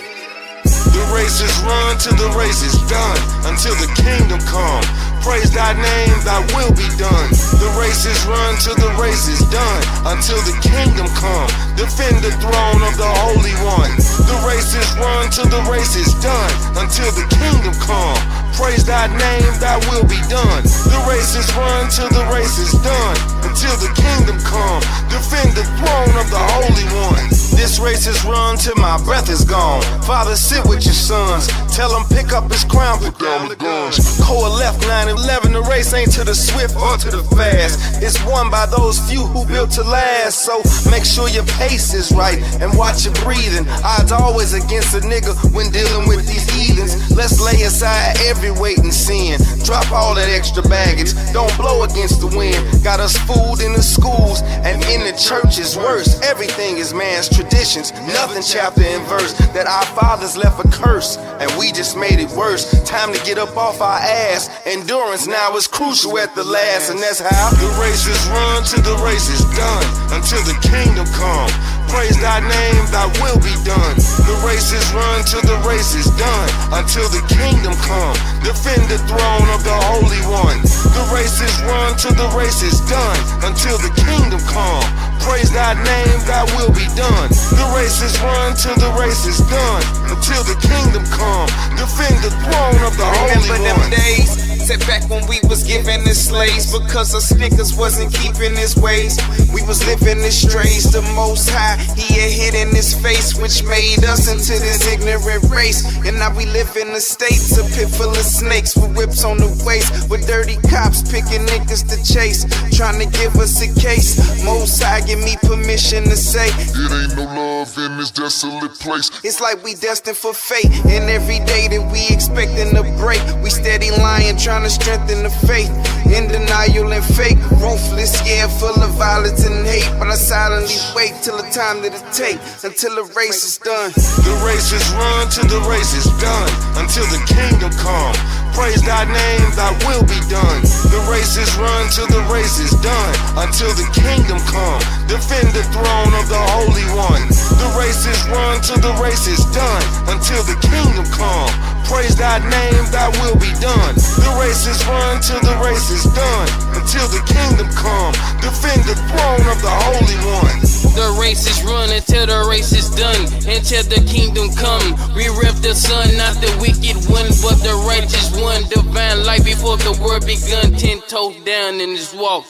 The race is run till the race is done, until the kingdom come. Praise thy name, thy will be done. The race is run till the race is done, until the kingdom come. Defend the throne of the Holy One. The race is run till the race is done, until the kingdom come. Praise thy name, thy will be done. The race is run till the race is done, until the kingdom come. Defend the throne of the Holy One. This race is run till my breath is gone. Father, sit with your sons. Tell them pick up his crown, put down the guns. Coa left 9-11. The race ain't to the swift or to the fast. It's won by those few who built to last. So make sure your pace is right and watch your breathing. Odds always against a nigga when dealing with these heathens. Let's lay aside every weight and sin. Drop all that extra baggage. Don't blow against the wind. got us fooled in the schools and in the churches. Worse, everything is man's traditions, nothing chapter and verse. That our fathers left a curse, and we just made it worse. Time to get up off our ass. Endurance now is crucial at the last, and that's how the race is run till the race is done, until the kingdom come. Praise thy name, thy will be done. The race is run till the race is done, until the kingdom come. Defend the throne of the Holy One. The race is run till the race is done, until the kingdom come. Praise thy name, thy will be done. The race is run till the race is done, until the kingdom come. Defend the throne of the Holy One. Remember them days? Set back when we was given as slaves, because us niggas wasn't keeping his ways. We was living as strays. The Most High, he had hid in his face, which made us into this ignorant race. And now we live in the states, a pit full of snakes with whips on the waist, with dirty cops picking niggas to chase, trying to give us a case. Most High, give me permission to say It ain't no love in this desolate place. it's like we destined for fate, and every day that we expecting a break, we steady lying, trying to strengthen the faith. In denial and fake, ruthless, yeah, full of violence and hate. But I silently wait till the time that it takes, until the race is done. The race is run till the race is done, until the kingdom come. Praise thy name, thy will be done. The race is run till the race is done, until the kingdom come. Defend the throne of the Holy One. The race is run till the race is done, until the kingdom come. Praise thy name, thy will be done. The race is run till the race is done, until the kingdom come. Defend the throne of the Holy One. The race is run until the race is done, until the kingdom come. We rep the sun, not the wicked one, but the righteous one. Divine life before the world begun. 10 toes down in this walk.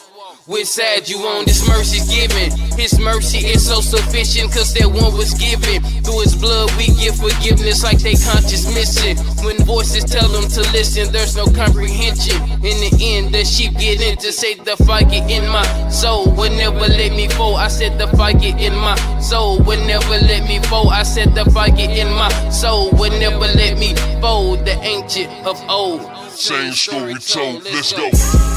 Which side you on? This mercy's given. His mercy is so sufficient, cause that one was given. Through his blood we give forgiveness like they conscience missing. When voices tell them to listen, there's no comprehension. In the end, the sheep get in to say the fight get in my soul. Would never let me fall, I said the fight get in my soul. Would never let me fall, I said the fight get in my soul. Would never let me fold, the ancient of old. Same story told, let's go.